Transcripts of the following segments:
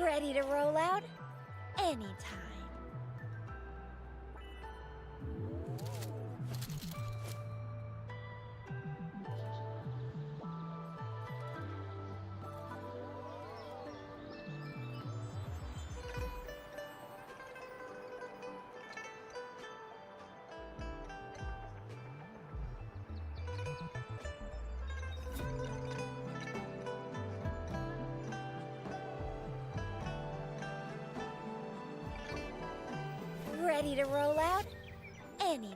Ready to roll out? Anytime. Ready to roll out? Anytime.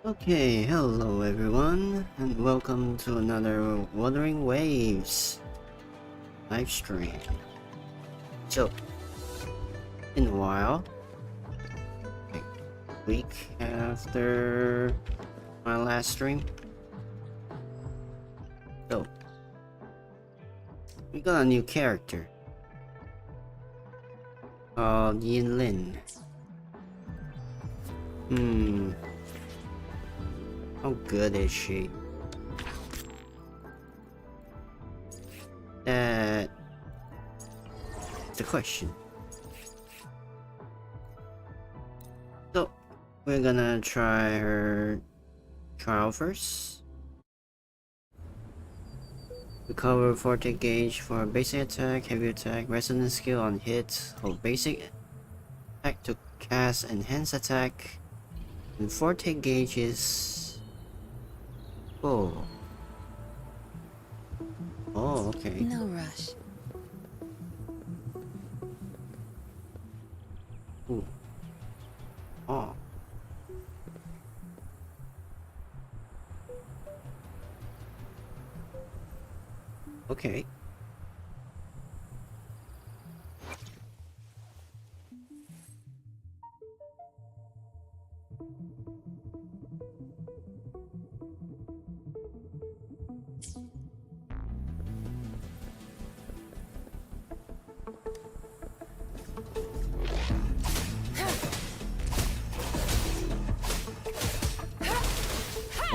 Okay, hello everyone, and welcome to another Wuthering Waves live stream. So, in a while, like a week after my last stream, so we got a new character called Yinlin. How good is she? That's the question. So, we're gonna try her trial first. Recover forte gauge for basic attack, heavy attack, resonance skill on hit, hold basic attack to cast enhanced attack, and forte gauges. Oh. Oh, okay. No rush. Ooh. Oh. Okay.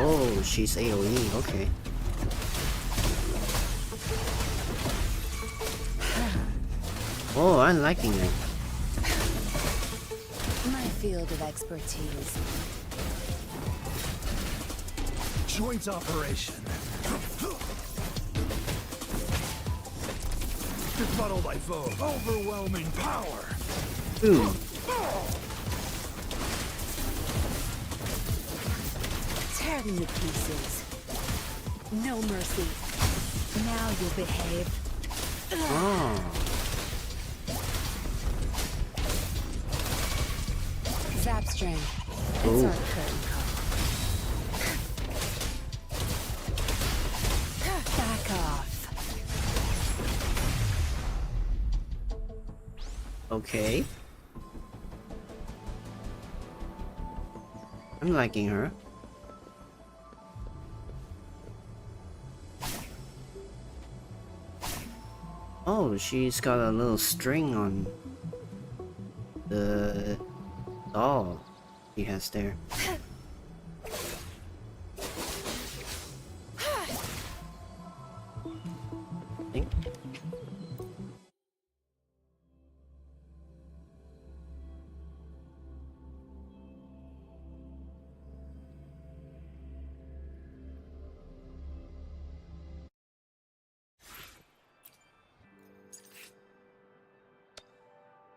Oh, she's AoE, okay. Oh, I'm liking it. My field of expertise. Joint operation. Befuddle thy foe. Overwhelming power. Ooh. Tear them to pieces. No mercy. Now you'll behave. Oh. Zap string. It's Ooh. our curtain call. Back off. Okay. I'm liking her. Oh, she's got a little string on the doll she has there. Think.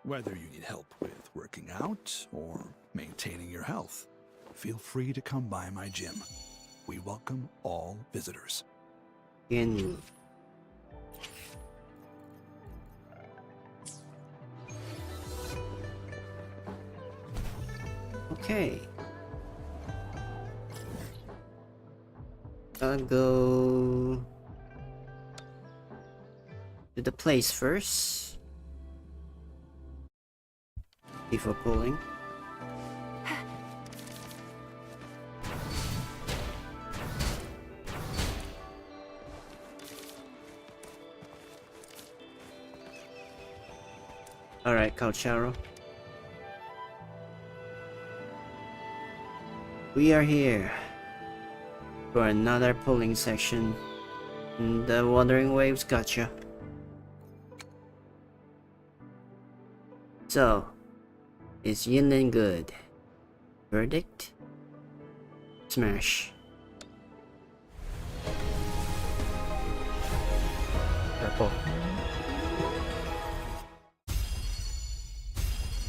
Whether you need help with working out or maintaining your health, feel free to come by my gym. We welcome all visitors. In okay. Gotta go to the place first before pulling. Alright, Calcharo. We are here for another pulling section. The Wuthering waves gotcha. So, is Yinlin good? Verdict? Smash. Purple.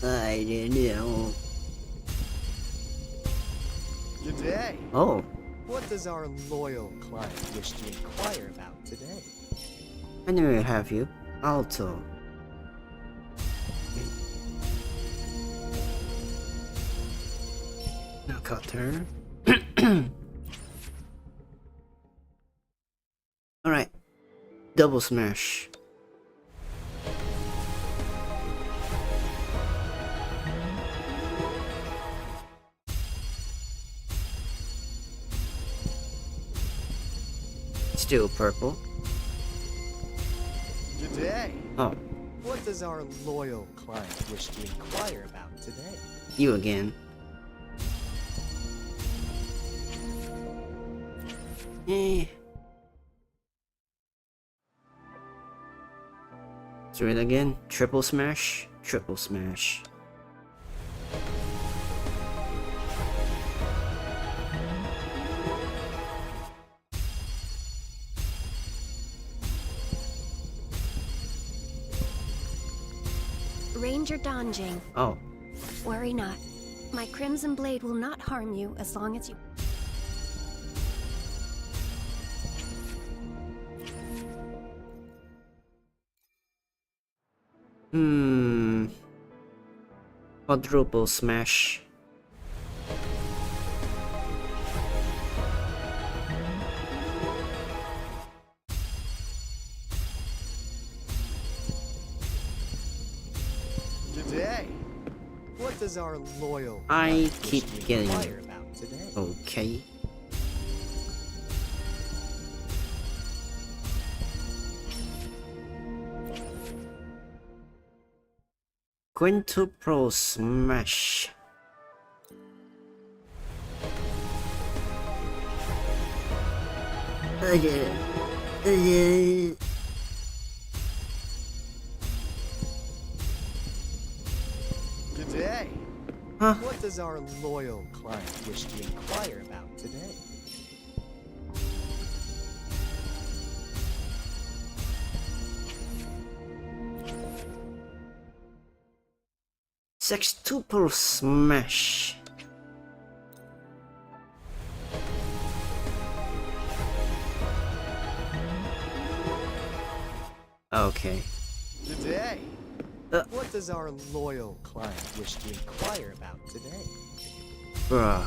I didn't know. Good day. Oh, What does our loyal client wish to inquire about today? I never have you. Alto. Now cutter. Alright. Double smash. Still purple. Good day. Oh, What does our loyal client wish to inquire about today? you again. Eh. Let's do it again. Triple smash. Triple smash. Ranger Donjing, Oh, worry not. My Crimson Blade will not harm you as long as you... quadruple smash. Good day. What does our loyal I client keep wish to getting inquire it. about today? Okay. Quintuple smash. Good day. Huh? What does our loyal client wish to inquire about today? Sextuple smash. Okay. Good day. Uh. What does our loyal client wish to inquire about today? Bruh.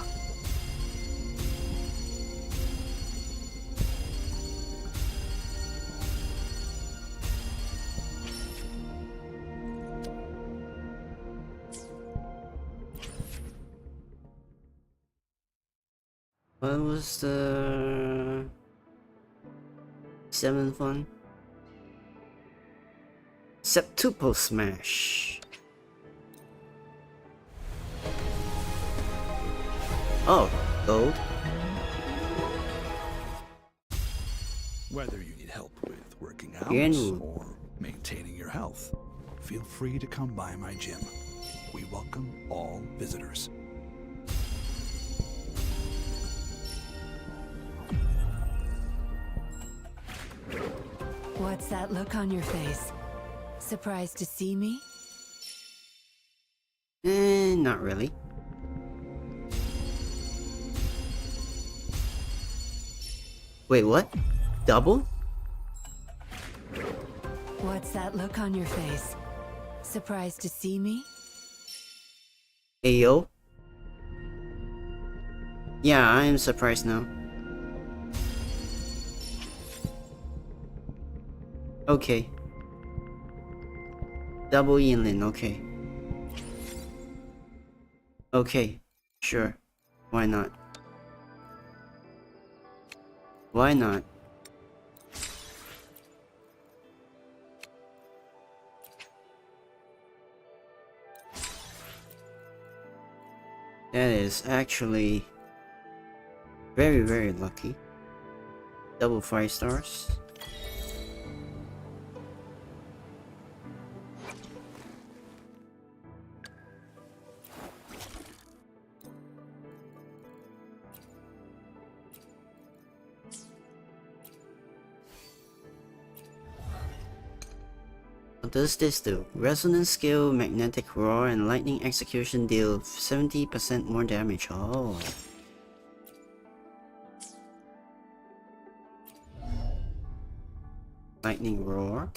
What was the seventh one? Septuple smash. Oh, gold. Whether you need help with working out Yen. or maintaining your health, feel free to come by my gym. We welcome all visitors. What's that look on your face? Surprised to see me? Not really. Wait, what? Double? What's that look on your face? Surprised to see me? Ayo? Yeah, I am surprised now. Okay. Double Yinlin, okay. Okay, sure. Why not? Why not? That is actually very, very lucky. Double 5 stars. What does this do? Resonance skill, magnetic roar, and lightning execution deal 70% more damage. Oh. Lightning roar.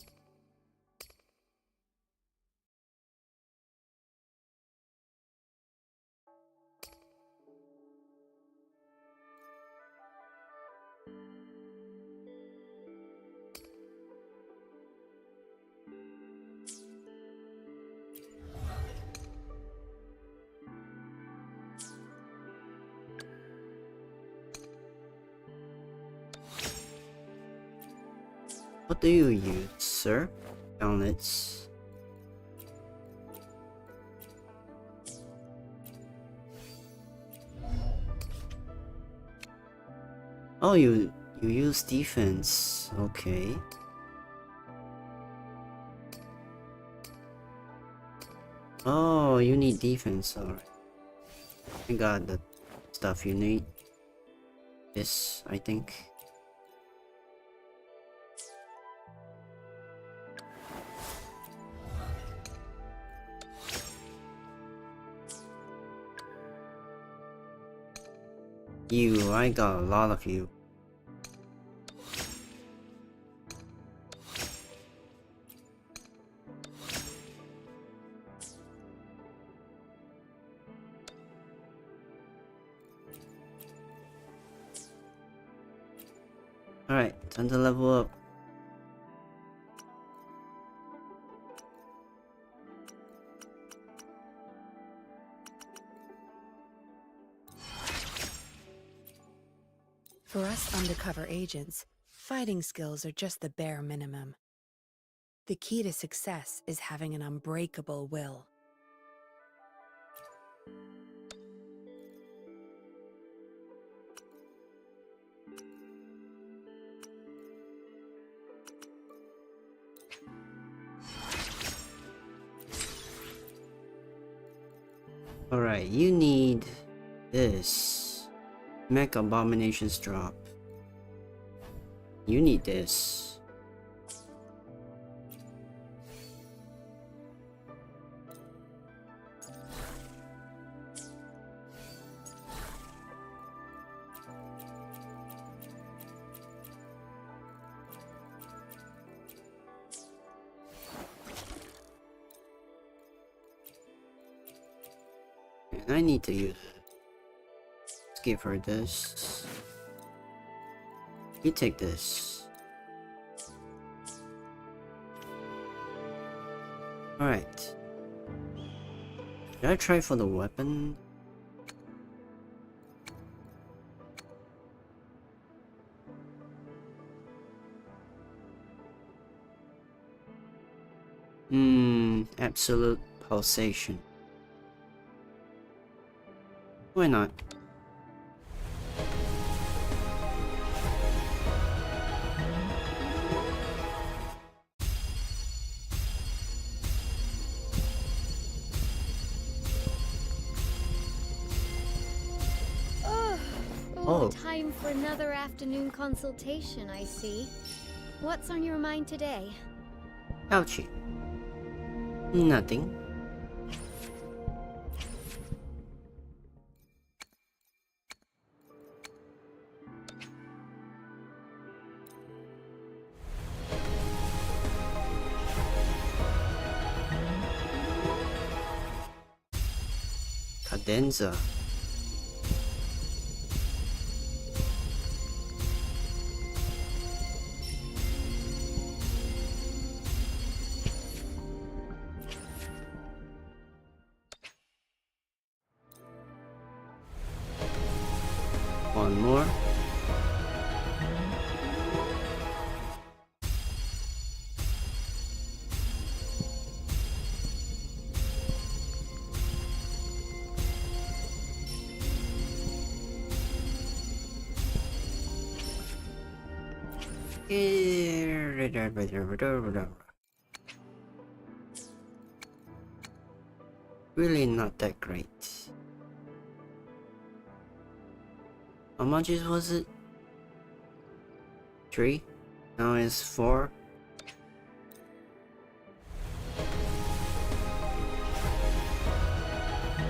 What do you use, sir? Helmets. Oh, you use defense. Okay. Oh, you need defense. Alright. I got the stuff you need. This, I think. You, I got a lot of you. Alright, time to level up. For us undercover agents, fighting skills are just the bare minimum. The key to success is having an unbreakable will. Alright, you need this. Mech Abominations drop. You need this. And I need to use. Let's give her this. You take this. Alright. Should I try for the weapon? Absolute pulsation. Why not? Oh. Time for another afternoon consultation, I see. What's on your mind today? Ouchie. Nothing. Cadenza. One more. Really not that great. How much was it? 3? Now it's 4.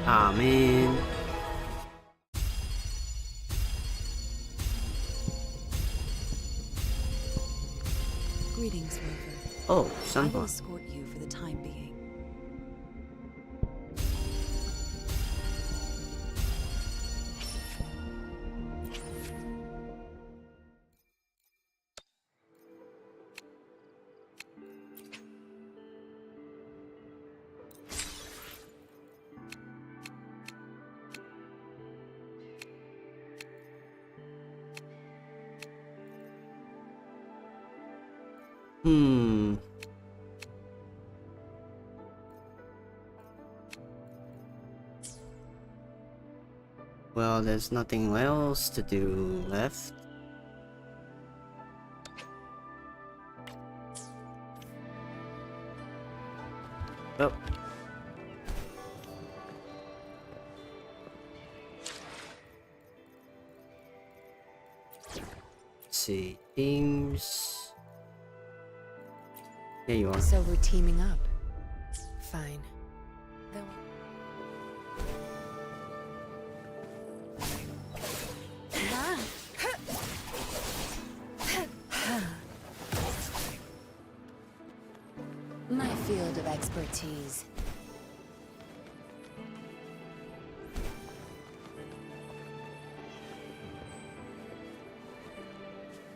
Ah man. Greetings, Rover. Oh, I will Sunblock. escort you for the time being. Hmm. Well, there's nothing else to do left. Oh. Let's see. Teams. There you are. So we're teaming up. Fine. Though my field of expertise.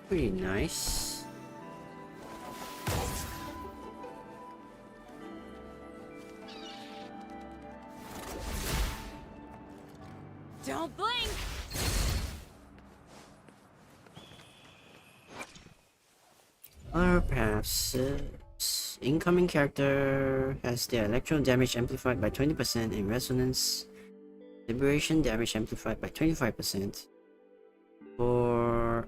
Pretty nice. Don't blink! Or perhaps incoming character has their electro damage amplified by 20% and resonance liberation damage amplified by 25% for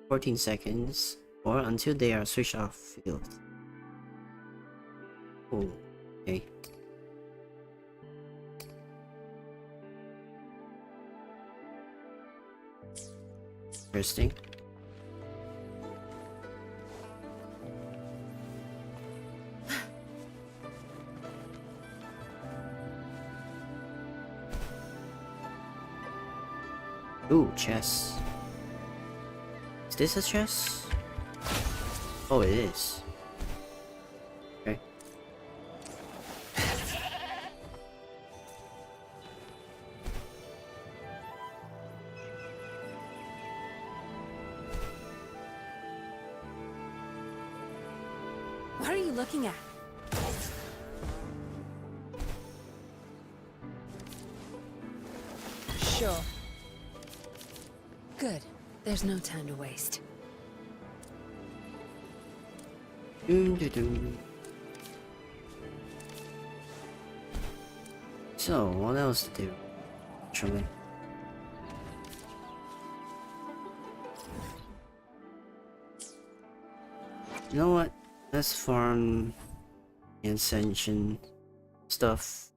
14 seconds or until they are switched off field. Oh, okay. Interesting. Ooh, chess. Is this a chess? Oh, it is. Okay. What are you looking at? Sure. Good. There's no time to waste. Doo-doo-doo. So, what else to do? Actually. You know what? Let's farm ascension stuff.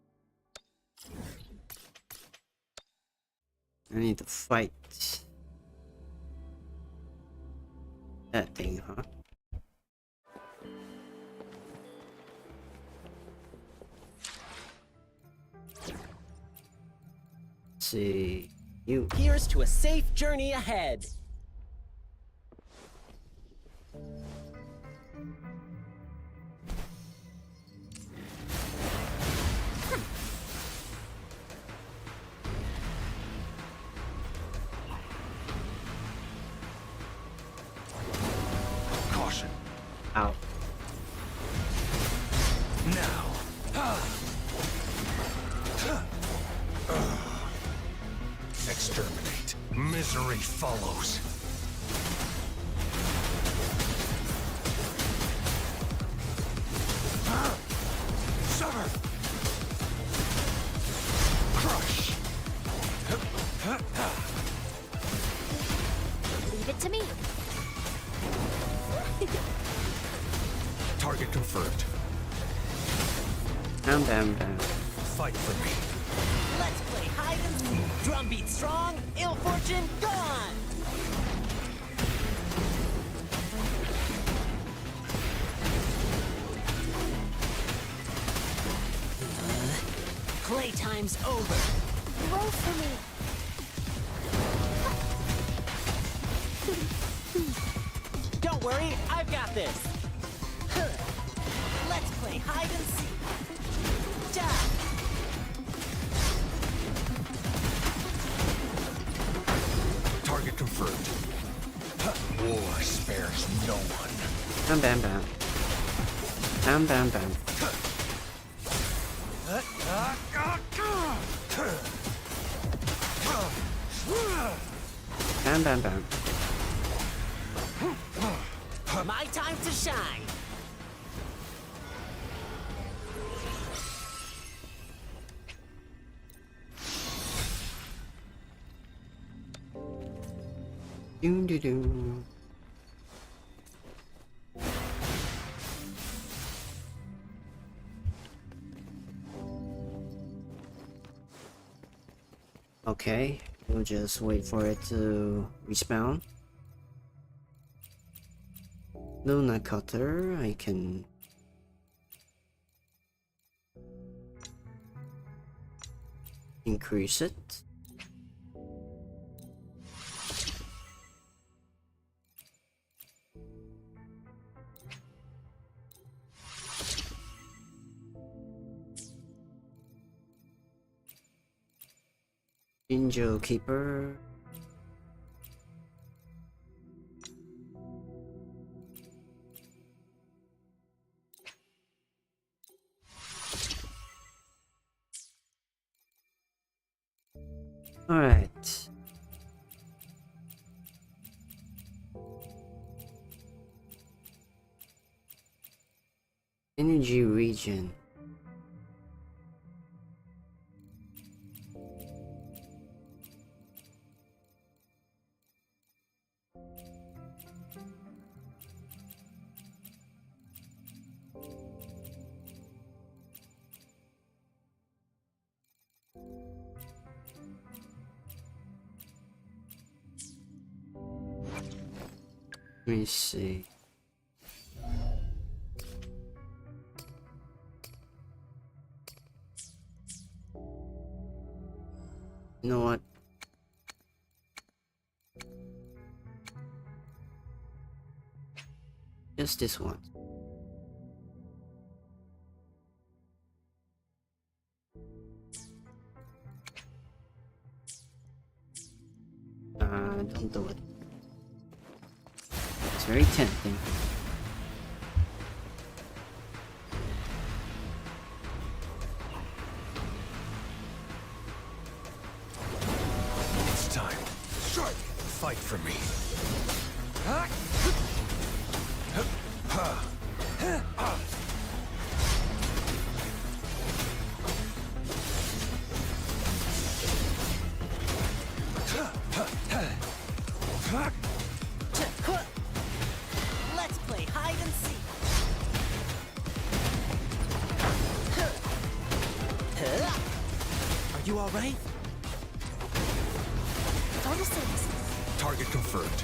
I need to fight that thing, huh? Let's see. You. Here's to a safe journey ahead. Caution. Out. Now. Exterminate. Misery follows. Sever. Crush. Leave it to me. confirmed. Bam, bam, bam. Fight for me. Let's play hide and seek. Drumbeat strong, ill fortune gone. Playtime's over. Roll for me. Don't worry, I've got this. Let's play hide and seek. Ja. Target confirmed. War spares no one. Bam, bam, bam. Bam, bam, bam. Bam, bam, bam. My time to shine. Doo doo doo. Okay, we'll just wait for it to respawn. Luna Cutter, I can increase it. Angel Keeper. All right. Energy region. Let me see. You know what? Just this one. Don't do it. It's very tempting. It's time. Strike. Fight for me. Let's play hide and seek. Are you all right? Target confirmed.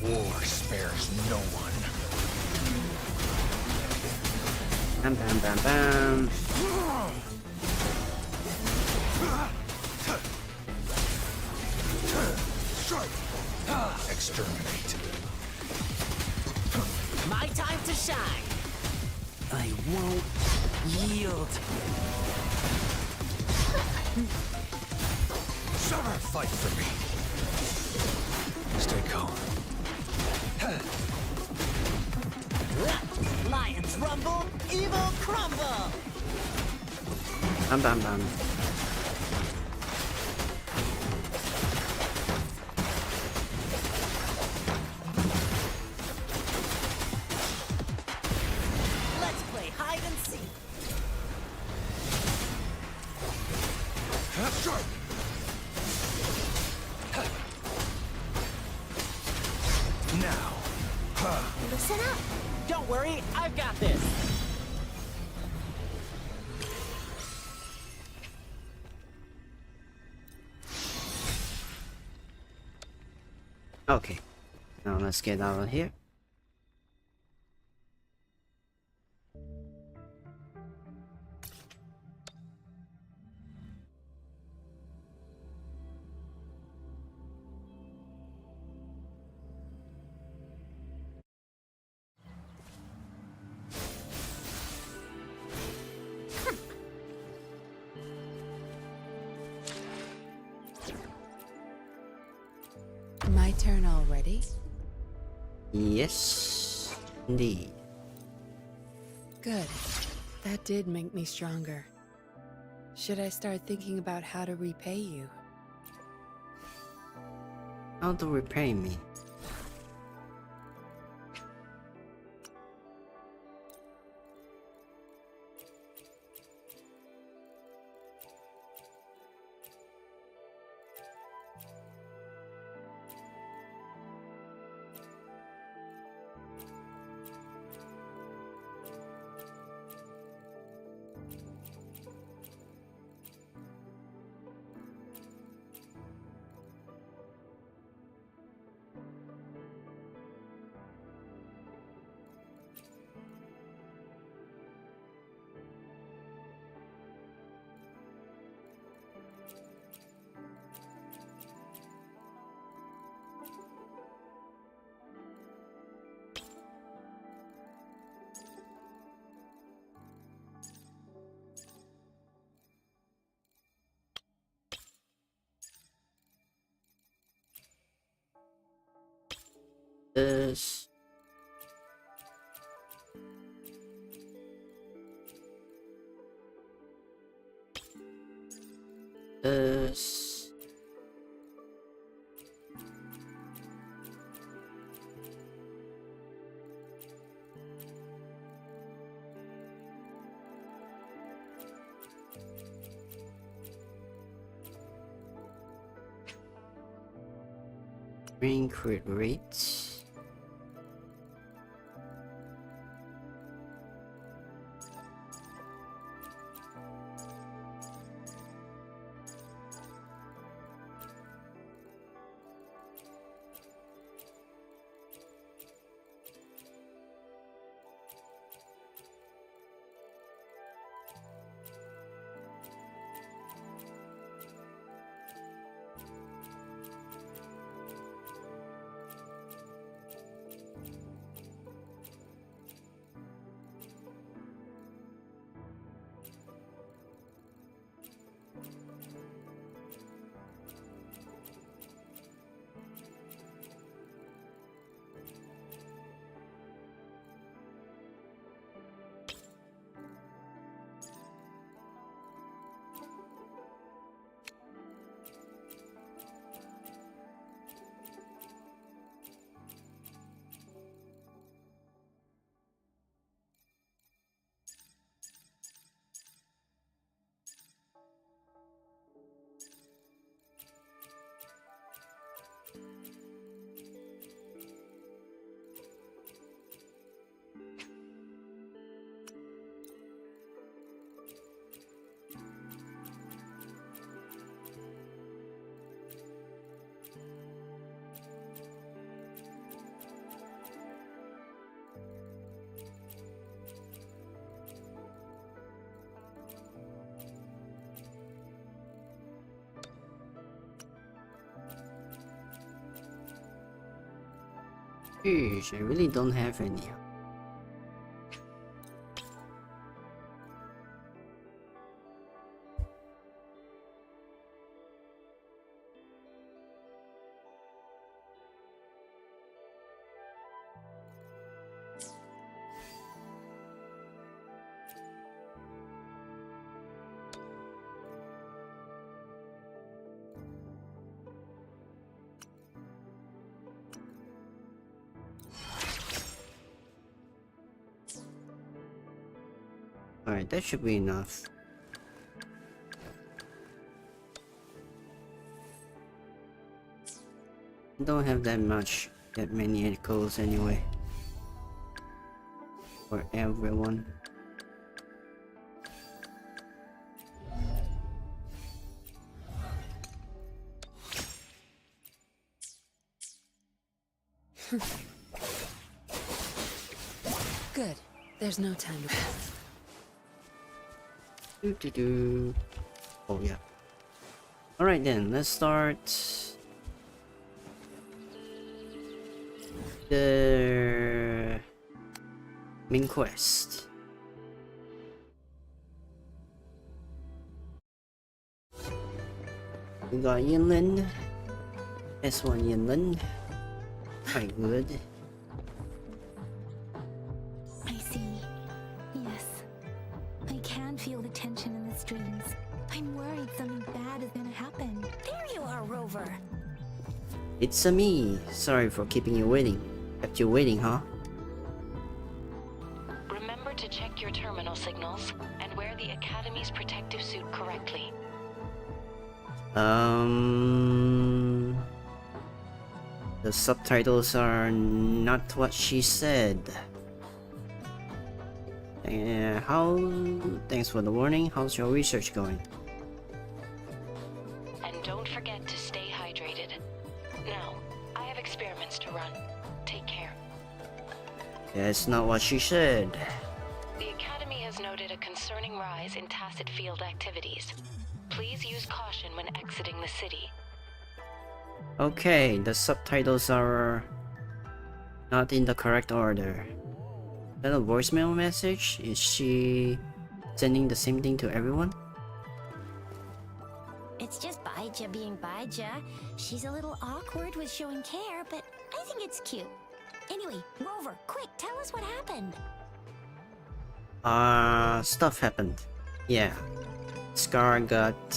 War spares no one. Bam, bam, bam, bam. Exterminate. My time to shine. I won't yield. Summer, fight for me. Stay calm. Lions rumble, evil crumble. Bam, bam, bam. Let's play hide and seek. Now. Listen up! Don't worry, I've got this! Okay, now let's get out of here. My turn already? Yes, indeed. Good. That did make me stronger. Should I start thinking about how to repay you? How to repay me? This. This. Green crit rates. Sheesh, I really don't have any. Alright, that should be enough. Don't have that many echoes anyway. for everyone. Good. There's no time to. Do. Oh yeah. Alright then, let's start the main quest. We got Yinlin. S1 Yinlin. Quite good. I see. Yes. I can feel the tension in the streams. I'm worried something bad is gonna happen. There you are, Rover. It's me. Sorry for keeping you waiting. Kept you waiting, huh? Remember to check your terminal signals and wear the Academy's protective suit correctly. The subtitles are not what she said. Thanks for the warning. How's your research going? And don't forget to stay hydrated. Now, I have experiments to run. Take care. That's not what she said. The Academy has noted a concerning rise in tacit field activities. Please use caution when exiting the city. Okay, the subtitles are not in the correct order. Is that a voicemail message? Is she sending the same thing to everyone? It's just Baija being Baija. She's a little awkward with showing care, but I think it's cute. Anyway, Rover, quick, tell us what happened. Stuff happened. Yeah. Scar got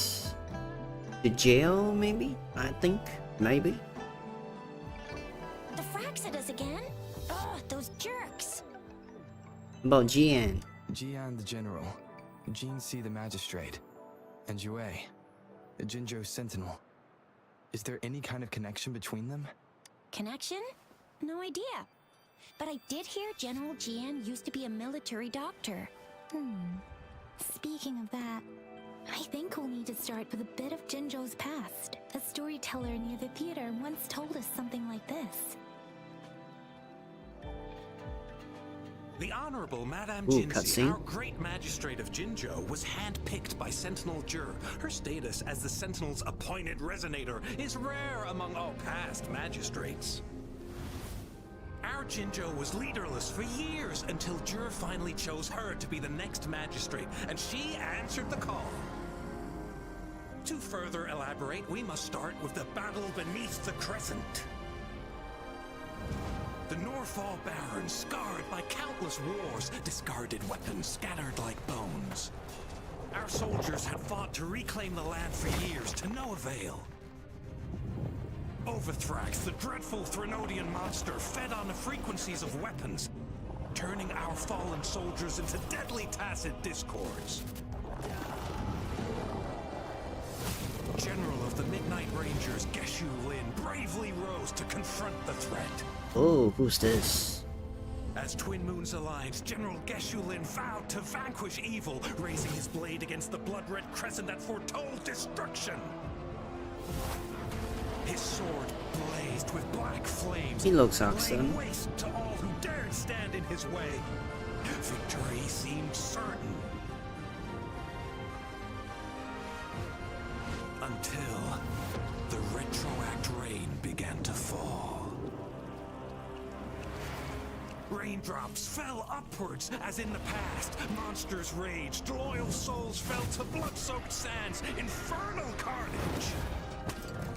to jail, maybe? I think. Maybe. The fracks at us again? Ugh, those jerks. About Jian. Jian the General, Jin C the Magistrate, and Yue, the Jinzhou Sentinel. Is there any kind of connection between them? Connection? No idea. But I did hear General Jian used to be a military doctor. Speaking of that, I think we'll need to start with a bit of Jinzhou's past. A storyteller near the theater once told us something like this. The Honorable Madame Ooh, Jinzi, cutscene. our great magistrate of Jinzhou, was handpicked by Sentinel Jur. Her status as the Sentinel's appointed resonator is rare among all past magistrates. Our Jinzhou was leaderless for years until Jur finally chose her to be the next magistrate, and she answered the call. To further elaborate, we must start with the battle beneath the Crescent. The Norfall Barons, scarred by countless wars, discarded weapons scattered like bones. Our soldiers had fought to reclaim the land for years, to no avail. Overthrax, the dreadful Threnodian monster, fed on the frequencies of weapons, turning our fallen soldiers into deadly tacit discords. General of the Midnight Rangers, Geshu Lin, bravely rose to confront the threat. Oh, who's this? As Twin Moons Alliance, General Geshu Lin vowed to vanquish evil, raising his blade against the blood-red crescent that foretold destruction. His sword blazed with black flames. He looks laying awesome. waste to all who dared stand in his way. Victory seemed certain. Until the retroact rain began to fall. Raindrops fell upwards as in the past. Monsters raged, loyal souls fell to blood-soaked sands, infernal carnage.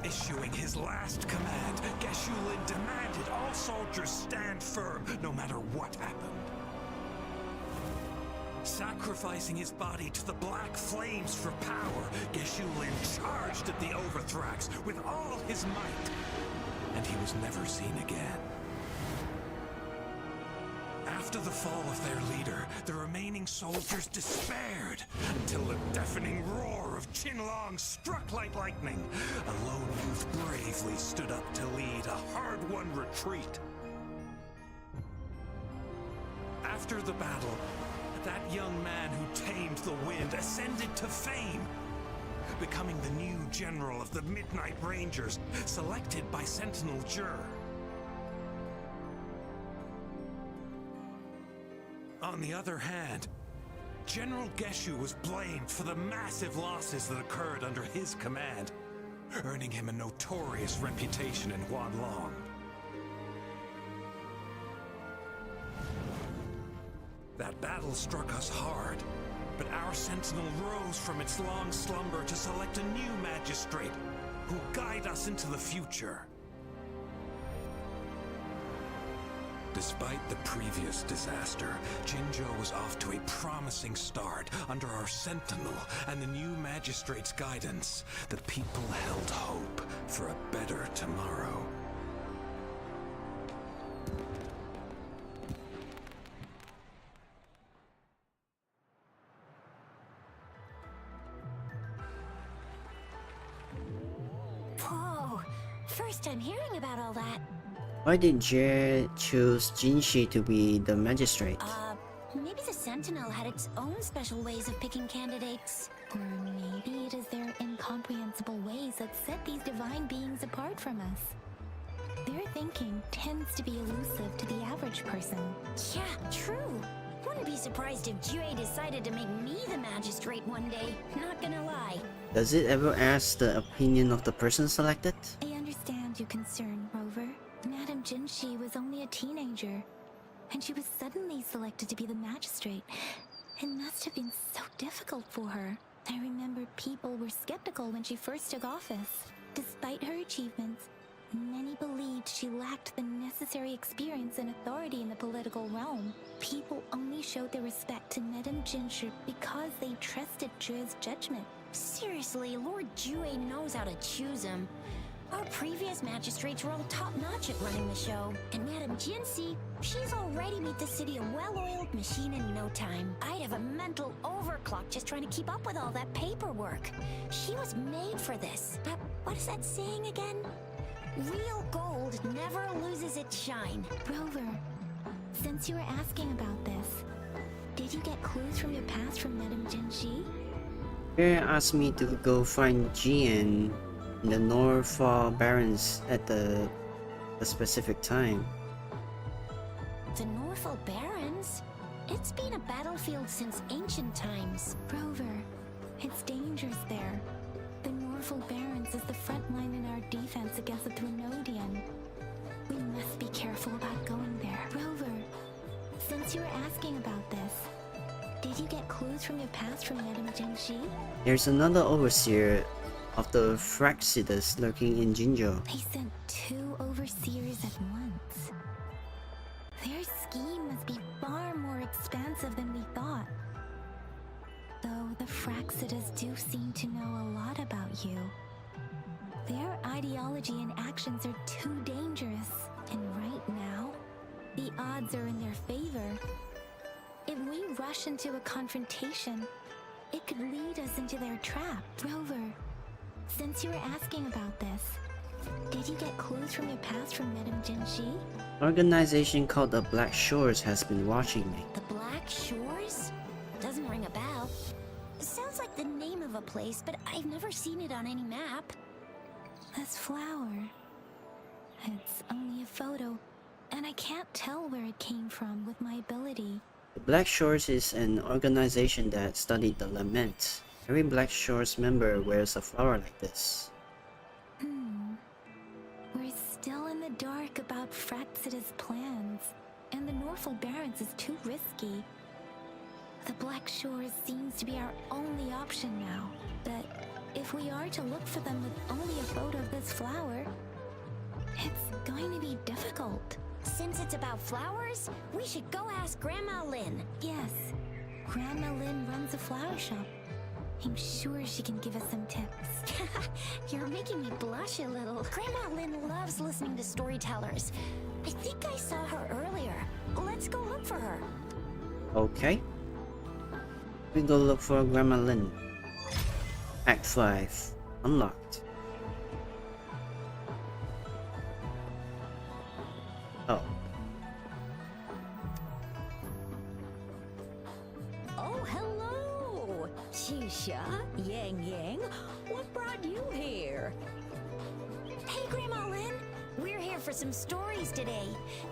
Issuing his last command, Geshu Lin demanded all soldiers stand firm, no matter what happened. Sacrificing his body to the black flames for power, Geshu Lin charged at the Overthrax with all his might, and he was never seen again. After the fall of their leader, the remaining soldiers despaired until the deafening roar of Qinlong struck like lightning. A lone youth bravely stood up to lead a hard-won retreat. After the battle, that young man who tamed the wind ascended to fame, becoming the new general of the Midnight Rangers, selected by Sentinel Jur. On the other hand, General Geshu was blamed for the massive losses that occurred under his command, earning him a notorious reputation in Huanlong. That battle struck us hard, but our sentinel rose from its long slumber to select a new magistrate who'll guide us into the future. Despite the previous disaster, Jinzhou was off to a promising start under our sentinel and the new magistrate's guidance. The people held hope for a better tomorrow. Whoa, first time hearing about all that. Why did Jie choose Jinshi to be the magistrate? Maybe the Sentinel had its own special ways of picking candidates. Or maybe it is their incomprehensible ways that set these divine beings apart from us. Their thinking tends to be elusive to the average person. Yeah, true. Wouldn't be surprised if Jue decided to make me the magistrate one day. Not gonna lie. Does it ever ask the opinion of the person selected? I understand your concern, Rover. Madame Jinshi was only a teenager, and she was suddenly selected to be the magistrate. It must have been so difficult for her. I remember people were skeptical when she first took office. Despite her achievements, many believed she lacked the necessary experience and authority in the political realm. People only showed their respect to Madame Jinshi because they trusted Jue's judgment. Seriously, Lord Jue knows how to choose him. Our previous magistrates were all top-notch at running the show. And Madame Jinsi, she's already made the city a well-oiled machine in no time. I'd have a mental overclock just trying to keep up with all that paperwork. She was made for this. But what is that saying again? Real gold never loses its shine. Rover, since you were asking about this, did you get clues from your past from Madame Jinshi? Jie asked me to go find Jian in the Northfall Barrens at a specific time. The Northfall Barrens? It's been a battlefield since ancient times. Rover, it's dangerous there. The Northfall Barrens is the front line in our defense against the Threnodian. We must be careful about going there. Rover, since you were asking about this, did you get clues from your past from Madame Jinshi? There's another overseer of the Fraxidas lurking in Jinzhou. They sent 2 overseers at once. Their scheme must be far more expansive than we thought. Though the Fraxidas do seem to know a lot about you. Their ideology and actions are too dangerous, and right now, the odds are in their favor. If we rush into a confrontation, it could lead us into their trap. Rover, since you were asking about this, did you get clues from your past from Madame Jinshi? An organization called the Black Shores has been watching me. The Black Shores? Doesn't ring a bell. Sounds like the name of a place, but I've never seen it on any map. This flower. It's only a photo, and I can't tell where it came from with my ability. The Black Shores is an organization that studied the lament. Every Black Shores member wears a flower like this. We're still in the dark about Fraxida's plans, and the Northfall Barrens is too risky. The Black Shores seems to be our only option now, but if we are to look for them with only a photo of this flower, it's going to be difficult. Since it's about flowers, we should go ask Grandma Lin. Yes, Grandma Lin runs a flower shop. I'm sure she can give us some tips. You're making me blush a little. Grandma Lin loves listening to storytellers. I think I saw her earlier. Let's go look for her. Okay. We go look for Grandma Lin. Act 5. Unlocked. Oh. Chisha, Yang Yang, what brought you here? Hey, Grandma Lynn. We're here for some stories today.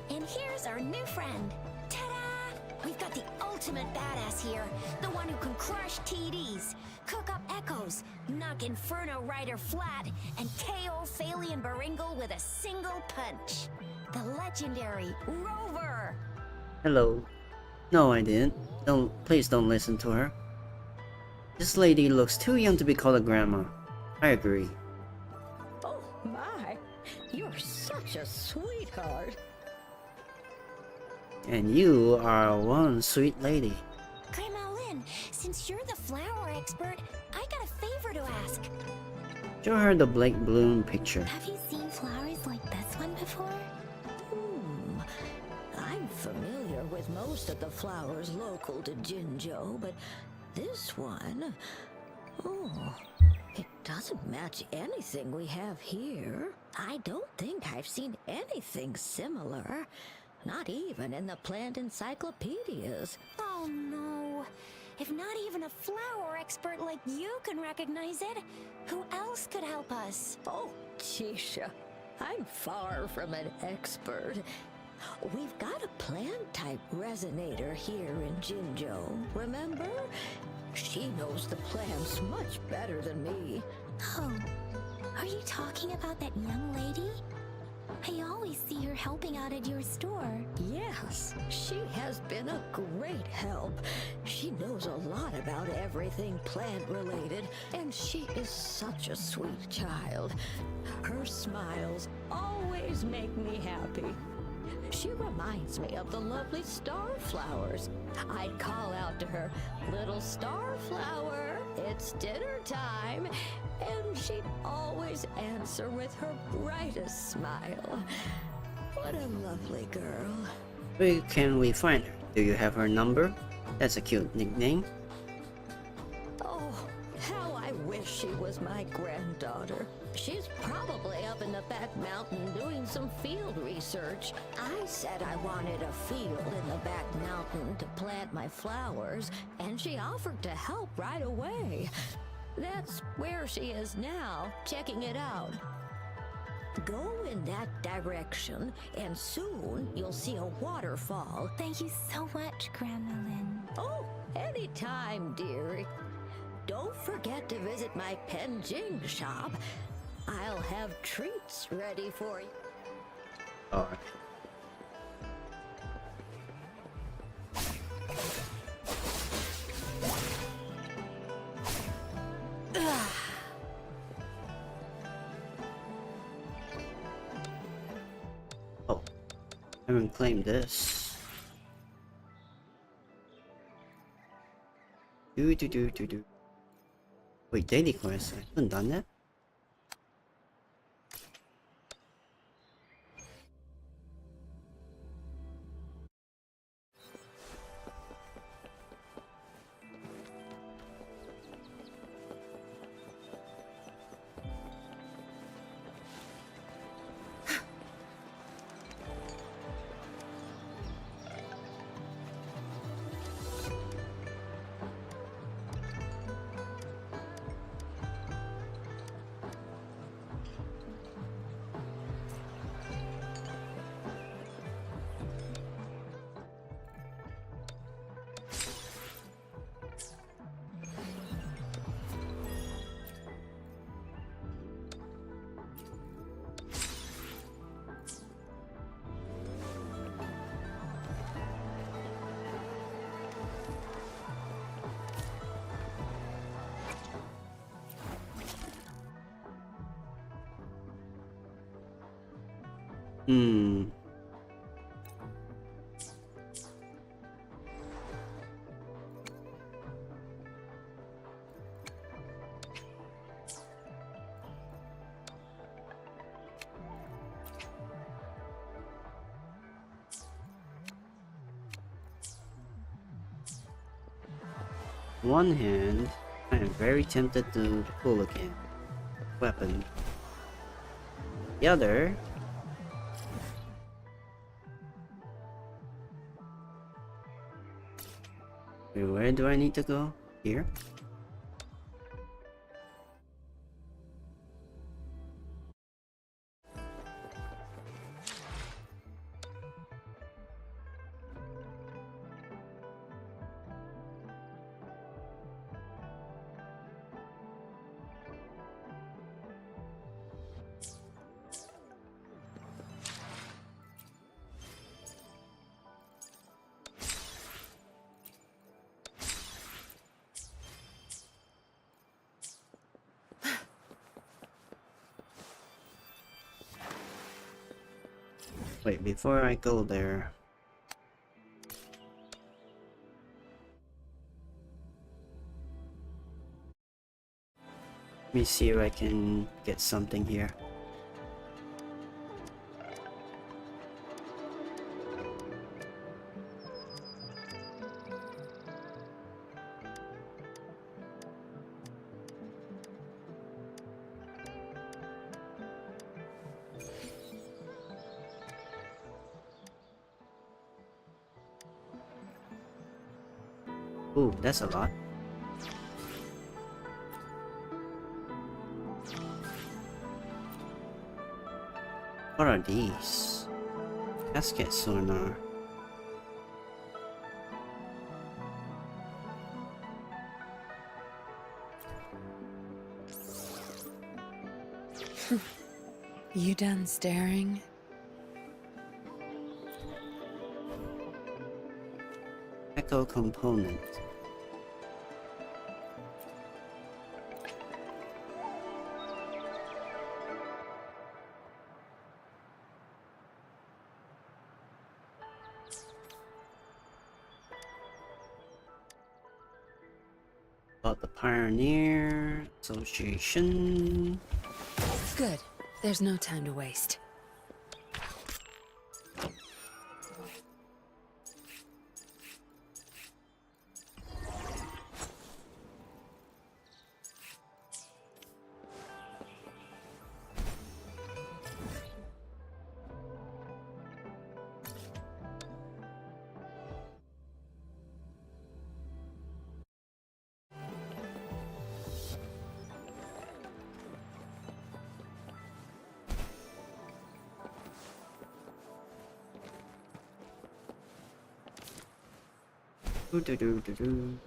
And here's our new friend. Ta-da! We've got the ultimate badass here. The one who can crush TDs, cook up echoes, knock Inferno Rider flat, and KO Phalian Baringle with a single punch. The legendary Rover. Hello. No, I didn't. Please don't listen to her. This lady looks too young to be called a grandma. I agree. Oh my, you're such a sweetheart. And you are one sweet lady. Grandma Lynn, since you're the flower expert, I got a favor to ask. Show her the Blake Bloom picture. Have you seen flowers like this one before? I'm familiar with most of the flowers local to Jinzhou, but this one... Oh, it doesn't match anything we have here. I don't think I've seen anything similar. Not even in the plant encyclopedias. Oh no. If not even a flower expert like you can recognize it, who else could help us? Oh, Chisha, I'm far from an expert. We've got a plant-type resonator here in Jinzhou, remember? She knows the plants much better than me. Oh, are you talking about that young lady? I always see her helping out at your store. Yes, she has been a great help. She knows a lot about everything plant-related, and she is such a sweet child. Her smiles always make me happy. She reminds me of the lovely starflowers. I'd call out to her, "Little starflower, it's dinner time," and she'd always answer with her brightest smile. What a lovely girl. Where can we find her? Do you have her number? That's a cute nickname. Oh, how I wish she was my granddaughter. She's probably up in the back mountain doing some field research. I said I wanted a field in the back mountain to plant my flowers, and she offered to help right away. That's where she is now, checking it out. Go in that direction, and soon you'll see a waterfall. Thank you so much, Grandma Lynn. Oh, anytime, dearie. Don't forget to visit my Penjing shop. I'll have treats ready for you. Alright. Oh, I haven't claimed this. Do. Wait, daily quest. I haven't done that. One hand, I am very tempted to pull again. Weapon. The other. Wait, where do I need to go? Here? Wait, before I go there. Let me see if I can get something here. Ooh, that's a lot. What are these? Casket sonar. You done staring? Echo component. About the Pioneer Association. Good. There's no time to waste. Doo-doo-doo-doo-doo.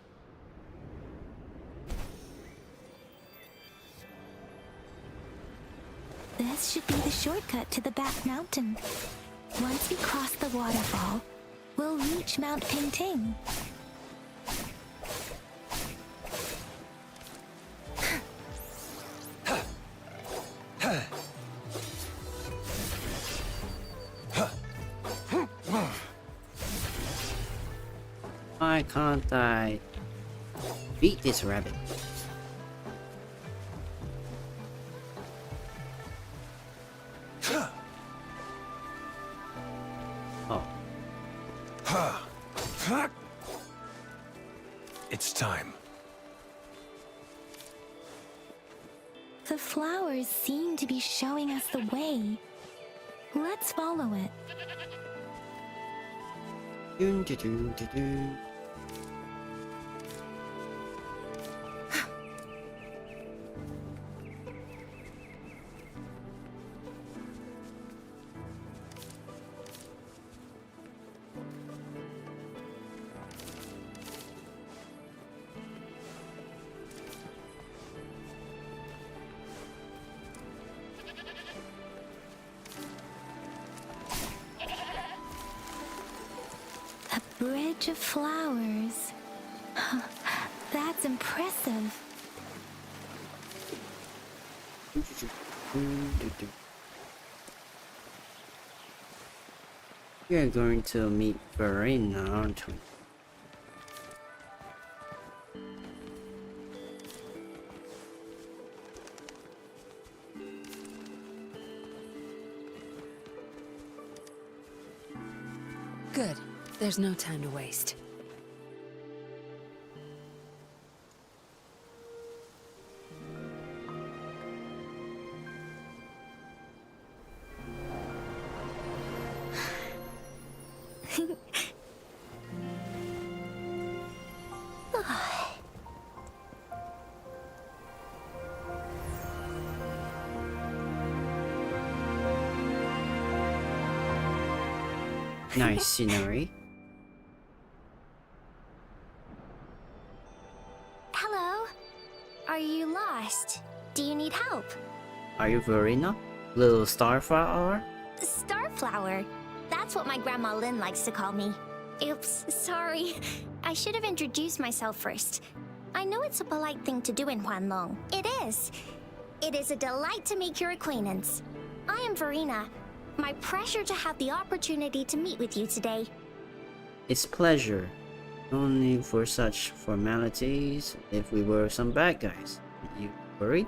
This should be the shortcut to the back mountain. Once we cross the waterfall, we'll reach Mount Pingting. Why can't I beat this rabbit? Oh. It's time. The flowers seem to be showing us the way. Let's follow it. Doo-doo-doo-doo-doo. A bridge of flowers. That's impressive. We are going to meet Verena, aren't we? Good. There's no time to waste. Nice scenery. Hello? Are you lost? Do you need help? Are you Verena? Little starflower? Starflower. That's what my grandma Lin likes to call me. Oops, sorry. I should have introduced myself first. I know it's a polite thing to do in Huanlong. It is. It is a delight to make your acquaintance. I am Verena. My pleasure to have the opportunity to meet with you today. It's pleasure. No need for such formalities. If we were some bad guys, are you worried?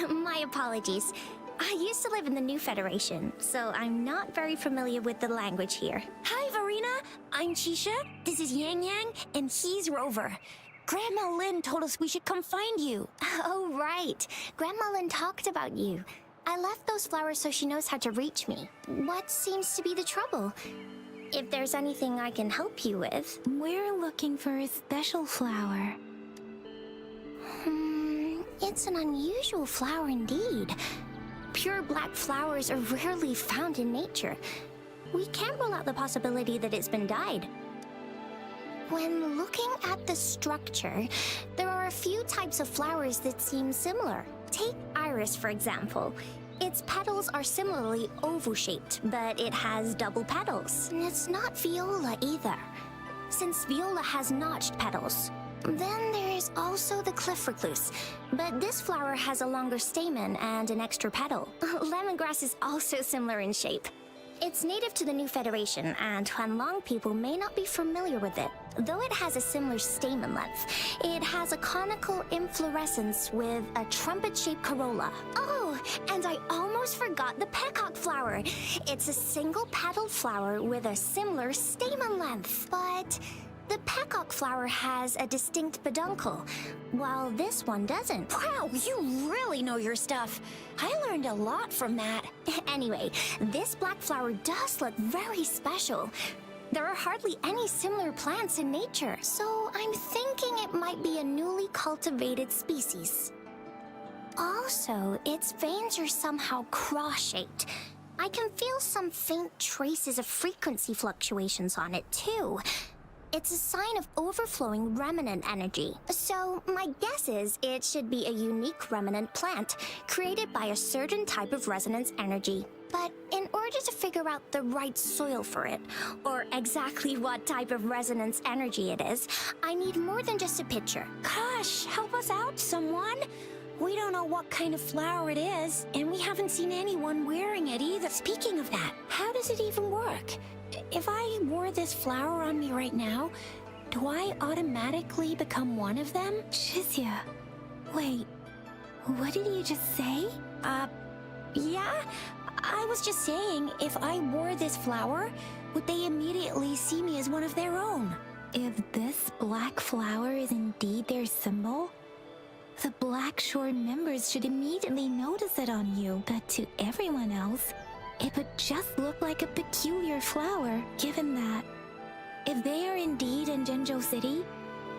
My apologies. I used to live in the New Federation, so I'm not very familiar with the language here. Hi, Verena. I'm Chisha. This is Yang Yang, and he's Rover. Grandma Lin told us we should come find you. Oh, right. Grandma Lin talked about you. I left those flowers so she knows how to reach me. What seems to be the trouble? If there's anything I can help you with. We're looking for a special flower. It's an unusual flower indeed. Pure black flowers are rarely found in nature. We can't rule out the possibility that it's been dyed. When looking at the structure, there are a few types of flowers that seem similar. Take iris, for example. Its petals are similarly oval-shaped, but it has double petals. And it's not viola either, since viola has notched petals. Then there is also the cliff recluse, but this flower has a longer stamen and an extra petal. Lemongrass is also similar in shape. It's native to the New Federation, and Huanlong people may not be familiar with it. Though it has a similar stamen length, it has a conical inflorescence with a trumpet-shaped corolla. Oh, and I almost forgot the peacock flower. It's a single-petaled flower with a similar stamen length, but the peacock flower has a distinct peduncle, while this one doesn't. Wow, you really know your stuff. I learned a lot from that. Anyway, this black flower does look very special. There are hardly any similar plants in nature, so I'm thinking it might be a newly cultivated species. Also, its veins are somehow cross-shaped. I can feel some faint traces of frequency fluctuations on it, too. It's a sign of overflowing remnant energy. So my guess is it should be a unique remnant plant created by a certain type of resonance energy. But in order to figure out the right soil for it, or exactly what type of resonance energy it is, I need more than just a picture. Gosh, help us out, someone. We don't know what kind of flower it is, and we haven't seen anyone wearing it either. Speaking of that, how does it even work? If I wore this flower on me right now, do I automatically become one of them? Shizia, wait, what did you just say? Yeah? I was just saying, if I wore this flower, would they immediately see me as one of their own? If this black flower is indeed their symbol, the Black Shore members should immediately notice it on you, but to everyone else, it would just look like a peculiar flower, given that if they are indeed in Jinzhou City,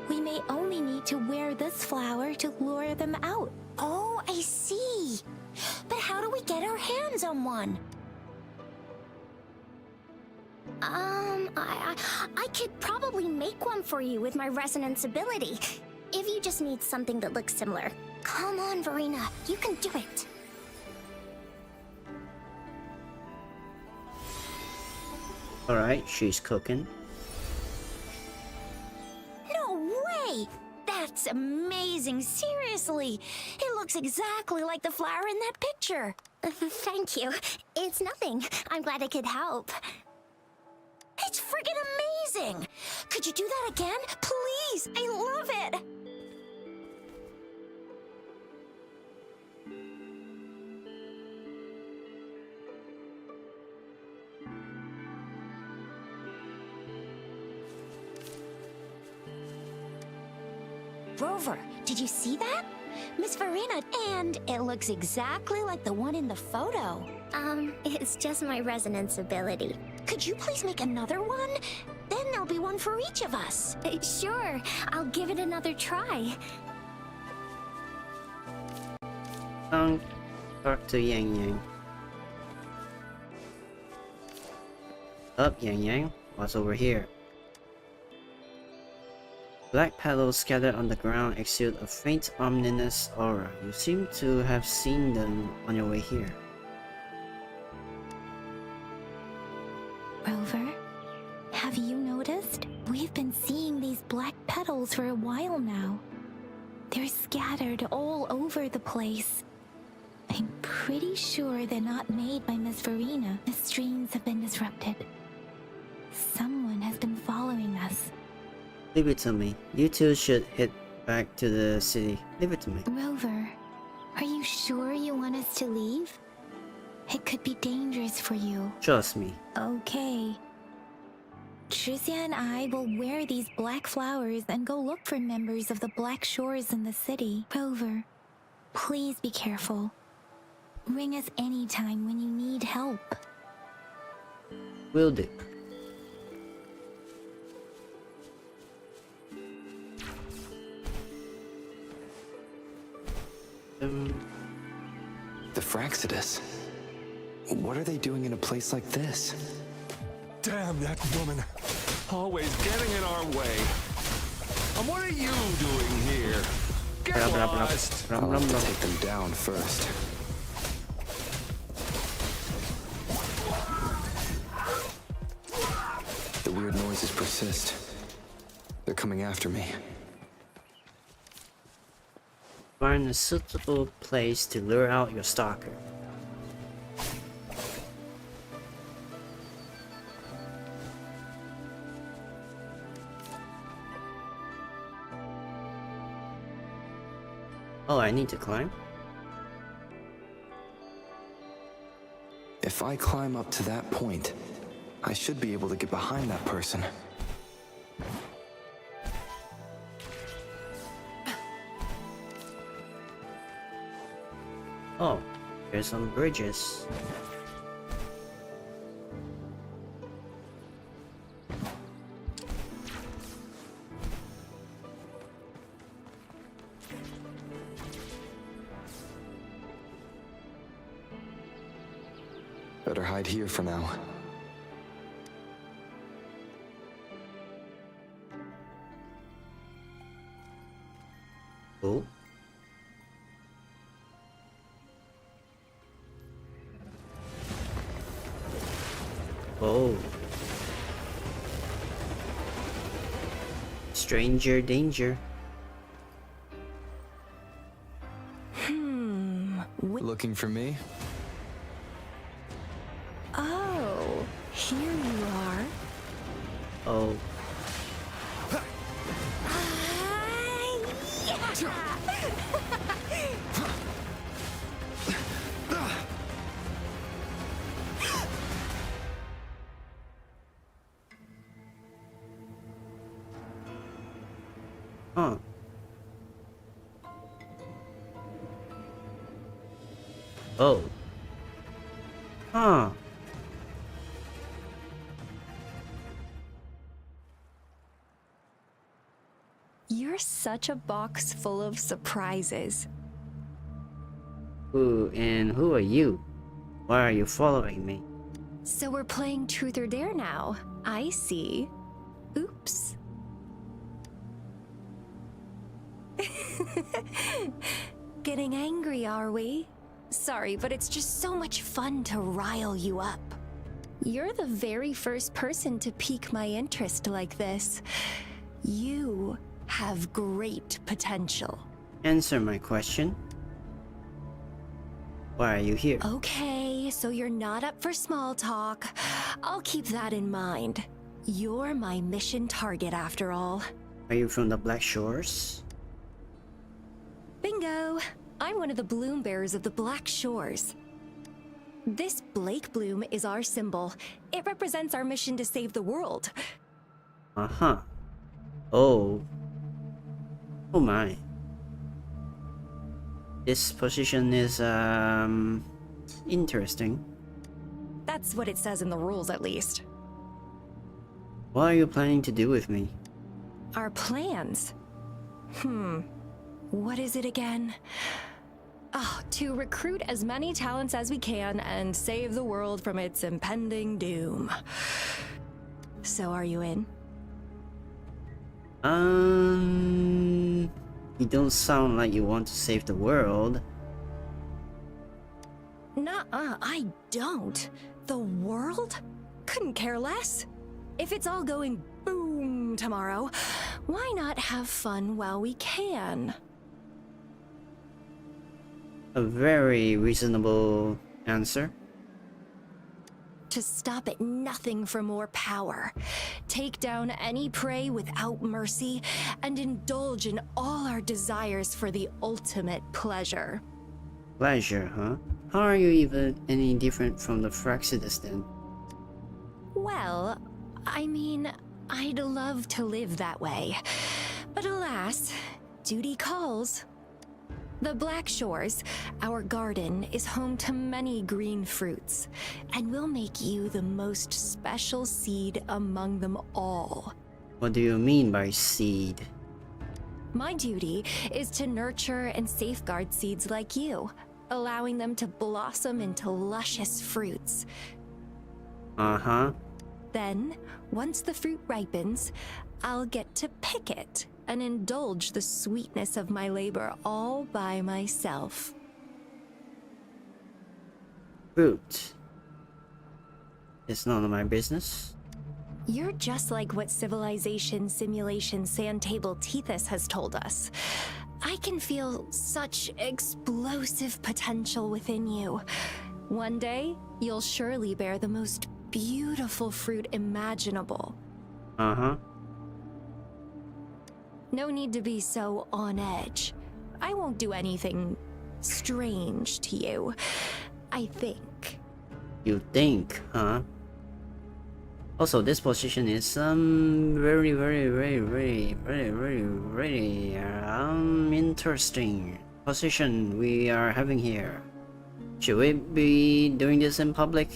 we may only need to wear this flower to lure them out. Oh, I see. But how do we get our hands on one? I could probably make one for you with my resonance ability, if you just need something that looks similar. Come on, Verena, you can do it. Alright, she's cooking. No way! That's amazing, seriously! It looks exactly like the flower in that picture. Thank you. It's nothing. I'm glad I could help. It's friggin' amazing! Could you do that again? Please! I love it! Rover, did you see that? Miss Verena, and it looks exactly like the one in the photo. It's just my resonance ability. Could you please make another one? Then there'll be one for each of us. Sure, I'll give it another try. Talk to Yang Yang. Up, Yang Yang. What's over here? Black petals scattered on the ground exude a faint ominous aura. You seem to have seen them on your way here. Rover, have you noticed? We've been seeing these black petals for a while now. They're scattered all over the place. I'm pretty sure they're not made by Miss Verena. The streams have been disrupted. Someone has been following us. Leave it to me. You two should head back to the city. Leave it to me. Rover, are you sure you want us to leave? It could be dangerous for you. Trust me. Okay. Tricia and I will wear these black flowers and go look for members of the Black Shores in the city. Rover, please be careful. Ring us anytime when you need help. Will do. The Fraxidus. What are they doing in a place like this? Damn that woman. Always getting in our way. And what are you doing here? Get lost. I'll have to take them down first. The weird noises persist. They're coming after me. Find a suitable place to lure out your stalker. Oh, I need to climb? If I climb up to that point, I should be able to get behind that person. Oh, there's some bridges. Better hide here for now. Oh. Oh. Stranger danger. Looking for me? Oh, here you are. Oh. Huh. Oh. Huh. You're such a box full of surprises. Who are you? Why are you following me? So we're playing Truth or Dare now. I see. Oops. Getting angry, are we? Sorry, but it's just so much fun to rile you up. You're the very first person to pique my interest like this. You have great potential. Answer my question. Why are you here? Okay, so you're not up for small talk. I'll keep that in mind. You're my mission target after all. Are you from the Black Shores? Bingo! I'm one of the bloom bearers of the Black Shores. This Blake bloom is our symbol. It represents our mission to save the world. Uh-huh. Oh. Oh my. This position is, interesting. That's what it says in the rules, at least. What are you planning to do with me? Our plans? What is it again? Oh, to recruit as many talents as we can and save the world from its impending doom. So are you in? You don't sound like you want to save the world. Nuh-uh, I don't. The world? Couldn't care less. If it's all going boom tomorrow, why not have fun while we can? A very reasonable answer. To stop at nothing for more power, take down any prey without mercy, and indulge in all our desires for the ultimate pleasure. Pleasure, huh? How are you even any different from the Fraxidus then? Well, I mean, I'd love to live that way. But alas, duty calls. The Black Shores, our garden, is home to many green fruits, and will make you the most special seed among them all. What do you mean by seed? My duty is to nurture and safeguard seeds like you, allowing them to blossom into luscious fruits. Uh-huh. Then, once the fruit ripens, I'll get to pick it and indulge the sweetness of my labor all by myself. Fruit. It's none of my business. You're just like what Civilization Simulation Sandtable Tethys has told us. I can feel such explosive potential within you. One day, you'll surely bear the most beautiful fruit imaginable. Uh-huh. No need to be so on edge. I won't do anything strange to you, I think. You think, huh? Also, this position is very interesting position we are having here. Should we be doing this in public?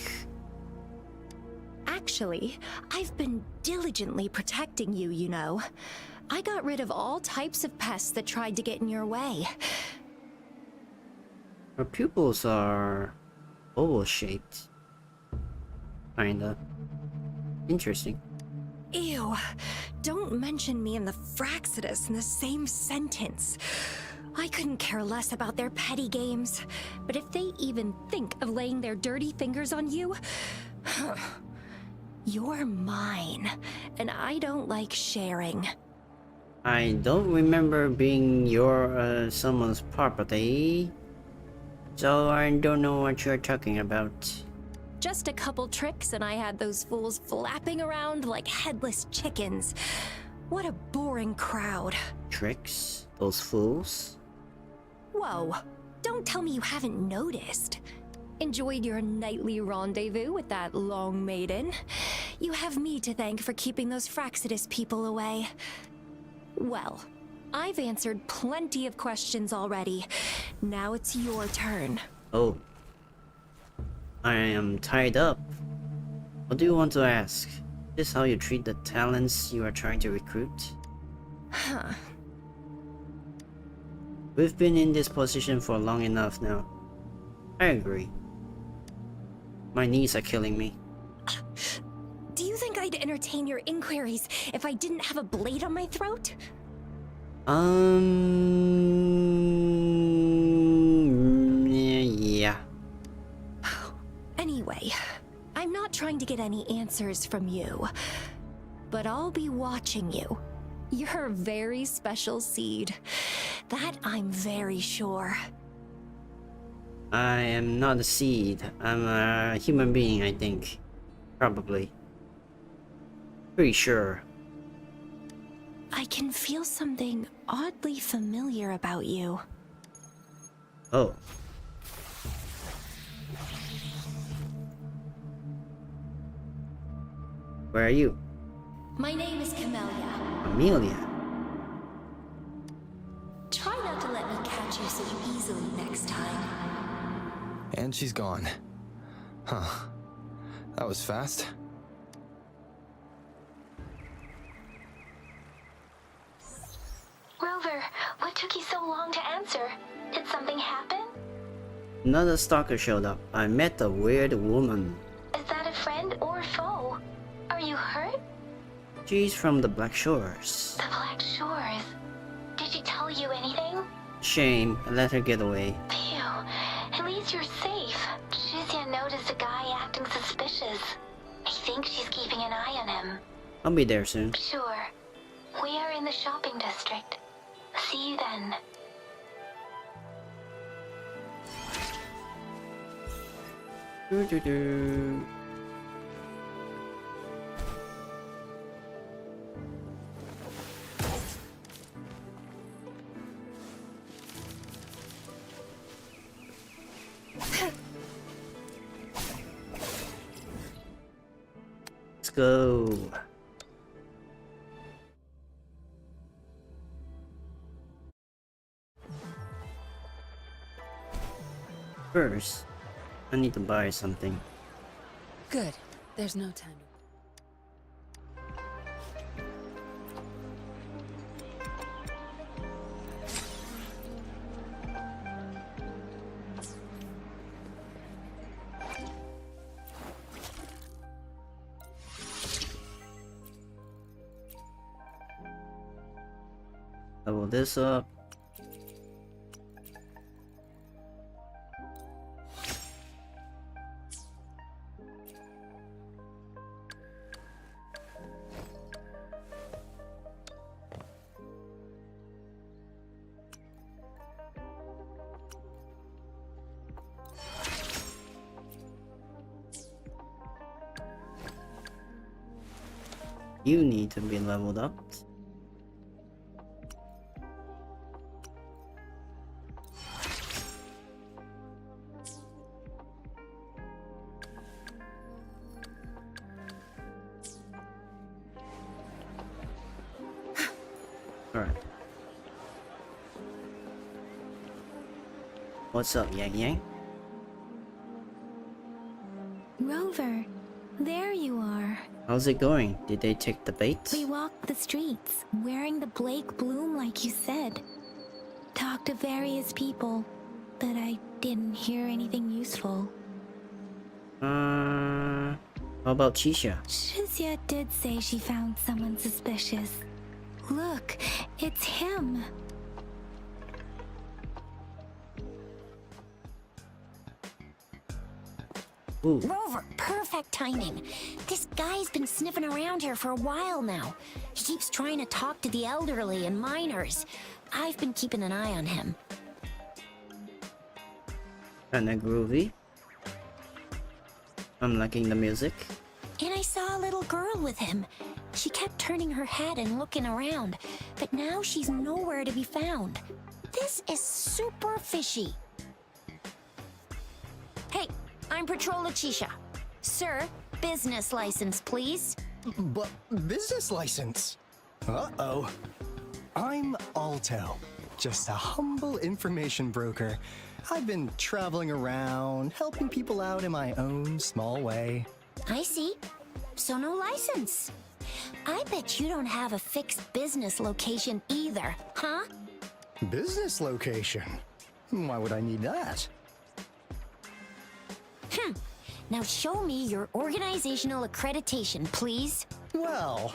Actually, I've been diligently protecting you, you know. I got rid of all types of pests that tried to get in your way. Her pupils are oval-shaped. Kinda. Interesting. Ew, don't mention me and the Fraxidus in the same sentence. I couldn't care less about their petty games, but if they even think of laying their dirty fingers on you, you're mine, and I don't like sharing. I don't remember being your someone's property, so I don't know what you're talking about. Just a couple tricks and I had those fools flapping around like headless chickens. What a boring crowd. Tricks? Those fools? Whoa, don't tell me you haven't noticed. Enjoyed your nightly rendezvous with that long maiden. You have me to thank for keeping those Fraxidus people away. Well, I've answered plenty of questions already. Now it's your turn. Oh. I am tied up. What do you want to ask? Is this how you treat the talents you are trying to recruit? Huh. We've been in this position for long enough now. I agree. My knees are killing me. Do you think I'd entertain your inquiries if I didn't have a blade on my throat? Yeah. Anyway, I'm not trying to get any answers from you, but I'll be watching you. You're a very special seed. That I'm very sure. I am not a seed. I'm a human being, I think. Probably. Pretty sure. I can feel something oddly familiar about you. Oh. Where are you? My name is Camellia. Amelia. Try not to let me catch you so easily next time. And she's gone. Huh. That was fast. Rover, what took you so long to answer? Did something happen? Another stalker showed up. I met a weird woman. Is that a friend or foe? Are you hurt? She's from the Black Shores. The Black Shores. Did she tell you anything? Shame, I let her get away. Phew. At least you're safe. Shizia noticed a guy acting suspicious. I think she's keeping an eye on him. I'll be there soon. Sure. We are in the shopping district. See you then. Doo-doo-doo. Let's go. First, I need to buy something. Good. There's no time. Level this up. You need to be leveled up. Alright. What's up, Yang Yang? Rover, there you are. How's it going? Did they take the bait? We walked the streets, wearing the Blake bloom like you said. Talked to various people, but I didn't hear anything useful. How about Chisha? Shizia did say she found someone suspicious. Look, it's him. Ooh. Rover, perfect timing. This guy's been sniffing around here for a while now. He keeps trying to talk to the elderly and minors. I've been keeping an eye on him. Kinda groovy. I'm liking the music. And I saw a little girl with him. She kept turning her head and looking around, but now she's nowhere to be found. This is super fishy. Hey, I'm Patroller Chisha. Sir, business license, please. But business license? Uh-oh. I'm Alto, just a humble information broker. I've been traveling around, helping people out in my own small way. I see. So no license. I bet you don't have a fixed business location either, huh? Business location? Why would I need that? Now show me your organizational accreditation, please. Well,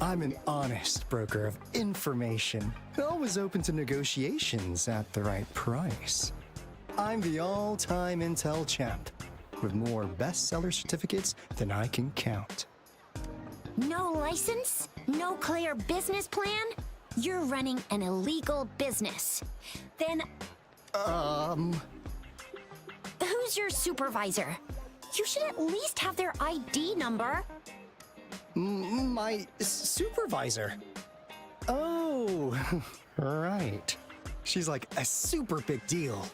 I'm an honest broker of information, always open to negotiations at the right price. I'm the all-time Intel champ, with more bestseller certificates than I can count. No license? No clear business plan? You're running an illegal business. Then, who's your supervisor? You should at least have their ID number. My supervisor? Oh, right. She's like a super big deal.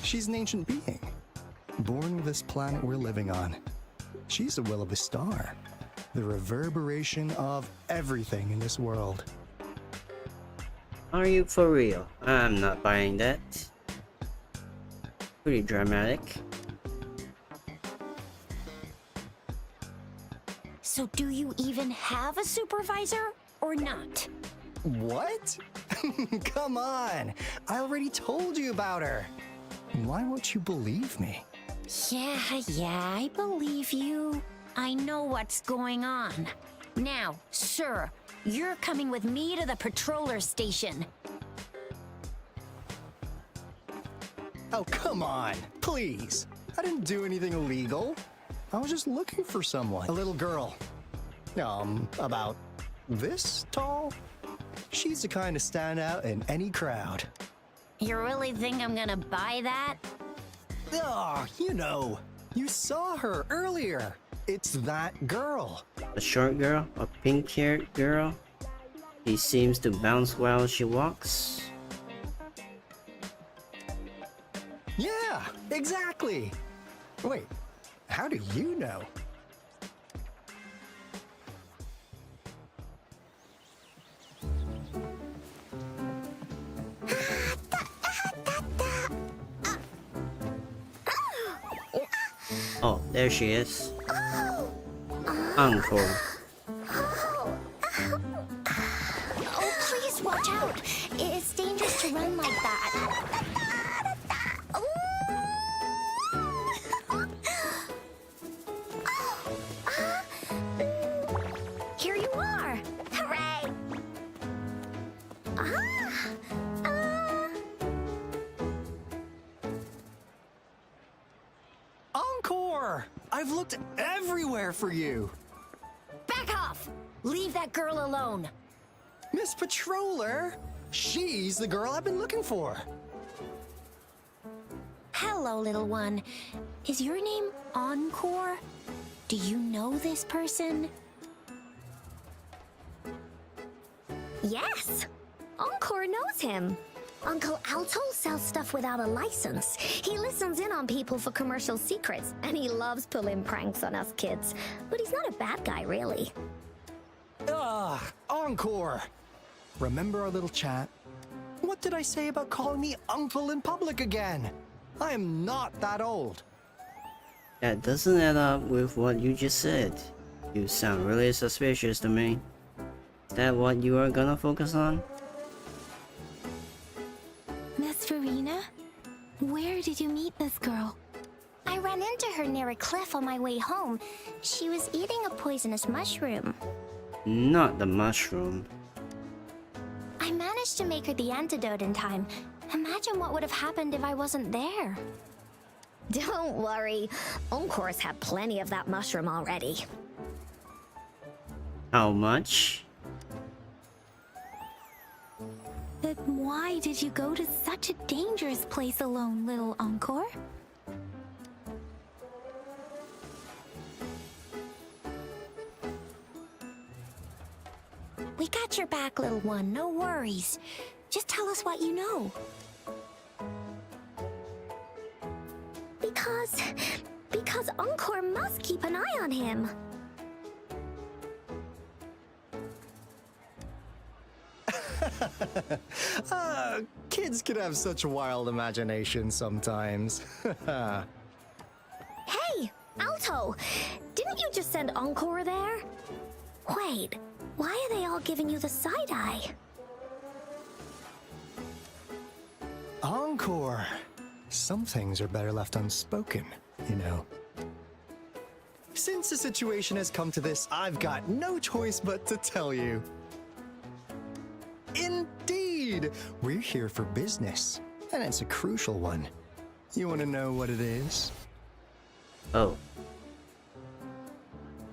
She's an ancient being, born with this planet we're living on. She's a will of a star, the reverberation of everything in this world. Are you for real? I'm not buying that. Pretty dramatic. So do you even have a supervisor or not? What? Come on! I already told you about her. Why won't you believe me? Yeah, I believe you. I know what's going on. Now, sir, you're coming with me to the patroller station. Oh, come on, please. I didn't do anything illegal. I was just looking for someone. A little girl. About this tall? She's the kind to stand out in any crowd. You really think I'm gonna buy that? Oh, you know. You saw her earlier. It's that girl. A short girl? A pink-haired girl? She seems to bounce while she walks. Yeah, exactly. Wait, how do you know? Oh, there she is. Uncle. Oh, please watch out. It's dangerous to run like that. Here you are. Hooray! Encore! I've looked everywhere for you. Back off! Leave that girl alone. Miss Patroller, she's the girl I've been looking for. Hello, little one. Is your name Encore? Do you know this person? Yes! Encore knows him. Uncle Alto sells stuff without a license. He listens in on people for commercial secrets, and he loves pulling pranks on us kids. But he's not a bad guy, really. Encore! Remember our little chat? What did I say about calling me uncle in public again? I am not that old. That doesn't add up with what you just said. You sound really suspicious to me. Is that what you are gonna focus on? Miss Verena? Where did you meet this girl? I ran into her near a cliff on my way home. She was eating a poisonous mushroom. Not the mushroom. I managed to make her the antidote in time. Imagine what would have happened if I wasn't there. Don't worry. Encore's had plenty of that mushroom already. How much? But why did you go to such a dangerous place alone, little Encore? We got your back, little one. No worries. Just tell us what you know. Because Encore must keep an eye on him. Kids can have such wild imaginations sometimes. Hey, Alto! Didn't you just send Encore there? Wait, why are they all giving you the side eye? Encore! Some things are better left unspoken, you know. Since the situation has come to this, I've got no choice but to tell you. Indeed! We're here for business, and it's a crucial one. You want to know what it is? Oh.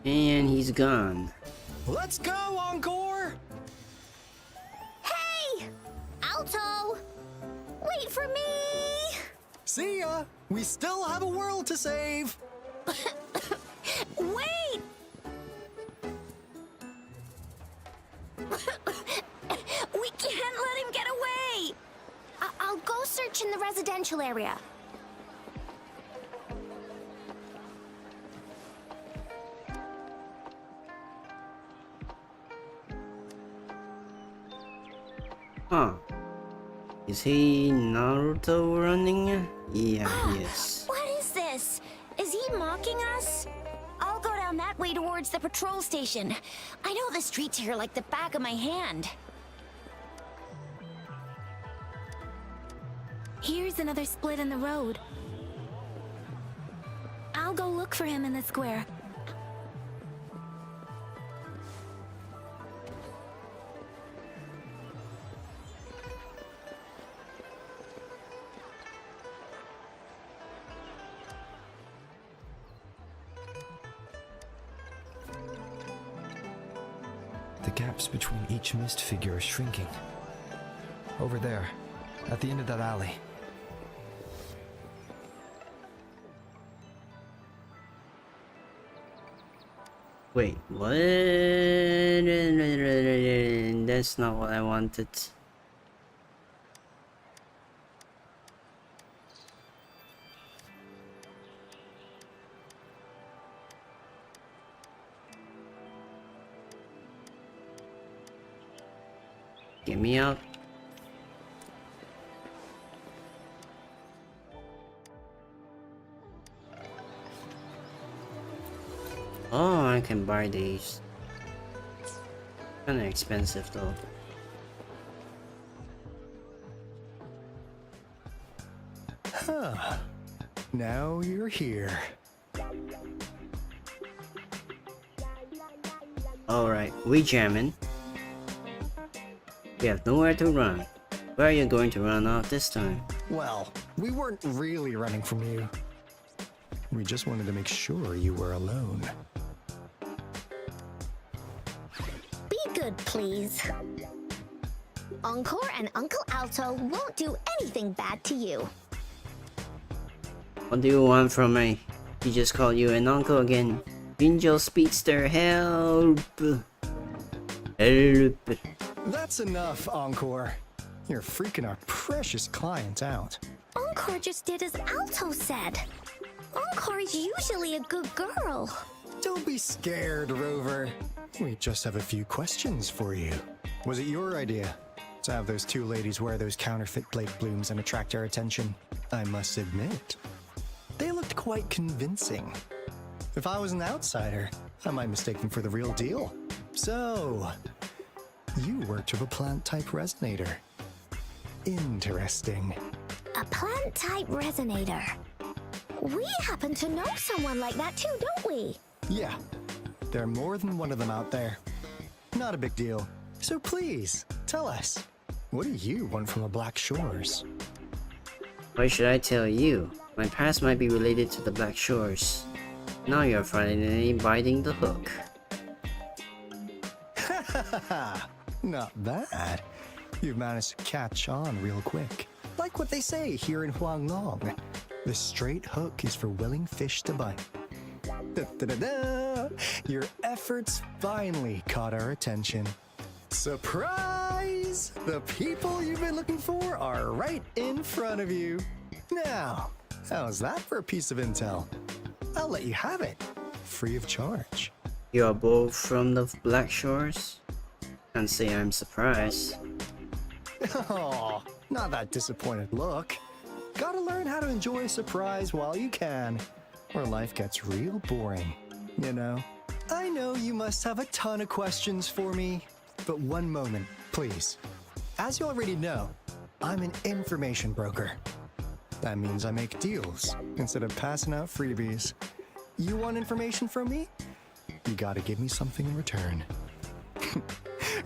And he's gone. Let's go, Encore! Hey! Alto! Wait for me! See ya! We still have a world to save! Wait! We can't let him get away! I'll go search in the residential area. Huh. Is he Naruto running? Yeah, he is. What is this? Is he mocking us? I'll go down that way towards the patrol station. I know the streets here like the back of my hand. Here's another split in the road. I'll go look for him in the square. The gaps between each mist figure are shrinking. Over there, at the end of that alley. Wait, what? That's not what I wanted. Get me out. Oh, I can buy these. Kinda expensive though. Huh. Now you're here. Alright, we jamming. We have nowhere to run. Where are you going to run off this time? Well, we weren't really running from you. We just wanted to make sure you were alone. Be good, please. Encore and Uncle Alto won't do anything bad to you. What do you want from me? He just called you an uncle again. Jinjo Speedster, help! Help! That's enough, Encore. You're freaking our precious client out. Encore just did as Alto said. Encore is usually a good girl. Don't be scared, Rover. We just have a few questions for you. Was it your idea to have those two ladies wear those counterfeit blade blooms and attract our attention? I must admit, they looked quite convincing. If I was an outsider, I might mistake them for the real deal. So, you worked with a plant-type resonator. Interesting. A plant-type resonator. We happen to know someone like that too, don't we? Yeah, there are more than one of them out there. Not a big deal. So please, tell us, what do you want from the Black Shores? Why should I tell you? My past might be related to the Black Shores. Now you're finally biting the hook. Not bad. You've managed to catch on real quick. Like what they say here in Huanglong. The straight hook is for willing fish to bite. Da-da-da-da! Your efforts finally caught our attention. Surprise! The people you've been looking for are right in front of you. Now, how's that for a piece of intel? I'll let you have it, free of charge. You are both from the Black Shores? Can't say I'm surprised. Oh, not that disappointed look. Gotta learn how to enjoy a surprise while you can, or life gets real boring, you know? I know you must have a ton of questions for me, but one moment, please. As you already know, I'm an information broker. That means I make deals instead of passing out freebies. You want information from me? You gotta give me something in return.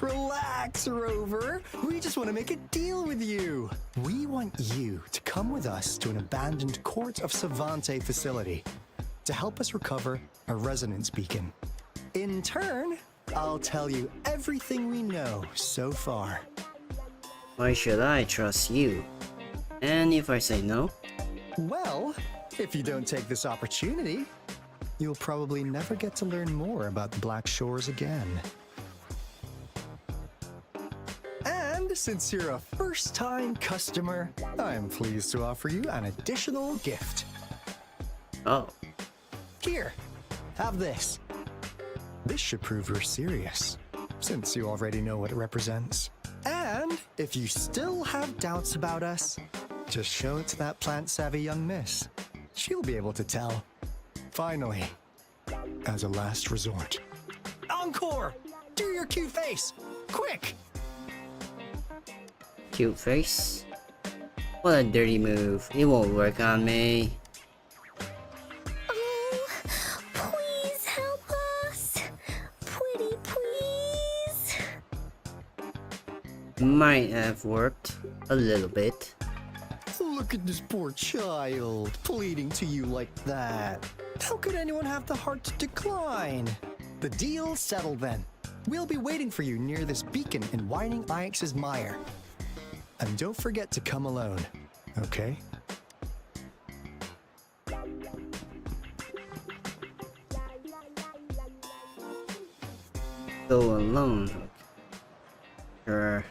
Relax, Rover. We just want to make a deal with you. We want you to come with us to an abandoned Court of Savante facility to help us recover a resonance beacon. In turn, I'll tell you everything we know so far. Why should I trust you? And if I say no? Well, if you don't take this opportunity, you'll probably never get to learn more about the Black Shores again. And since you're a first-time customer, I'm pleased to offer you an additional gift. Oh. Here, have this. This should prove you're serious, since you already know what it represents. And if you still have doubts about us, just show it to that plant-savvy young miss. She'll be able to tell. Finally, as a last resort. Encore! Do your cute face! Quick! Cute face? What a dirty move. It won't work on me. Oh, please help us. Pretty please. Might have worked. A little bit. Look at this poor child, pleading to you like that. How could anyone have the heart to decline? The deal's settled then. We'll be waiting for you near this beacon in Whining Ix's mire. And don't forget to come alone, okay? Go alone. Sure.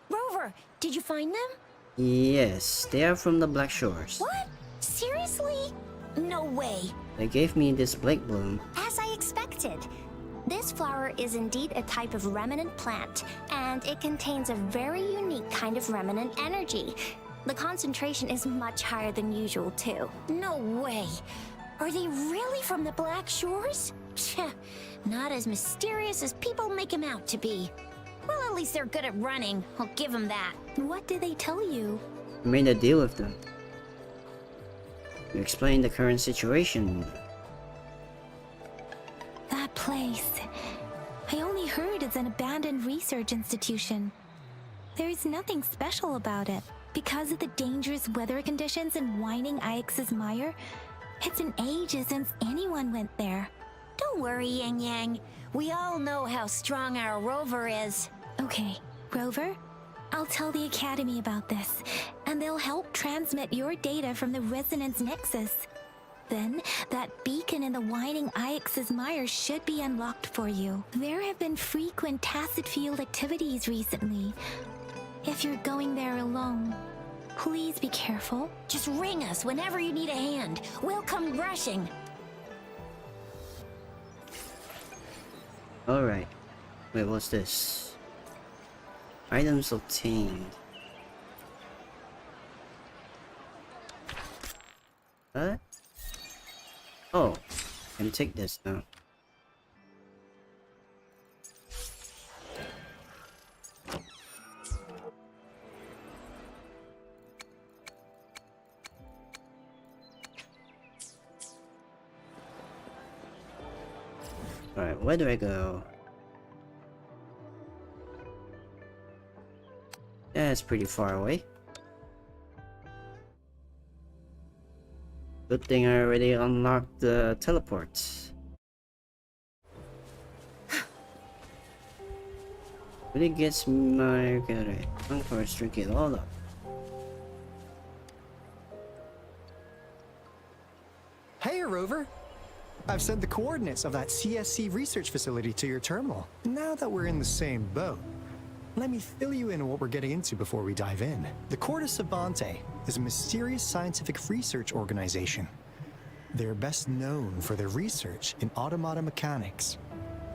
Rover, did you find them? Yes, they are from the Black Shores. What? Seriously? No way. They gave me this Blake bloom. As I expected. This flower is indeed a type of remnant plant, and it contains a very unique kind of remnant energy. The concentration is much higher than usual, too. No way. Are they really from the Black Shores? Not as mysterious as people make them out to be. Well, at least they're good at running. I'll give them that. What did they tell you? I made a deal with them. You explain the current situation. That place. I only heard it's an abandoned research institution. There's nothing special about it. Because of the dangerous weather conditions in Whining Ix's Mire, it's been ages since anyone went there. Don't worry, Yang Yang. We all know how strong our Rover is. Okay, Rover, I'll tell the Academy about this, and they'll help transmit your data from the Resonance Nexus. Then, that beacon in the Whining Ix's Mire should be unlocked for you. There have been frequent tacit field activities recently. If you're going there alone, please be careful. Just ring us whenever you need a hand. We'll come rushing. Alright. Wait, what's this? Items obtained. What? Oh, I can take this now. Alright, where do I go? Yeah, it's pretty far away. Good thing I already unlocked the teleports. Really gets my... Okay, let's drink it all up. Hey, Rover! I've sent the coordinates of that CSC research facility to your terminal. Now that we're in the same boat, let me fill you in on what we're getting into before we dive in. The Corte Savante is a mysterious scientific research organization. They're best known for their research in automata mechanics.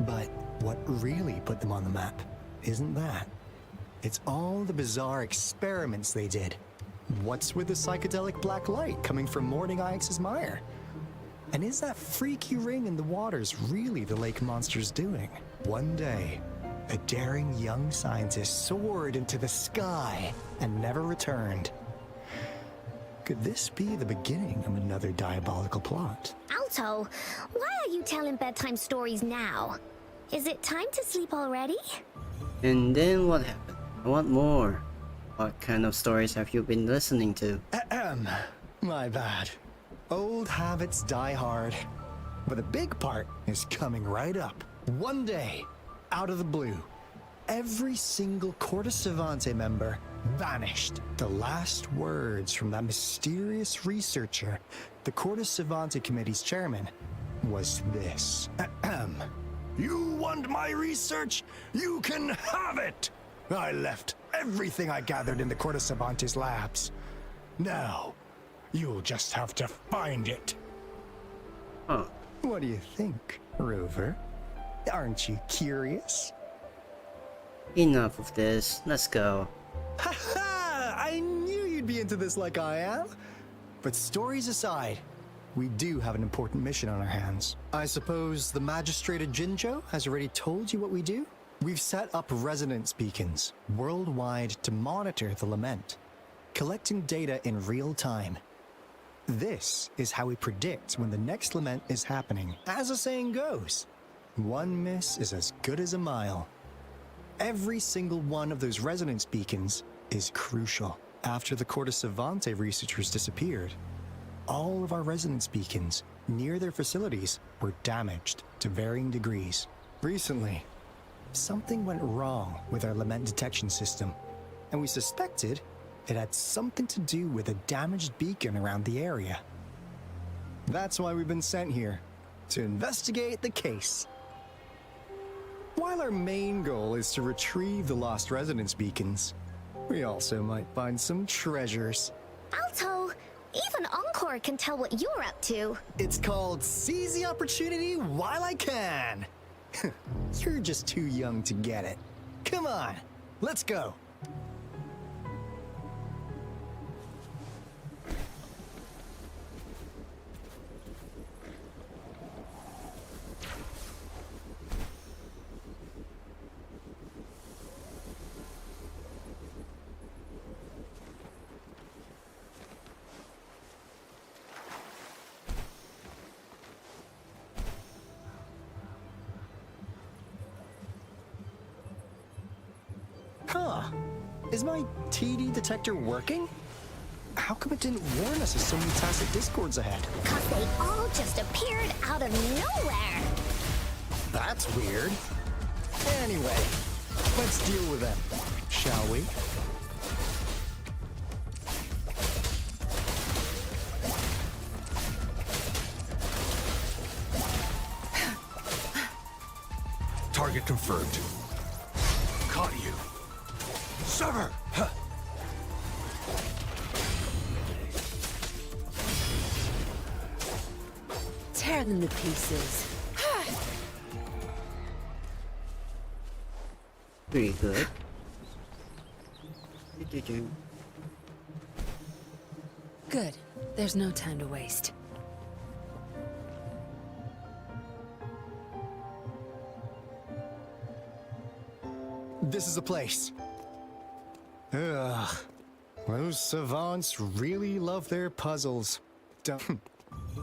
But what really put them on the map isn't that. It's all the bizarre experiments they did. What's with the psychedelic black light coming from Morning Ix's Mire? And is that freaky ring in the waters really the lake monster's doing? One day, a daring young scientist soared into the sky and never returned. Could this be the beginning of another diabolical plot? Alto, why are you telling bedtime stories now? Is it time to sleep already? And then what happened? I want more. What kind of stories have you been listening to? Ahem. My bad. Old habits die hard. But the big part is coming right up. One day, out of the blue, every single Corte Savante member vanished. The last words from that mysterious researcher, the Corte Savante Committee's chairman, was this. Ahem. You want my research? You can have it! I left everything I gathered in the Corte Savante's labs. Now, you'll just have to find it. Huh. What do you think, Rover? Aren't you curious? Enough of this. Let's go. Ha ha! I knew you'd be into this like I am. But stories aside, we do have an important mission on our hands. I suppose the Magistrate of Jinzhou has already told you what we do? We've set up resonance beacons worldwide to monitor the lament, collecting data in real time. This is how we predict when the next lament is happening. As the saying goes, one miss is as good as a mile. Every single one of those resonance beacons is crucial. After the Corte Savante researchers disappeared, all of our resonance beacons near their facilities were damaged to varying degrees. Recently, something went wrong with our lament detection system, and we suspected it had something to do with a damaged beacon around the area. That's why we've been sent here, to investigate the case. While our main goal is to retrieve the lost resonance beacons, we also might find some treasures. Alto, even Encore can tell what you're up to. It's called Seize the Opportunity While I Can. You're just too young to get it. Come on, let's go. Huh. Is my TD detector working? How come it didn't warn us of so many tacit discords ahead? 'Cause they all just appeared out of nowhere. That's weird. Anyway, let's deal with them, shall we? Target confirmed. Caught you. Sever! Huh. Tear them to pieces. Pretty good. Good. There's no time to waste. This is the place. Ugh. Those savants really love their puzzles.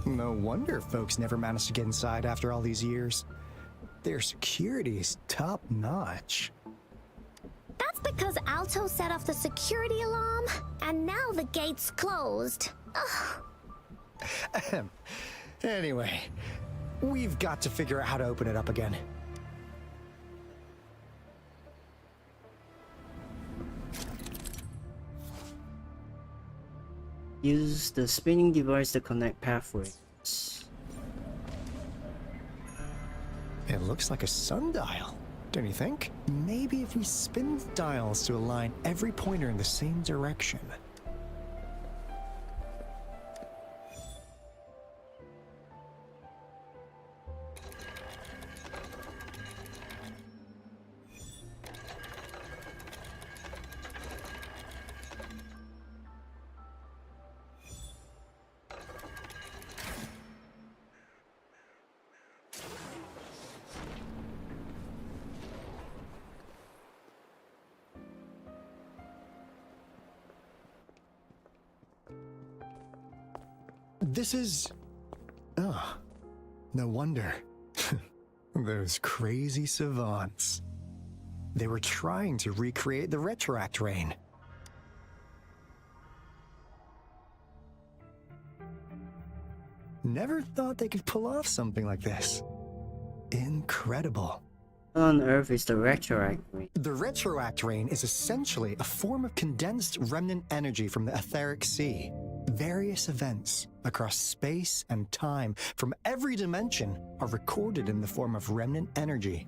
No wonder folks never managed to get inside after all these years. Their security is top-notch. That's because Alto set off the security alarm, and now the gate's closed. Ugh. Anyway, we've got to figure out how to open it up again. Use the spinning device to connect pathways. It looks like a sundial, don't you think? Maybe if we spin the dials to align every pointer in the same direction. This is... Oh, no wonder. Those crazy savants. They were trying to recreate the retroact rain. Never thought they could pull off something like this. Incredible. What on earth is the retroact rain? The retroact rain is essentially a form of condensed remnant energy from the etheric sea. Various events across space and time from every dimension are recorded in the form of remnant energy.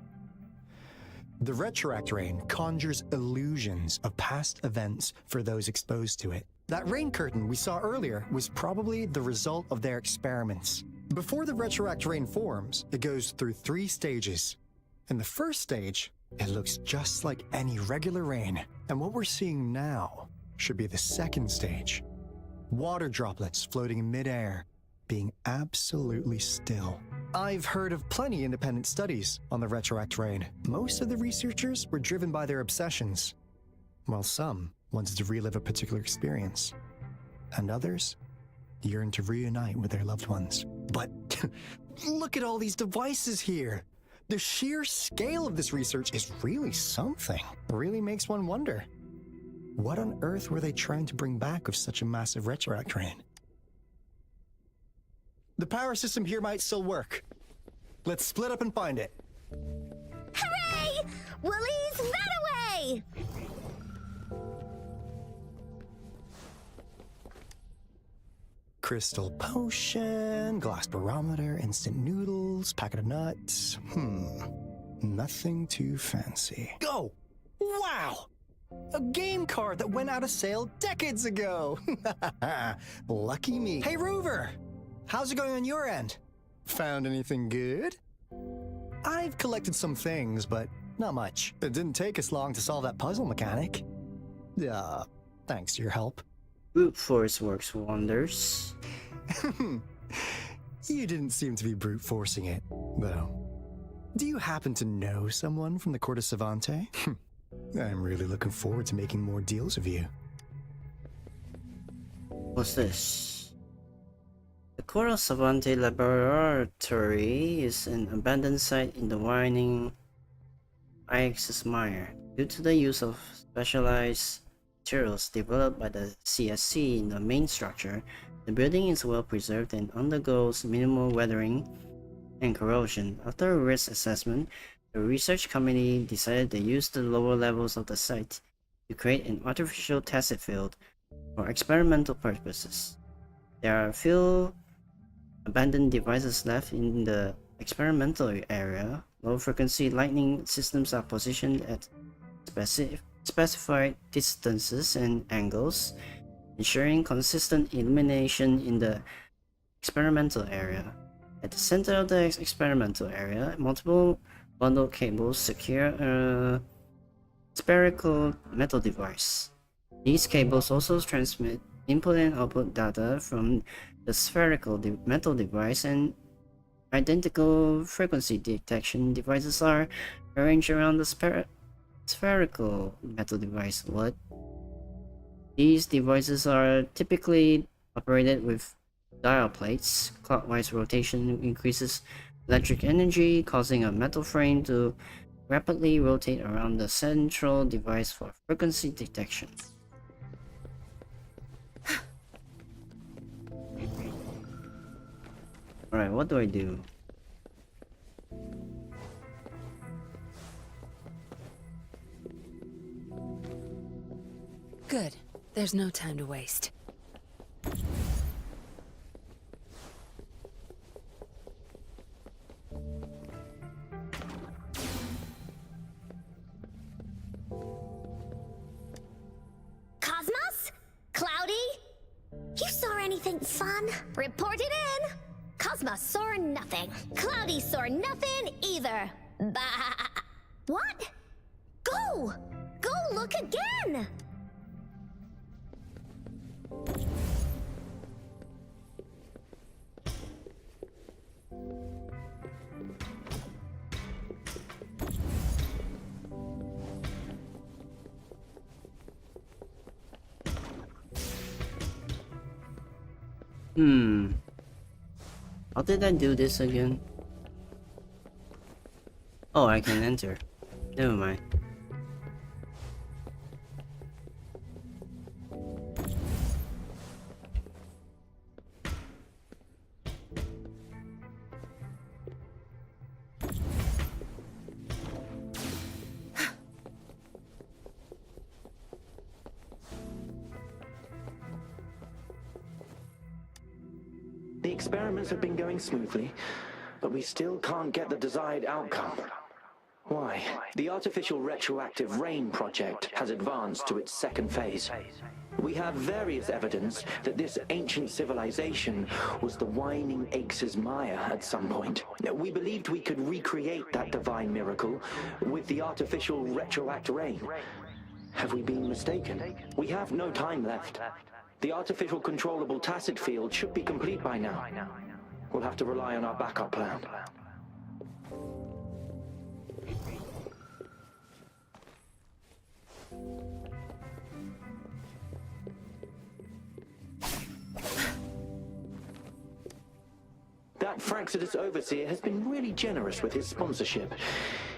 The retroact rain conjures illusions of past events for those exposed to it. That rain curtain we saw earlier was probably the result of their experiments. Before the retroact rain forms, it goes through 3 stages. In the first stage, it looks just like any regular rain, and what we're seeing now should be the second stage. Water droplets floating in midair, being absolutely still. I've heard of plenty independent studies on the retroact rain. Most of the researchers were driven by their obsessions, while some wanted to relive a particular experience, and others yearned to reunite with their loved ones. But look at all these devices here. The sheer scale of this research is really something. It really makes one wonder. What on earth were they trying to bring back with such a massive retroact rain? The power system here might still work. Let's split up and find it. Hooray! Willie's that away! Crystal potion, glass barometer, instant noodles, packet of nuts. Nothing too fancy. Oh! Wow! A game card that went out of sale decades ago! Lucky me. Hey, Rover! How's it going on your end? Found anything good? I've collected some things, but not much. It didn't take us long to solve that puzzle mechanic. Thanks to your help. Brute force works wonders. You didn't seem to be brute forcing it, though. Do you happen to know someone from the Court of Savante? I'm really looking forward to making more deals with you. What's this? The Court of Savante Laboratory is an abandoned site in the winding Ix's Mire. Due to the use of specialized materials developed by the CSC in the main structure, the building is well preserved and undergoes minimal weathering and corrosion. After a risk assessment, the research committee decided to use the lower levels of the site to create an artificial tacit field for experimental purposes. There are few abandoned devices left in the experimental area. Low-frequency lighting systems are positioned at specified distances and angles, ensuring consistent illumination in the experimental area. At the center of the experimental area, multiple bundled cables secure a spherical metal device. These cables also transmit input and output data from the spherical metal device, and identical frequency detection devices are arranged around the spherical metal device. What? These devices are typically operated with dial plates. Clockwise rotation increases electric energy, causing a metal frame to rapidly rotate around the central device for frequency detection. Alright, what do I do? Good. There's no time to waste. Cosmos? Cloudy? You saw anything fun? Report it in! Cosmos saw nothing. Cloudy saw nothing either. Bah! What? Go! Go look again! How did I do this again? Oh, I can enter. Never mind. The experiments have been going smoothly, but we still can't get the desired outcome. Why? The artificial retroactive rain project has advanced to its second phase. We have various evidence that this ancient civilization was the Whining Ix's Mire at some point. We believed we could recreate that divine miracle with the artificial retroact rain. Have we been mistaken? We have no time left. The artificial controllable tacit field should be complete by now. We'll have to rely on our backup plan. That Fraxidus Overseer has been really generous with his sponsorship.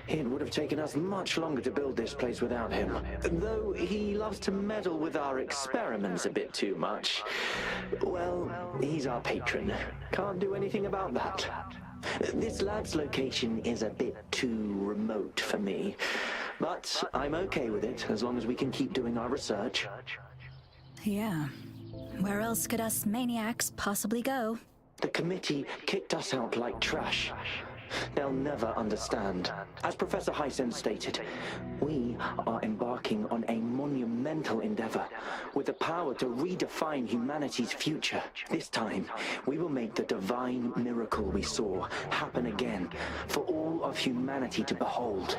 It would have taken us much longer to build this place without him. Though he loves to meddle with our experiments a bit too much. Well, he's our patron. Can't do anything about that. This lab's location is a bit too remote for me. But I'm okay with it, as long as we can keep doing our research. Yeah. Where else could us maniacs possibly go? The committee kicked us out like trash. They'll never understand. As Professor Hyson stated, we are embarking on a monumental endeavor with the power to redefine humanity's future. This time, we will make the divine miracle we saw happen again for all of humanity to behold.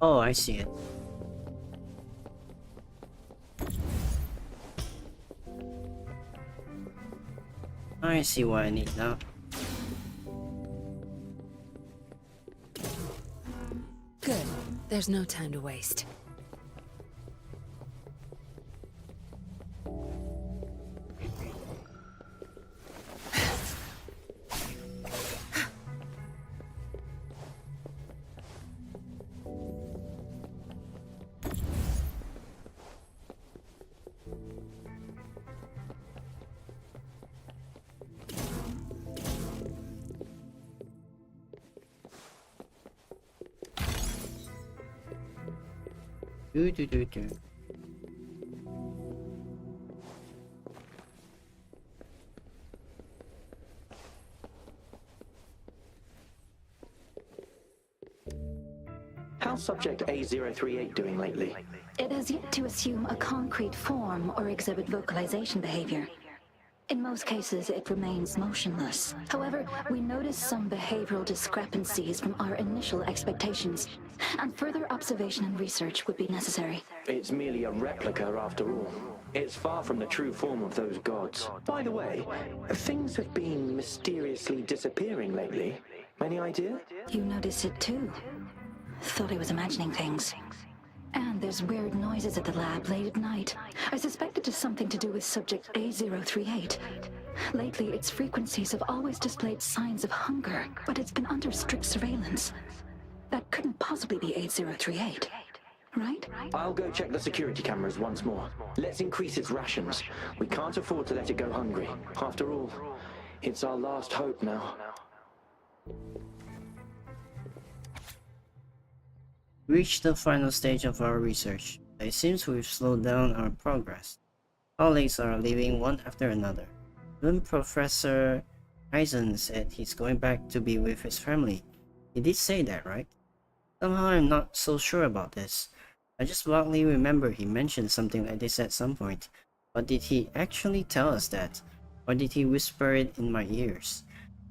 Oh, I see it. I see what I need now. Good. There's no time to waste. Do. How's subject A038 doing lately? It has yet to assume a concrete form or exhibit vocalization behavior. In most cases, it remains motionless. However, we notice some behavioral discrepancies from our initial expectations, and further observation and research would be necessary. It's merely a replica after all. It's far from the true form of those gods. By the way, things have been mysteriously disappearing lately. Any idea? You noticed it too. Thought I was imagining things. And there's weird noises at the lab late at night. I suspect it is something to do with subject A038. Lately, its frequencies have always displayed signs of hunger, but it's been under strict surveillance. That couldn't possibly be A038, right? I'll go check the security cameras once more. Let's increase its rations. We can't afford to let it go hungry. After all, it's our last hope now. Reached the final stage of our research. It seems we've slowed down our progress. Colleagues are leaving one after another. Even Professor Eisen said he's going back to be with his family. He did say that, right? Somehow I'm not so sure about this. I just vaguely remember he mentioned something like this at some point. But did he actually tell us that? Or did he whisper it in my ears?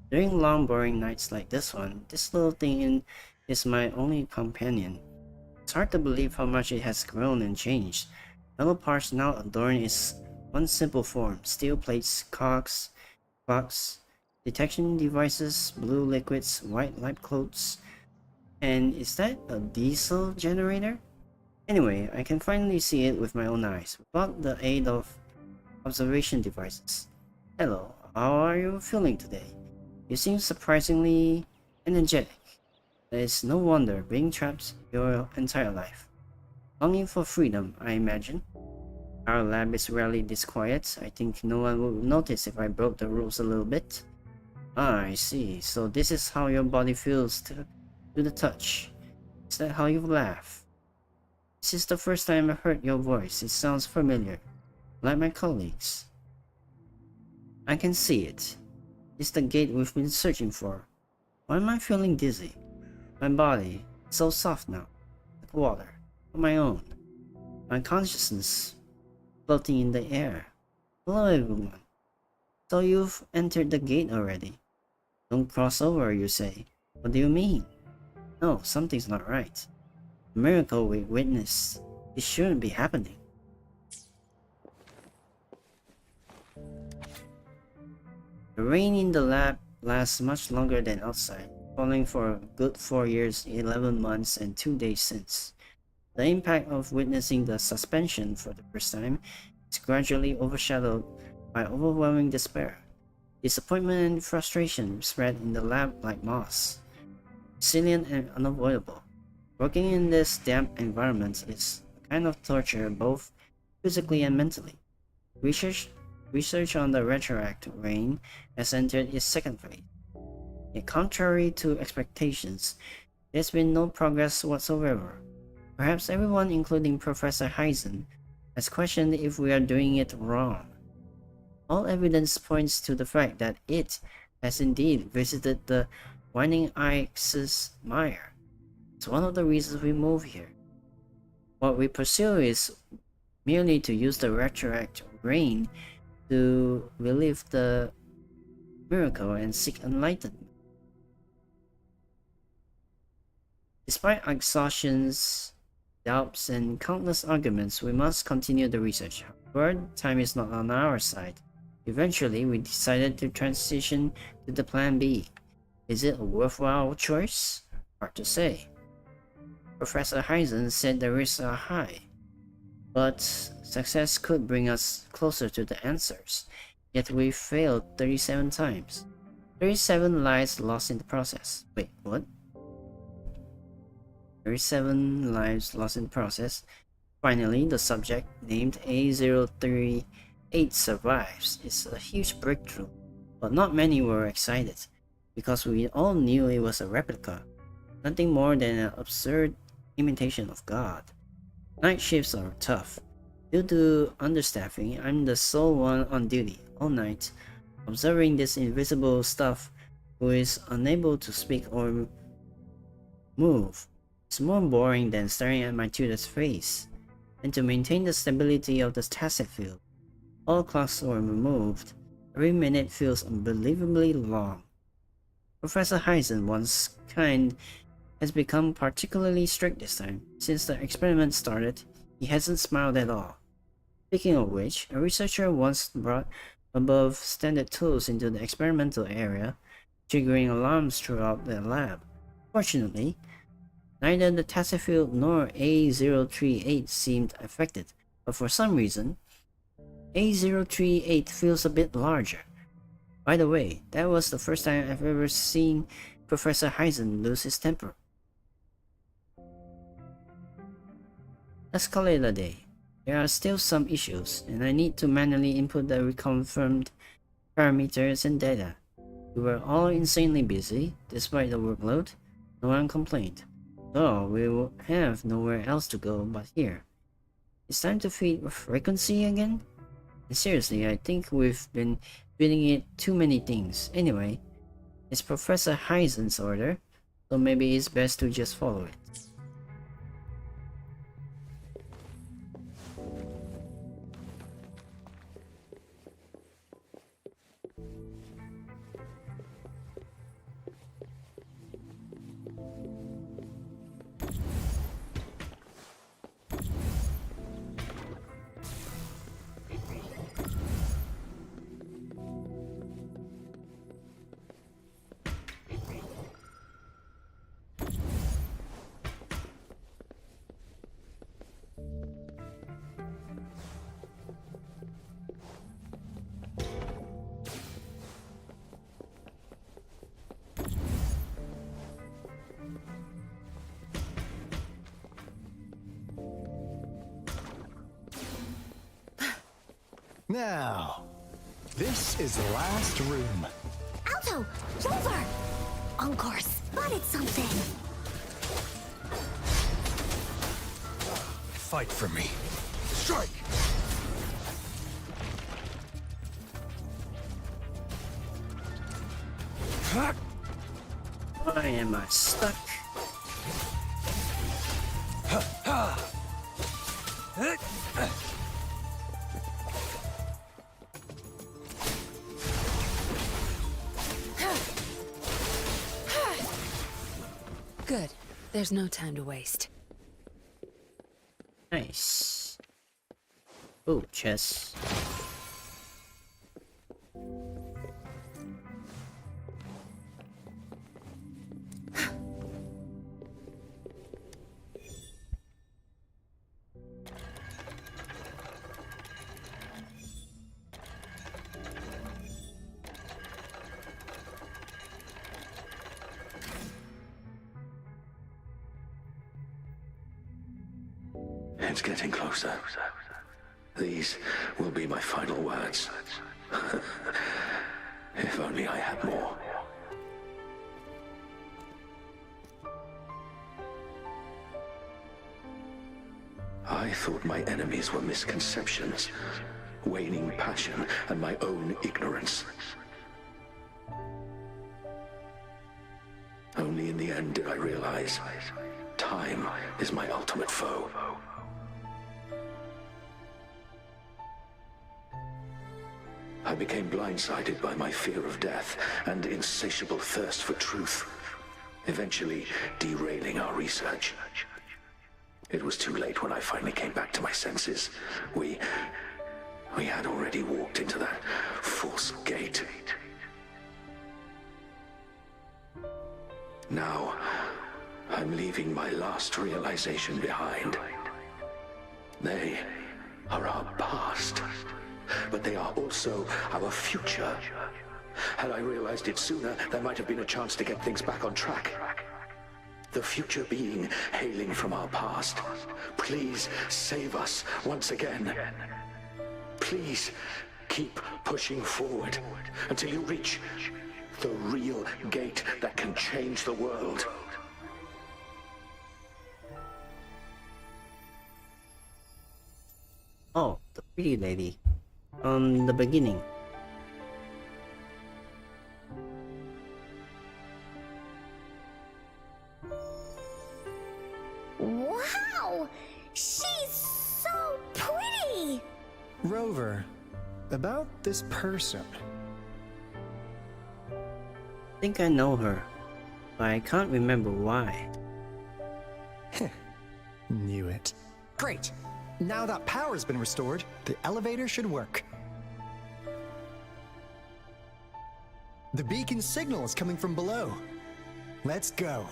During long boring nights like this one, this little thing is my only companion. It's hard to believe how much it has grown and changed. Metal parts now adorn its one simple form: steel plates, cogs, clocks, detection devices, blue liquids, white light clothes. And is that a diesel generator? Anyway, I can finally see it with my own eyes, without the aid of observation devices. Hello, how are you feeling today? You seem surprisingly energetic. It's no wonder being trapped your entire life. Longing for freedom, I imagine. Our lab is rarely this quiet. I think no one will notice if I broke the rules a little bit. Ah, I see. So this is how your body feels to the touch. Is that how you laugh? This is the first time I've heard your voice. It sounds familiar, like my colleagues. I can see it. It's the gate we've been searching for. Why am I feeling dizzy? My body is so soft now, like water, on my own. My consciousness floating in the air. Hello everyone. So you've entered the gate already. Don't cross over, you say. What do you mean? No, something's not right. The miracle we witnessed, it shouldn't be happening. The rain in the lab lasts much longer than outside, falling for a good 4 years, 11 months, and 2 days since. The impact of witnessing the suspension for the first time is gradually overshadowed by overwhelming despair. Disappointment and frustration spread in the lab like moss. Resilient and unavoidable. Working in this damp environment is a kind of torture both physically and mentally. Research research on the retroactive rain has entered its second phase. Yet contrary to expectations, there's been no progress whatsoever. Perhaps everyone, including Professor Heisen, has questioned if we are doing it wrong. All evidence points to the fact that it has indeed visited the Winding Axe's mire. It's one of the reasons we move here. What we pursue is merely to use the retroactive rain to relieve the miracle and seek enlightenment. Despite exhaustions, doubts, and countless arguments, we must continue the research. However, time is not on our side. Eventually, we decided to transition to the plan B. Is it a worthwhile choice? Hard to say. Professor Heisen said the risks are high, but success could bring us closer to the answers. Yet we failed 37 times. 37 lives lost in the process. Wait, what? 37 lives lost in the process. Finally, the subject, named A038, survives. It's a huge breakthrough, but not many were excited, because we all knew it was a replica, nothing more than an absurd imitation of God. Night shifts are tough. Due to understaffing, I'm the sole one on duty all night, observing this invisible stuff who is unable to speak or move. It's more boring than staring at my tutor's face. And to maintain the stability of the tacit field, all clocks were removed. Every minute feels unbelievably long. Professor Heisen, once kind, has become particularly strict this time. Since the experiment started, he hasn't smiled at all. Speaking of which, a researcher once brought above standard tools into the experimental area, triggering alarms throughout the lab. Fortunately, neither the tacit field nor A038 seemed affected, but for some reason, A038 feels a bit larger. By the way, that was the first time I've ever seen Professor Heisen lose his temper. Let's call it a day. There are still some issues, and I need to manually input the reconfirmed parameters and data. We were all insanely busy, despite the workload. No one complained. So we will have nowhere else to go but here. It's time to feed frequency again? And seriously, I think we've been feeding it too many things. Anyway, it's Professor Heisen's order, so maybe it's best to just follow it. Now, this is the last room. Alto! Rover! Encore spotted something! Fight for me. Strike! Why am I stuck? Good. There's no time to waste. Nice. Oh, chess. It's getting closer. These will be my final words. If only I had more. I thought my enemies were misconceptions, waning passion, and my own ignorance. Only in the end did I realize time is my ultimate foe. I became blindsided by my fear of death and insatiable thirst for truth, eventually derailing our research. It was too late when I finally came back to my senses. We had already walked into that false gate. Now, I'm leaving my last realization behind. They are our past, but they are also our future. Had I realized it sooner, there might have been a chance to get things back on track. The future being hailing from our past. Please save us once again. Please keep pushing forward until you reach the real gate that can change the world. Oh, the pretty lady. The beginning. Wow! She's so pretty! Rover, about this person. I think I know her, but I can't remember why. Knew it. Great! Now that power's been restored, the elevator should work. The beacon signal is coming from below. Let's go.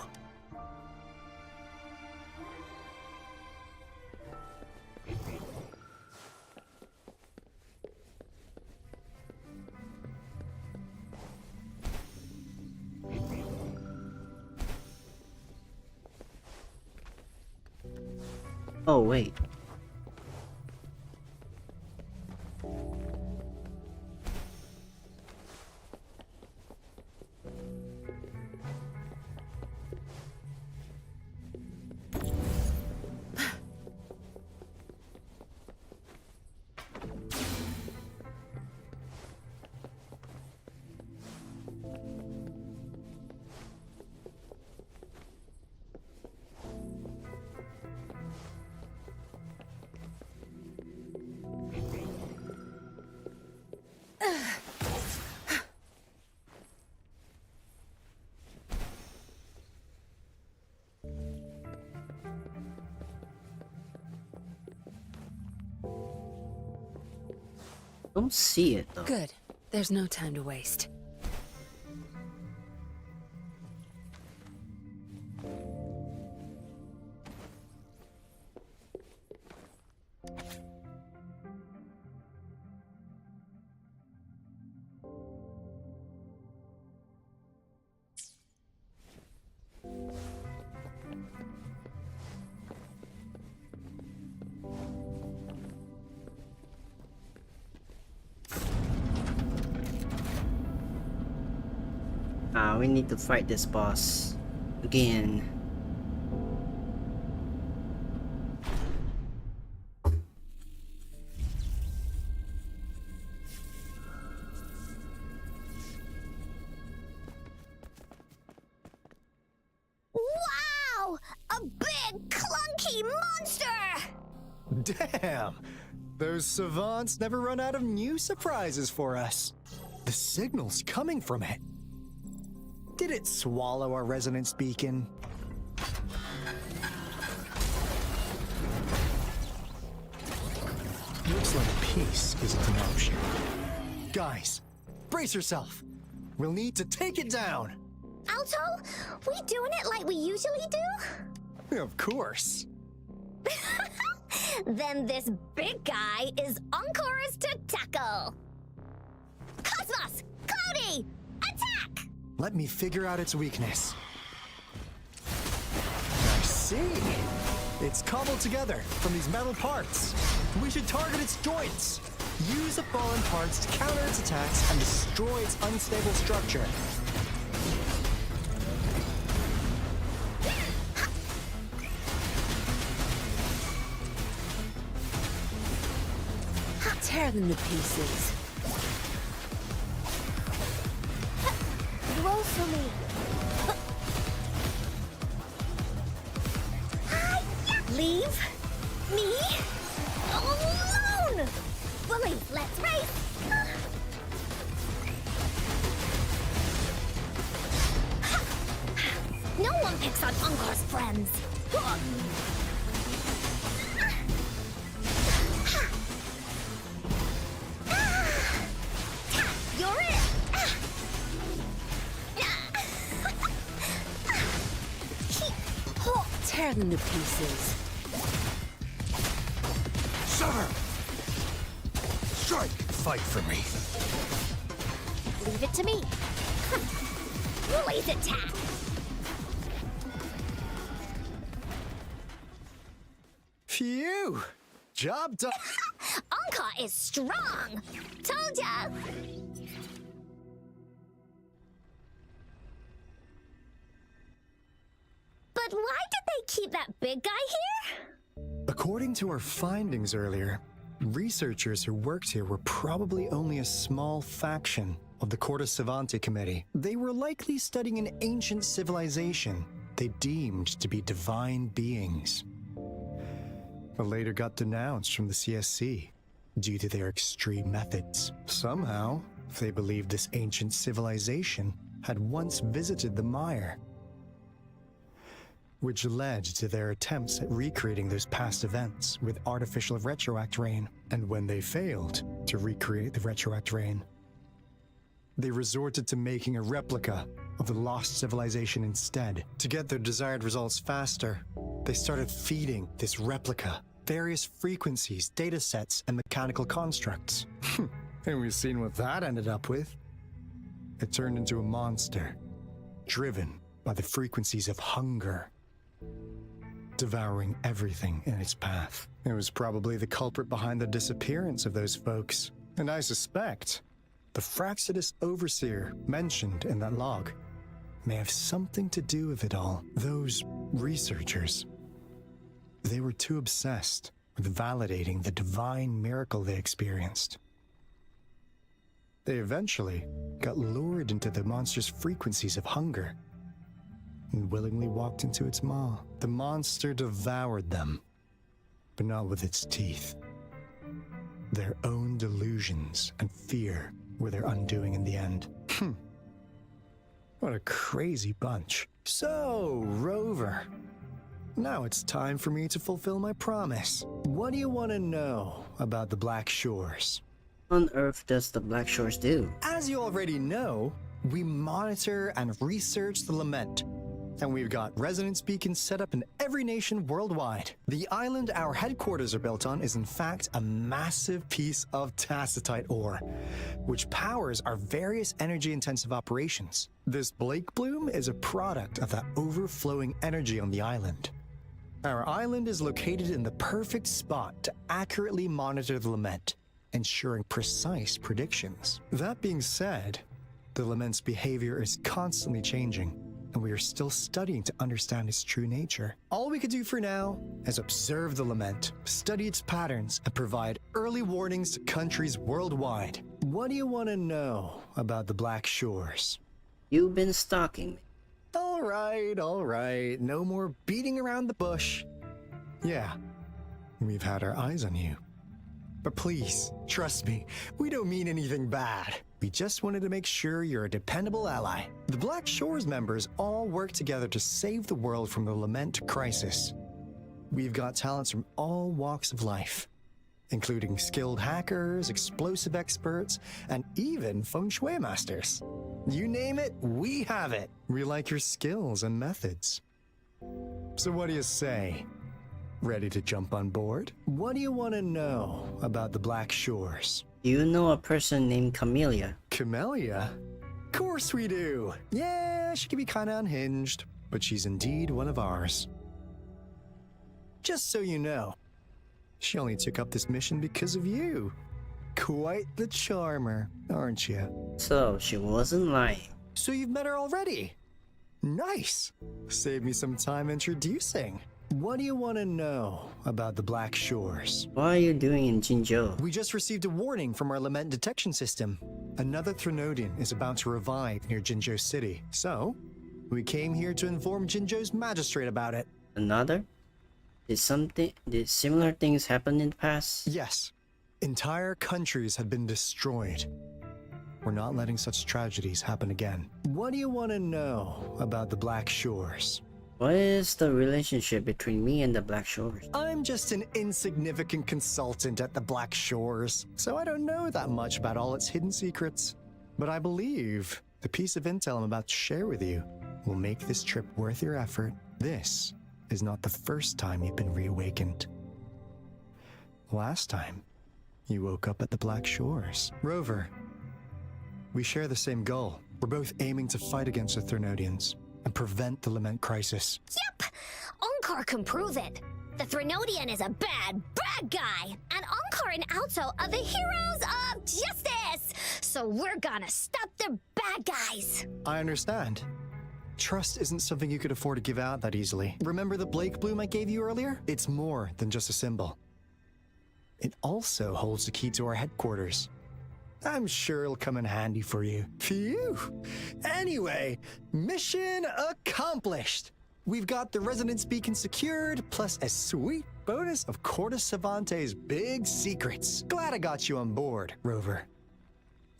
Oh, wait. Don't see it though. Good. There's no time to waste. We need to fight this boss again. Wow! A big, clunky monster! Damn! Those savants never run out of new surprises for us. The signal's coming from it. Did it swallow our resonance beacon? Looks like peace isn't an option. Guys, brace yourself. We'll need to take it down. Alto, we doing it like we usually do? Of course. Then this big guy is Encore's to tackle. Cosmos! Cloudy! Attack! Let me figure out its weakness. I see. It's cobbled together from these metal parts. We should target its joints. Use the fallen parts to counter its attacks and destroy its unstable structure. Tear them to pieces. Roll for me. Leave me alone! Bullies, let's race! No one picks on Ungar's friends. You're it! Tear them to pieces. Sever! Strike! Fight for me. Leave it to me. Bullies attack! Phew! Job done. Anka is strong! Told ya! But why did they keep that big guy here? According to our findings earlier, researchers who worked here were probably only a small faction of the Corte Savante Committee. They were likely studying an ancient civilization they deemed to be divine beings, but later got denounced from the CSC due to their extreme methods. Somehow, they believed this ancient civilization had once visited the mire, which led to their attempts at recreating those past events with artificial retroact rain. And when they failed to recreate the retroact rain, they resorted to making a replica of the lost civilization instead. To get their desired results faster, they started feeding this replica various frequencies, data sets, and mechanical constructs. And we've seen what that ended up with. It turned into a monster, driven by the frequencies of hunger, devouring everything in its path. It was probably the culprit behind the disappearance of those folks, and I suspect the Fraxidus Overseer mentioned in that log may have something to do with it all. Those researchers, they were too obsessed with validating the divine miracle they experienced. They eventually got lured into the monster's frequencies of hunger and willingly walked into its maw. The monster devoured them, but not with its teeth. Their own delusions and fear were their undoing in the end. What a crazy bunch. So, Rover, now it's time for me to fulfill my promise. What do you want to know about the Black Shores? What on earth does the Black Shores do? As you already know, we monitor and research the lament, and we've got resonance beacons set up in every nation worldwide. The island our headquarters are built on is in fact a massive piece of tacitite ore, which powers our various energy-intensive operations. This Blake Bloom is a product of that overflowing energy on the island. Our island is located in the perfect spot to accurately monitor the lament, ensuring precise predictions. That being said, the lament's behavior is constantly changing, and we are still studying to understand its true nature. All we can do for now is observe the lament, study its patterns, and provide early warnings to countries worldwide. What do you want to know about the Black Shores? You've been stalking me. All right. No more beating around the bush. Yeah, we've had our eyes on you. But please, trust me, we don't mean anything bad. We just wanted to make sure you're a dependable ally. The Black Shores members all work together to save the world from the lament crisis. We've got talents from all walks of life, including skilled hackers, explosive experts, and even feng shui masters. You name it, we have it. We like your skills and methods. So what do you say? Ready to jump on board? What do you want to know about the Black Shores? Do you know a person named Camellia? Camellia? Of course we do. Yeah, she can be kinda unhinged, but she's indeed one of ours. Just so you know, She only took up this mission because of you. Quite the charmer, aren't you? So, she wasn't lying. So you've met her already? Nice. Save me some time introducing. What do you want to know about the Black Shores? What are you doing in Jinzhou? We just received a warning from our lament detection system. Another Threnodian is about to revive near Jinzhou City. So, we came here to inform Jinzhou's magistrate about it. Another? Did similar things happen in the past? Yes. Entire countries have been destroyed. We're not letting such tragedies happen again. What do you want to know about the Black Shores? What is the relationship between me and the Black Shores? I'm just an insignificant consultant at the Black Shores, so I don't know that much about all its hidden secrets. But I believe the piece of intel I'm about to share with you will make this trip worth your effort. This is not the first time you've been reawakened. Last time, you woke up at the Black Shores. Rover, we share the same goal. We're both aiming to fight against the Threnodians and prevent the Lament crisis. Yep! Onkar can prove it. The Threnodian is a bad, bad guy, and Onkar and Alto are the heroes of justice! So we're gonna stop the bad guys! I understand. Trust isn't something you could afford to give out that easily. Remember the Blake bloom I gave you earlier? It's more than just a symbol. It also holds the key to our headquarters. I'm sure it'll come in handy for you. Phew! Anyway, mission accomplished! We've got the resonance beacon secured, plus a sweet bonus of Cortes Cervantes' big secrets. Glad I got you on board, Rover.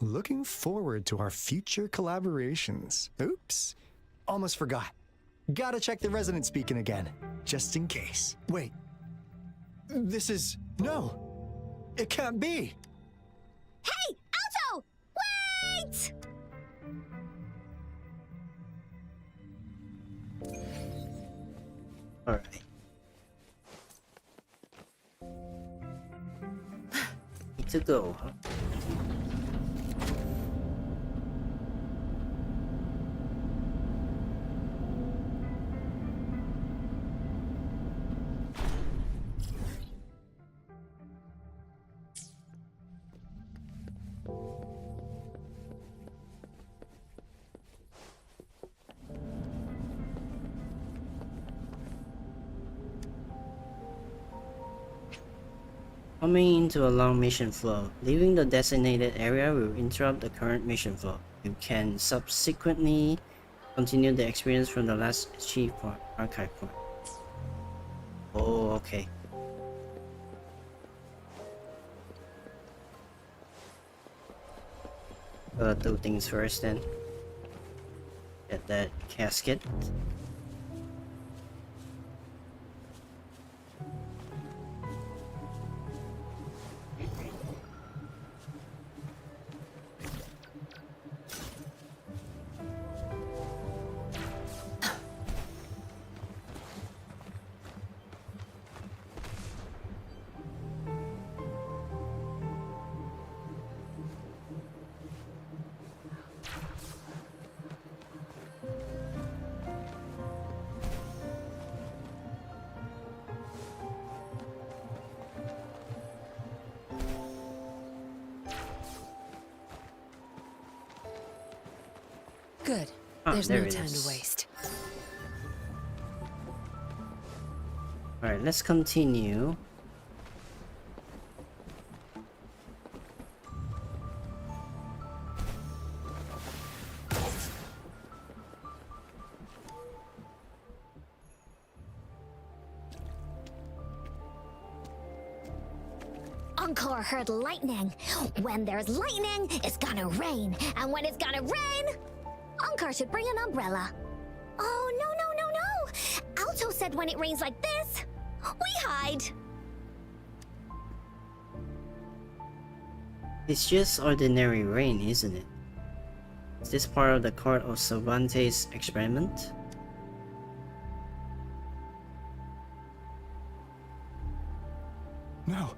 Looking forward to our future collaborations. Oops, almost forgot. Gotta check the resonance beacon again, just in case. Wait, this is... No! It can't be! Hey, Alto! Wait! Alright. Need to go, huh? Coming into a long mission flow. Leaving the designated area will interrupt the current mission flow. You can subsequently continue the experience from the last achieved point, archive point. Oh, okay. Gotta do things first then. Get that casket. Good. Ah, There's there no it time is. to waste. Alright, let's continue. Onkar heard lightning. When there's lightning, it's gonna rain. And when it's gonna rain, Onkar should bring an umbrella. Oh, no, no, no, no! Alto said when it rains like this, we hide. It's just ordinary rain, isn't it? Is this part of the Court of Cervantes experiment? No.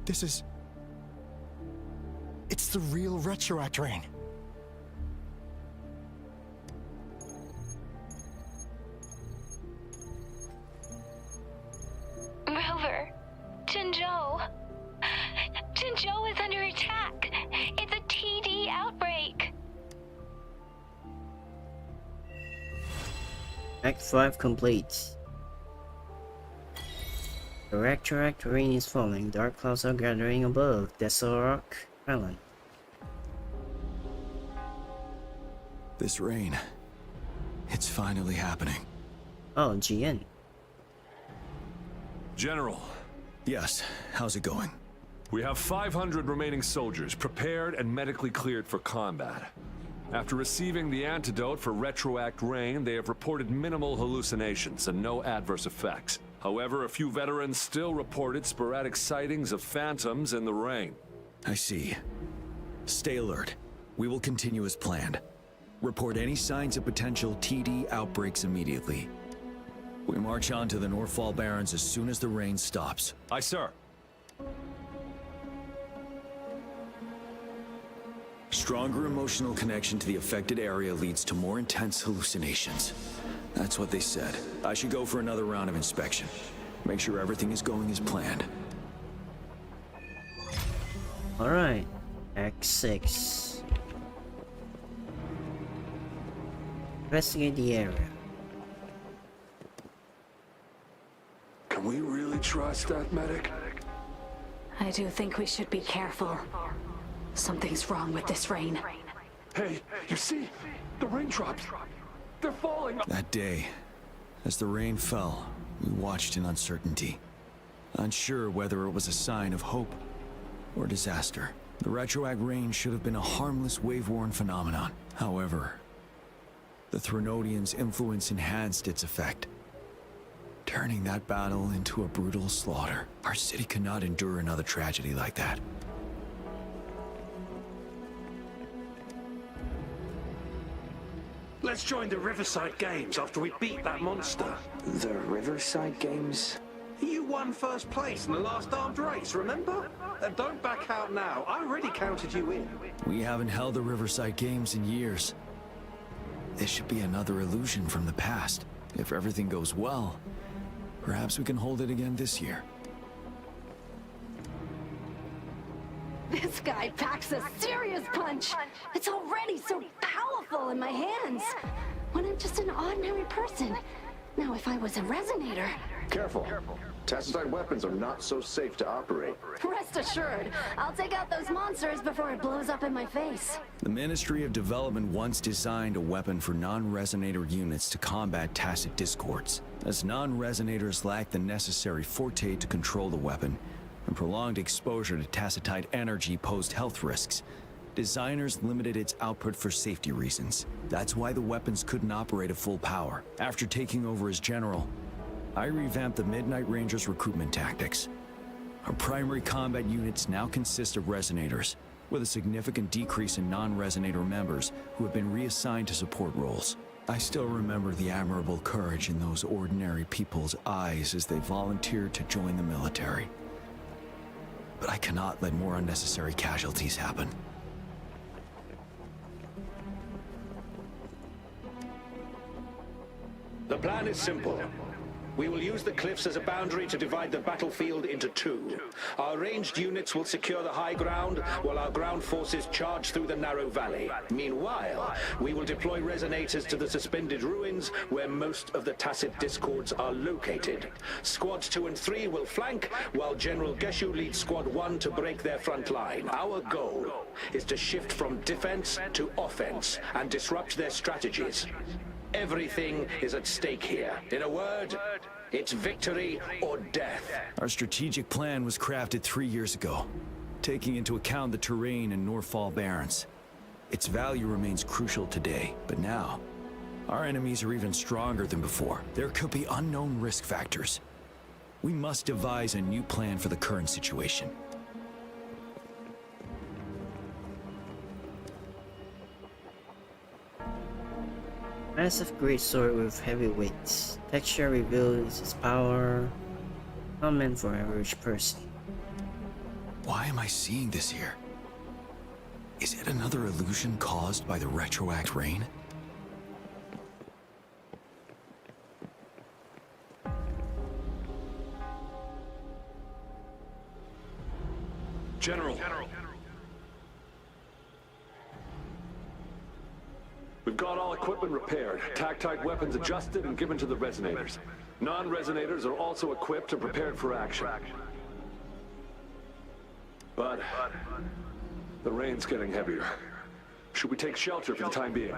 This is... It's the real retroact rain. Rover, Act 5 complete. The retroactive rain is falling. Dark clouds are gathering above Desolate Island. This rain, it's finally happening. Oh, GN. General. Yes, how's it going? We have 500 remaining soldiers prepared and medically cleared for combat. After receiving the antidote for retroact rain, they have reported minimal hallucinations and no adverse effects. However, a few veterans still reported sporadic sightings of phantoms in the rain. I see. Stay alert. We will continue as planned. Report any signs of potential TD outbreaks immediately. We march on to the Northfall Barrens as soon as the rain stops. Aye, sir. Stronger emotional connection to the affected area leads to more intense hallucinations. That's what they said. I should go for another round of inspection. Make sure everything is going as planned. Alright. Act 6. Investigate the area. Can we really trust that medic? I do think we should be careful. Something's wrong with this rain. Hey, you see? The raindrops. They're falling. That day, as the rain fell, we watched in uncertainty. Unsure whether it was a sign of hope or disaster. The retroact rain should have been a harmless wave-worn phenomenon. However, the Threnodians' influence enhanced its effect, turning that battle into a brutal slaughter. Our city cannot endure another tragedy like that. Let's join the Riverside Games after we beat that monster. The Riverside Games? You won first place in the last armed race, remember? And don't back out now. I already counted you in. We haven't held the Riverside Games in years. This should be another illusion from the past. If everything goes well, perhaps we can hold it again this year. This guy packs a serious punch. It's already so powerful in my hands. When I'm just an ordinary person. Now, if I was a resonator... Careful. Tacitite weapons are not so safe to operate. Rest assured, I'll take out those monsters before it blows up in my face. The Ministry of Development once designed a weapon for non-resonator units to combat tacit discords. As non-resonators lack the necessary forte to control the weapon, and prolonged exposure to tacitite energy posed health risks, designers limited its output for safety reasons. That's why the weapons couldn't operate at full power. After taking over as general, I revamped the Midnight Rangers' recruitment tactics. Our primary combat units now consist of resonators, with a significant decrease in non-resonator members who have been reassigned to support roles. I still remember the admirable courage in those ordinary people's eyes as they volunteered to join the military. But I cannot let more unnecessary casualties happen. The plan is simple. We will use the cliffs as a boundary to divide the battlefield into two. Our ranged units will secure the high ground, while our ground forces charge through the narrow valley. Meanwhile, we will deploy resonators to the suspended ruins, where most of the tacit discords are located. Squads 2 and 3 will flank, while General Geshu leads Squad 1 to break their front line. Our goal is to shift from defense to offense and disrupt their strategies. Everything is at stake here. In a word, it's victory or death. Our strategic plan was crafted 3 years ago, taking into account the terrain in Northfall Barrens. Its value remains crucial today, but now, our enemies are even stronger than before. There could be unknown risk factors. We must devise a new plan for the current situation. Massive greatsword with heavy weights. Texture reveals its power. Common for average person. Why am I seeing this here? Is it another illusion caused by the retroact rain? General. We've got all equipment repaired, tac-type weapons adjusted and given to the resonators. Non-resonators are also equipped and prepared for action. But the rain's getting heavier. Should we take shelter for the time being?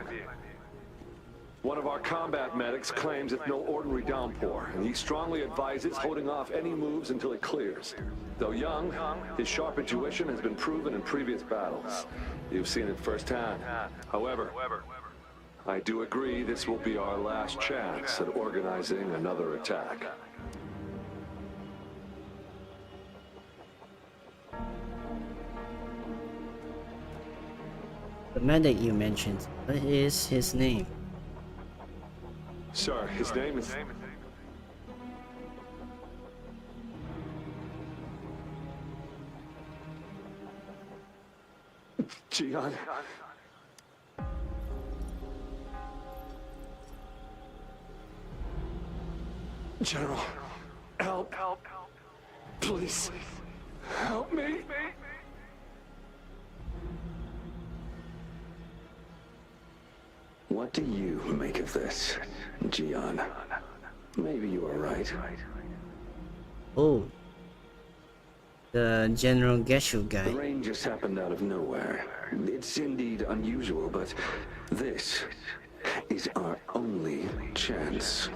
One of our combat medics claims it's no ordinary downpour, and he strongly advises holding off any moves until it clears. Though young, his sharp intuition has been proven in previous battles. You've seen it firsthand. However, I do agree this will be our last chance at organizing another attack. The medic you mentioned, what is his name? Sir, his name is... Jian. General, help. Please, help me. What do you make of this, Jian? Maybe you are right. Oh. The General Geshu guy. The rain just happened out of nowhere. It's indeed unusual, but this is our only chance.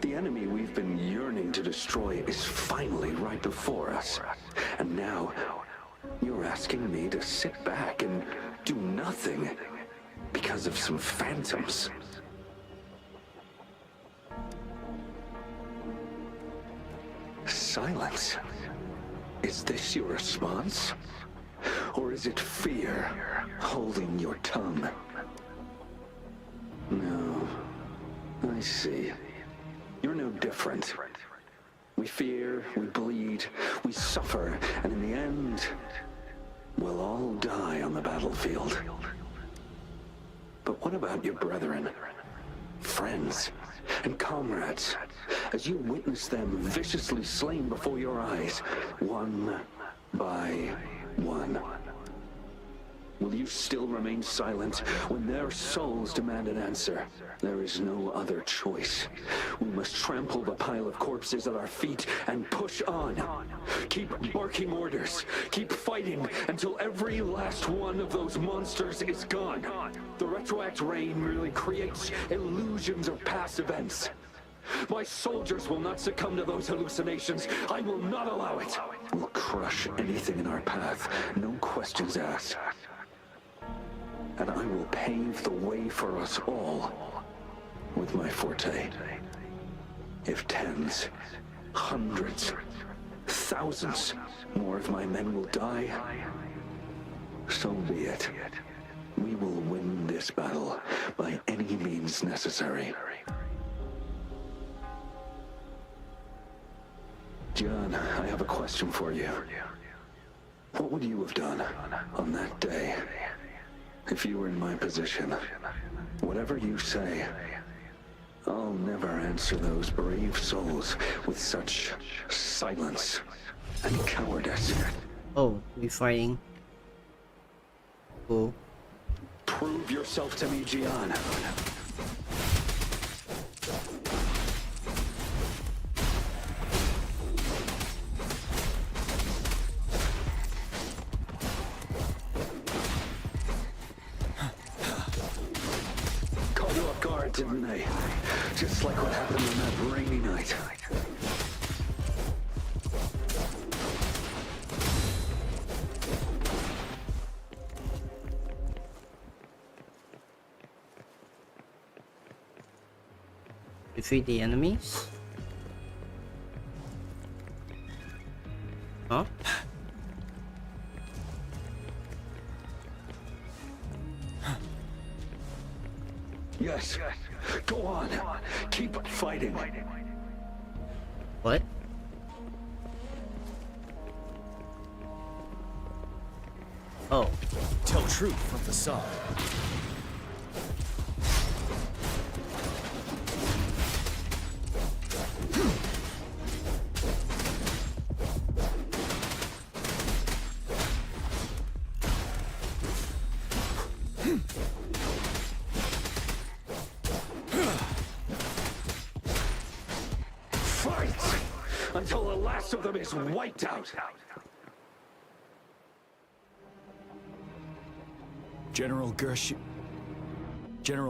The enemy we've been yearning to destroy is finally right before us. And now, you're asking me to sit back and do nothing because of some phantoms. Silence. Is this your response? Or is it fear holding your tongue? No. I see. You're no different. We fear, we bleed, we suffer, and in the end, we'll all die on the battlefield. But what about your brethren, friends, and comrades, as you witness them viciously slain before your eyes, one by one? Will you still remain silent when their souls demand an answer? There is no other choice. We must trample the pile of corpses at our feet and push on. Keep barking orders. Keep fighting until every last one of those monsters is gone. The retroact rain merely creates illusions of past events. My soldiers will not succumb to those hallucinations. I will not allow it. We'll crush anything in our path. No questions asked. And I will pave the way for us all with my forte. If tens, hundreds, thousands more of my men will die, so be it. We will win this battle by any means necessary. John, I have a question for you. What would you have done on that day if you were in my position? Whatever you say, I'll never answer those brave souls with such silence and cowardice. Oh, we fighting. Cool. Prove yourself to me, Jian. Caught you off guard, didn't they? Just like what happened on that rainy night. Defeat the enemies? Huh? Yes. Go on. Keep fighting. What? Oh. Tell truth from facade. last of them is wiped out. General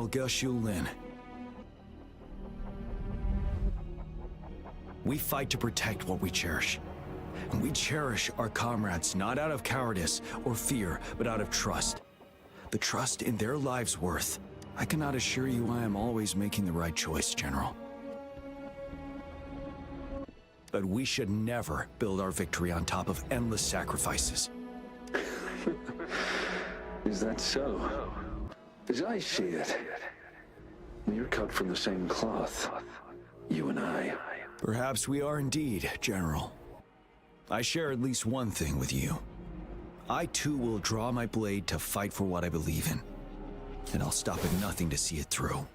Yinlin. We fight to protect what we cherish. And we cherish our comrades not out of cowardice or fear, but out of trust. The trust in their lives' worth. I cannot assure you I am always making the right choice, General. But we should never build our victory on top of endless sacrifices. Is that so? As I see it, you're cut from the same cloth, you and I. Perhaps we are indeed, General. I share at least one thing with you. I too will draw my blade to fight for what I believe in. And I'll stop at nothing to see it through.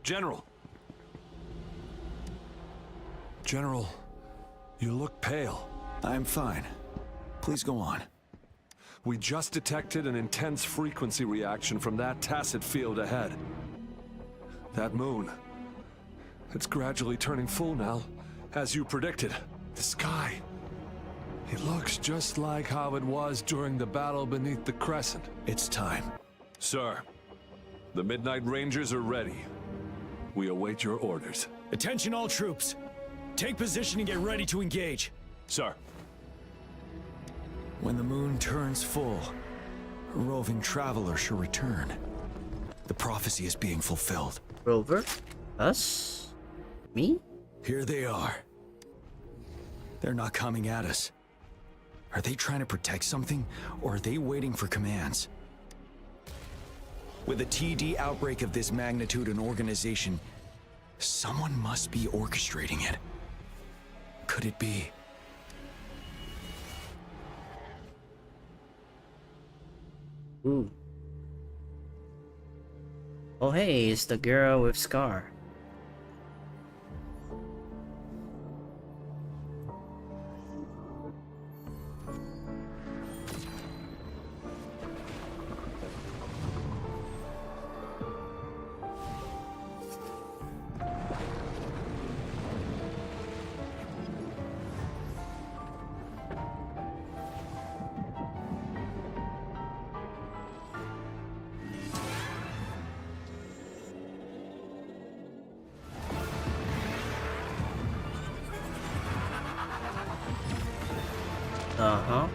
General! General, you look pale. I'm fine. Please go on. We just detected an intense frequency reaction from that tacit field ahead. That moon. It's gradually turning full now, as you predicted. The sky. It looks just like how it was during the battle beneath the crescent. It's time. Sir, the Midnight Rangers are ready. We await your orders. Attention all troops. Take position and get ready to engage. Sir. When the moon turns full, a roving traveler shall return. The prophecy is being fulfilled. Rover? Us? Me? Here they are. They're not coming at us. Are they trying to protect something, or are they waiting for commands? With a TD outbreak of this magnitude and organization, someone must be orchestrating it. Could it be? Ooh. Oh hey, it's the girl with Scar. Uh-huh.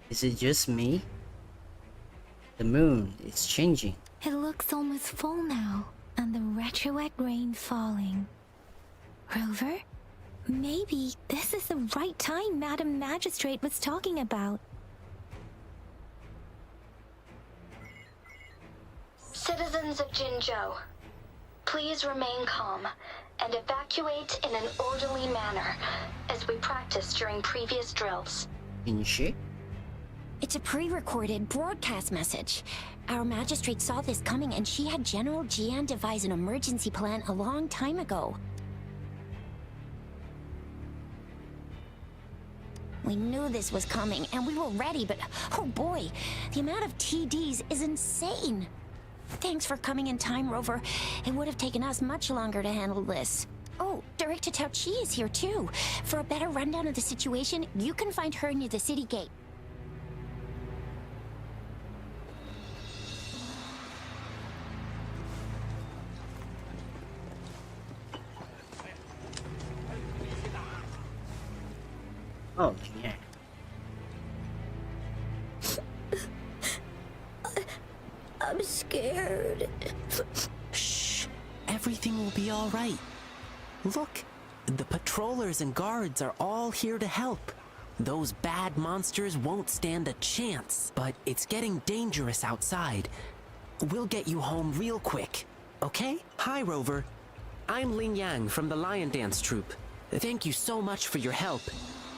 Is it just me? The moon is changing. It looks almost full now, and the retroact rain falling. Rover? Maybe this is the right time Madam Magistrate was talking about. Citizens of Jinzhou, please remain calm and evacuate in an orderly manner, as we practiced during previous drills. Inshi? It's a pre-recorded broadcast message. Our magistrate saw this coming and she had General Jian devise an emergency plan a long time ago. We knew this was coming and we were ready, but oh boy, the amount of TDs is insane. Thanks for coming in time, Rover. It would have taken us much longer to handle this. Oh, Director Tao Chi is here too. For a better rundown of the situation, you can find her near the city gate. Oh, yeah. I'm scared. Shh. Everything will be all right. Look, the patrollers and guards are all here to help. Those bad monsters won't stand a chance, but it's getting dangerous outside. We'll get you home real quick, okay? Hi, Rover. I'm Ling Yang from the Lion Dance Troupe. Thank you so much for your help.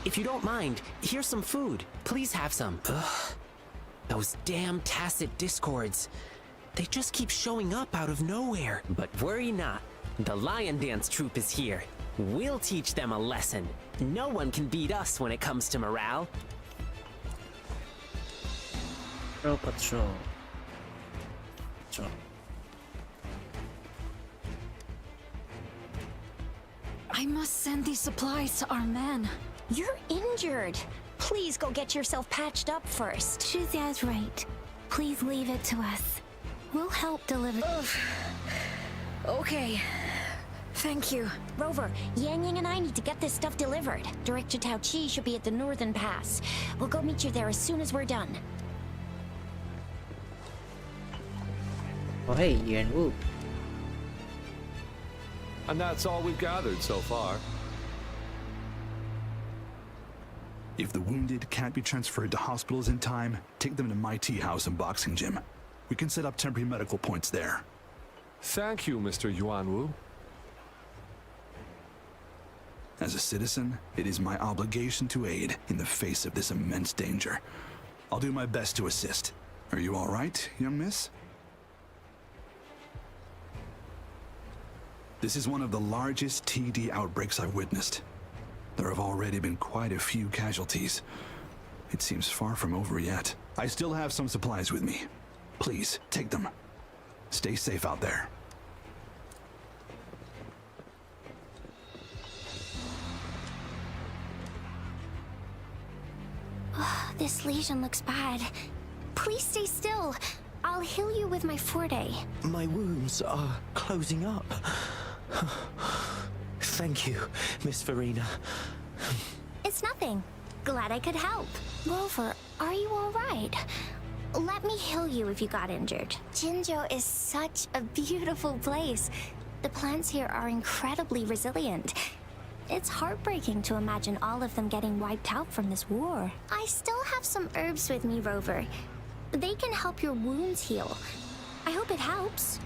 If you don't mind, here's some food. Please have some. Ugh. Those damn tacit discords. They just keep showing up out of nowhere. But worry not. The Lion Dance Troupe is here. We'll teach them a lesson. No one can beat us when it comes to morale. Patrol. I must send these supplies to our men. You're injured. Please go get yourself patched up first. Shuxia's right. Please leave it to us. We'll help deliver. Okay. Thank you. Rover, Yang Yang and I need to get this stuff delivered. Director Tao Chi should be at the northern pass. We'll go meet you there as soon as we're done. Oh hey, Yuan Wu. And that's all we've gathered so far. If the wounded can't be transferred to hospitals in time, take them to my tea house and boxing gym. We can set up temporary medical points there. Thank you, Mr. Yuanwu. As a citizen, it is my obligation to aid in the face of this immense danger. I'll do my best to assist. Are you all right, young miss? This is one of the largest TD outbreaks I've witnessed. There have already been quite a few casualties. It seems far from over yet. I still have some supplies with me. Please, take them. Stay safe out there. This lesion looks bad. Please stay still. I'll heal you with my forte. My wounds are closing up. Thank you, Miss Farina. It's nothing. Glad I could help. Rover, are you all right? Let me heal you if you got injured. Jinzhou is such a beautiful place. The plants here are incredibly resilient. It's heartbreaking to imagine all of them getting wiped out from this war. I still have some herbs with me, Rover. They can help your wounds heal. I hope it helps.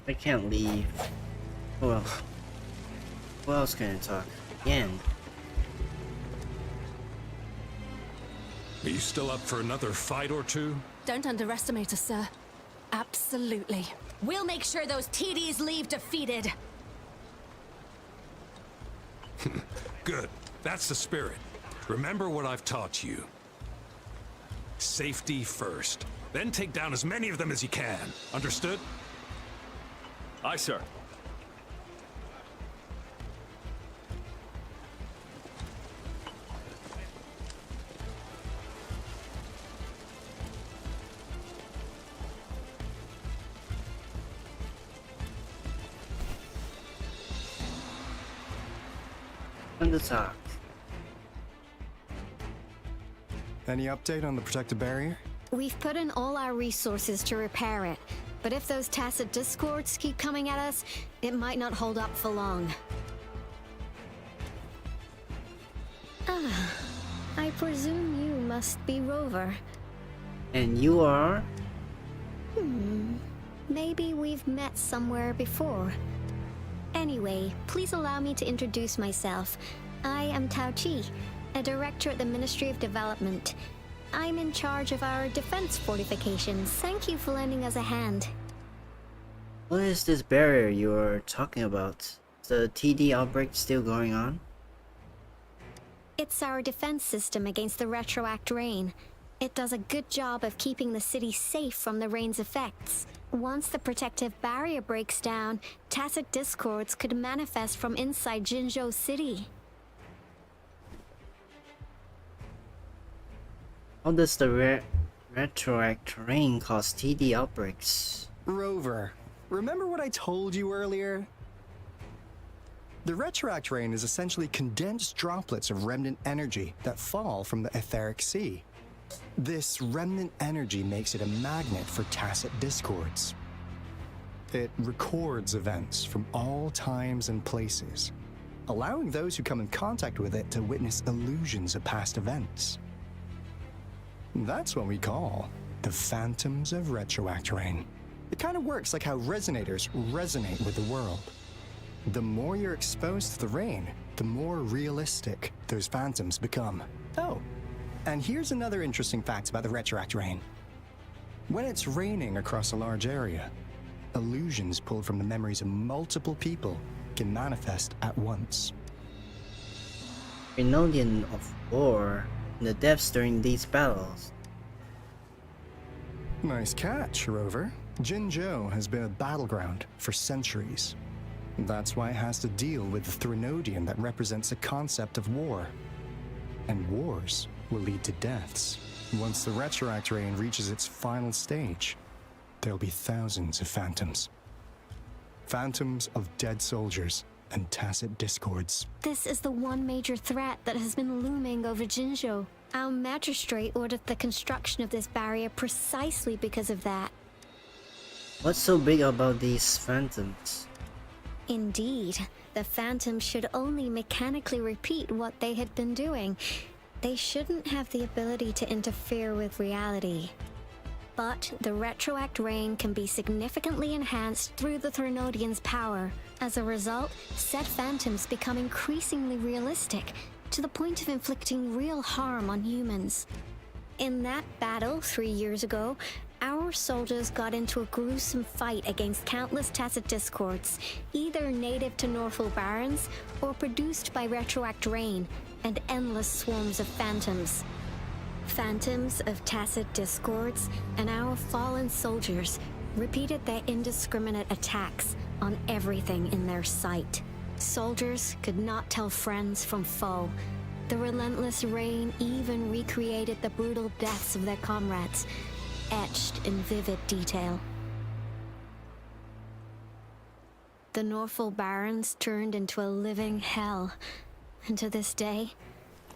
I can't leave. Well, who else can I talk? Yan. Are you still up for another fight or two? Don't underestimate us, sir. Absolutely. We'll make sure those TDs leave defeated. Good. That's the spirit. Remember what I've taught you. Safety first. Then take down as many of them as you can. Understood? Aye, sir. On the top. Any update on the protective barrier? We've put in all our resources to repair it, but if those tacit discords keep coming at us, it might not hold up for long. I presume you must be Rover. And you are? Maybe we've met somewhere before. Anyway, please allow me to introduce myself. I am Tao Chi, a director at the Ministry of Development. I'm in charge of our defense fortifications. Thank you for lending us a hand. What is this barrier you're talking about? Is the TD outbreak still going on? It's our defense system against the retroact rain. It does a good job of keeping the city safe from the rain's effects. Once the protective barrier breaks down, tacit discords could manifest from inside Jinzhou City. How does the retroact rain cause TD outbreaks? Rover, remember what I told you earlier? The retroact rain is essentially condensed droplets of remnant energy that fall from the etheric sea. This remnant energy makes it a magnet for tacit discords. It records events from all times and places, allowing those who come in contact with it to witness illusions of past events. That's what we call the phantoms of retroact rain. It kind of works like how resonators resonate with the world. The more you're exposed to the rain, the more realistic those phantoms become. Oh, and here's another interesting fact about the retroact rain. When it's raining across a large area, illusions pulled from the memories of multiple people can manifest at once. Trinodian of war and the deaths during these battles. Nice catch, Rover. Jinzhou has been a battleground for centuries. That's why it has to deal with the Trinodian that represents the concept of war. And wars will lead to deaths. Once the retroact rain reaches its final stage, there'll be thousands of phantoms. Phantoms of dead soldiers and tacit discords. This is the one major threat that has been looming over Jinzhou. Our magistrate ordered the construction of this barrier precisely because of that. What's so big about these phantoms? Indeed, the phantoms should only mechanically repeat what they had been doing. They shouldn't have the ability to interfere with reality. But the retroact rain can be significantly enhanced through the Trinodian's power. As a result, said phantoms become increasingly realistic, to the point of inflicting real harm on humans. In that battle 3 years ago, our soldiers got into a gruesome fight against countless tacit discords, either native to Northful Barrens or produced by retroact rain and endless swarms of phantoms. Phantoms of tacit discords and our fallen soldiers repeated their indiscriminate attacks on everything in their sight. Soldiers could not tell friends from foe. The relentless rain even recreated the brutal deaths of their comrades, etched in vivid detail. The Northful Barrens turned into a living hell, and to this day,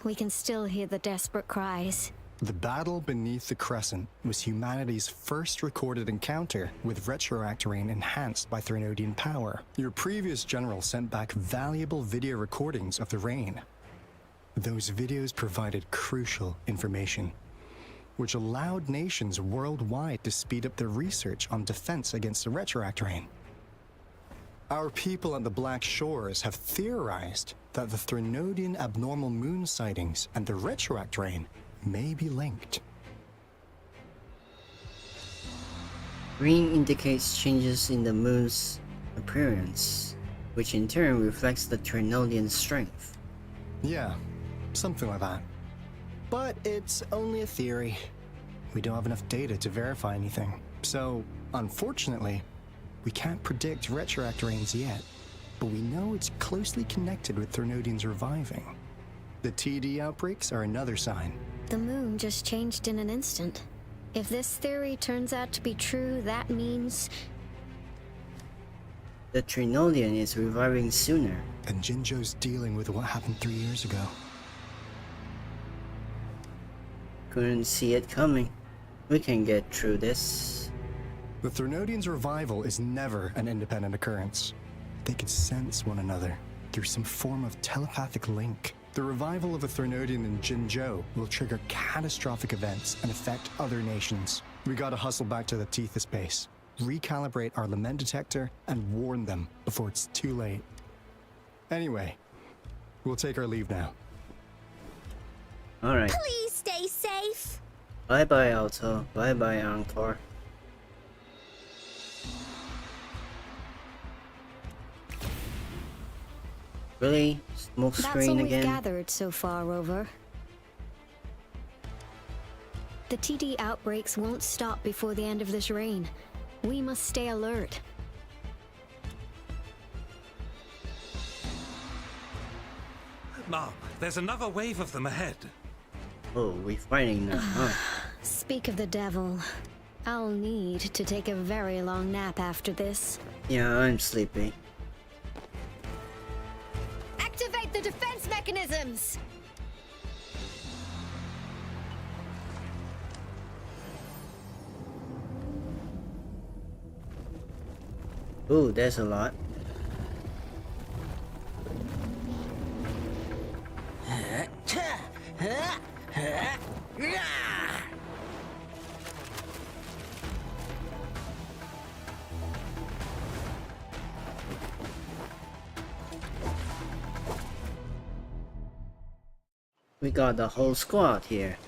we can still hear the desperate cries. The battle beneath the Crescent was humanity's first recorded encounter with retroact rain enhanced by Trinodian power. Your previous general sent back valuable video recordings of the rain. Those videos provided crucial information, which allowed nations worldwide to speed up their research on defense against the retroact rain. Our people on the Black Shores have theorized that the Trinodian abnormal moon sightings and the retroact rain may be linked. Green indicates changes in the moon's appearance, which in turn reflects the Trinodian strength. Yeah, something like that. But it's only a theory. We don't have enough data to verify anything. So, unfortunately, we can't predict retroact rains yet. But we know it's closely connected with Trinodians reviving. The TD outbreaks are another sign. The moon just changed in an instant. If this theory turns out to be true, that means the Trinodian is reviving sooner. And Jinzhou's dealing with what happened 3 years ago. Couldn't see it coming. We can get through this. The Trinodians' revival is never an independent occurrence. They could sense one another through some form of telepathic link. The revival of a Trinodian in Jinzhou will trigger catastrophic events and affect other nations. We gotta hustle back to the Tethys base, recalibrate our lament detector, and warn them before it's too late. Anyway, we'll take our leave now. Alright. Please stay safe. Bye bye, Alto. Bye bye, Encore. Really? Smoke that's all screen we've again? gathered so far, Rover. The TD outbreaks won't stop before the end of this reign. We must stay alert. Mom, there's another wave of them ahead. Oh, we're fighting now, huh? Speak of the devil. I'll need to take a very long nap after this. Yeah, I'm sleepy. Activate the defense mechanisms! Ooh, there's a lot. We got the whole squad here.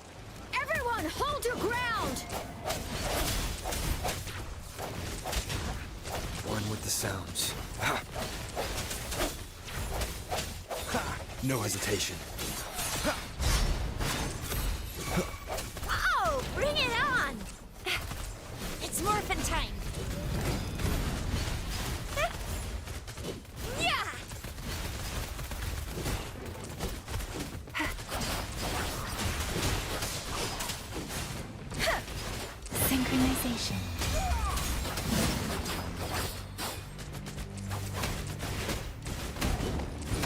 Everyone, hold your ground! One with the sounds. Ha! Ha! No hesitation. Oh, bring it on! It's morphin' time. Yeah! Synchronization.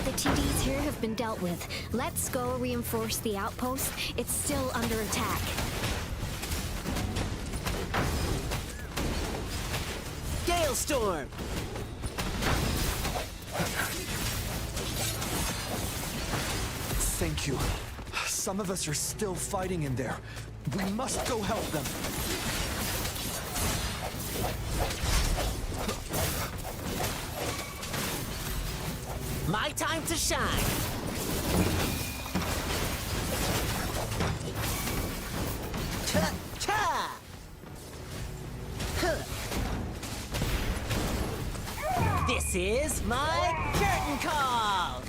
The TDs here have been dealt with. Let's go reinforce the outpost. It's still under attack. Gale storm! Thank you. Some of us are still fighting in there. We must go help them. My time to shine! Cha-cha! This is my curtain call!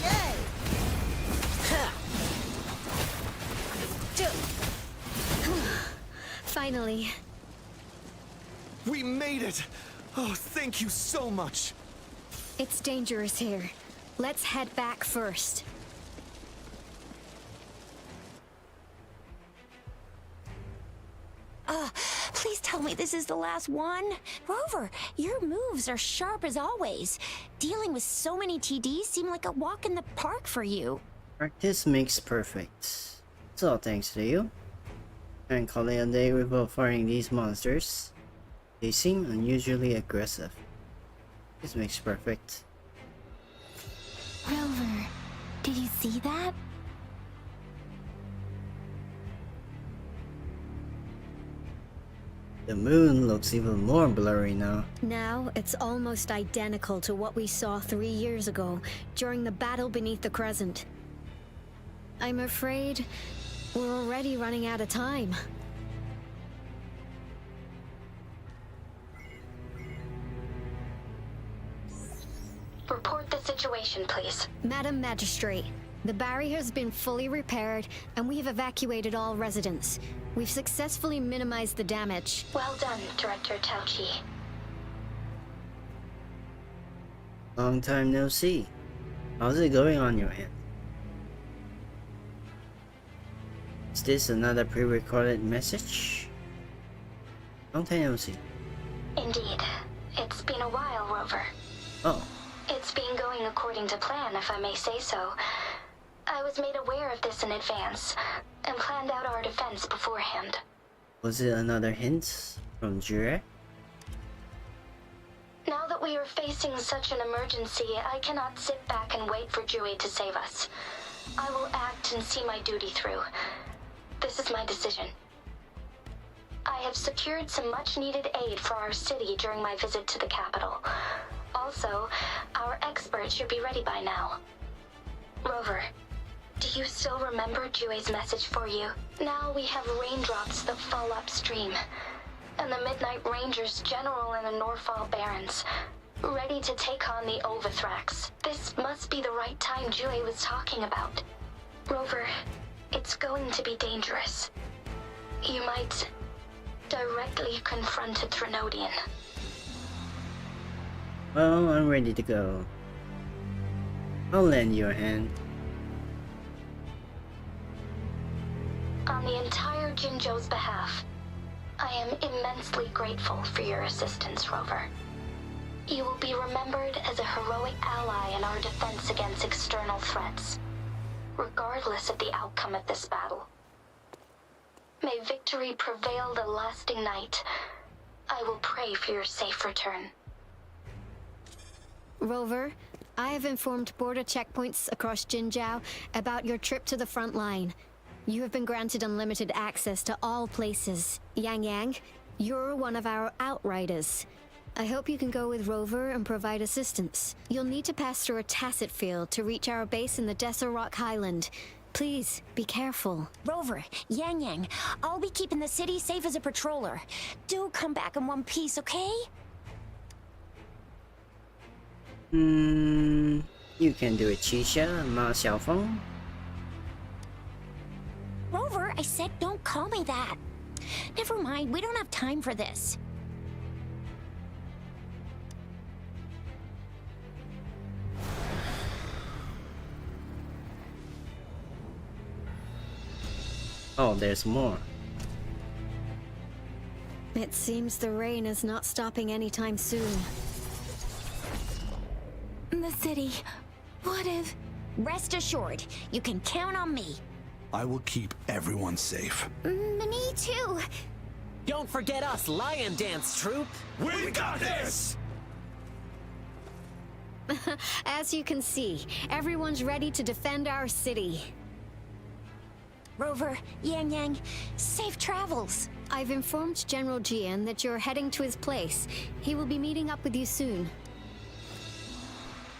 Yay! Finally. We made it! Oh, thank you so much! It's dangerous here. Let's head back first. Please tell me this is the last one. Rover, your moves are sharp as always. Dealing with so many TDs seem like a walk in the park for you. Practice makes perfect. So thanks to you. And call it a day without fighting these monsters. They seem unusually aggressive. This makes perfect. Rover, did you see that? The moon looks even more blurry now. Now, it's almost identical to what we saw 3 years ago, during the battle beneath the crescent. I'm afraid we're already running out of time. Report the situation, please. Madam Magistrate, the barrier has been fully repaired, and we have evacuated all residents. We've successfully minimized the damage. Well done, Director Tauchi. Long time no see. How's it going on your end? Is this another pre-recorded message? Long time no see. Indeed. It's been a while, Rover. Oh. It's been going according to plan, if I may say so. I was made aware of this in advance, and planned out our defense beforehand. Was it another hint from Jure? Now that we are facing such an emergency, I cannot sit back and wait for Jue to save us. I will act and see my duty through. This is my decision. I have secured some much-needed aid for our city during my visit to the capital. Also, our expert should be ready by now. Rover, do you still remember Jue's message for you? Now we have raindrops that fall upstream, and the Midnight Rangers General in the Norfall Barrens, ready to take on the Overthrax. This must be the right time Jue was talking about. Rover, it's going to be dangerous. You might directly confront a Trinodian. Well, I'm ready to go. I'll lend you a hand. On the entire Jinzhou's behalf, I am immensely grateful for your assistance, Rover. You will be remembered as a heroic ally in our defense against external threats, regardless of the outcome of this battle. May victory prevail the lasting night. I will pray for your safe return. Rover, I have informed border checkpoints across Jinjiao about your trip to the front line. You have been granted unlimited access to all places. Yang Yang, you're one of our outriders. I hope you can go with Rover and provide assistance. You'll need to pass through a tacit field to reach our base in the Desert Rock Highland. Please, be careful. Rover, Yang Yang, I'll be keeping the city safe as a patroller. Do come back in one piece, okay? You can do it, Chisha, Ma Xiaofeng. Rover, I said don't call me that. Never mind, we don't have time for this. Oh, there's more. It seems the rain is not stopping anytime soon. The city. What if... Rest assured, you can count on me. I will keep everyone safe. Me too. Don't forget us, Lion Dance Troop. We got this! As you can see, everyone's ready to defend our city. Rover, Yang Yang, safe travels. I've informed General Jian that you're heading to his place. He will be meeting up with you soon.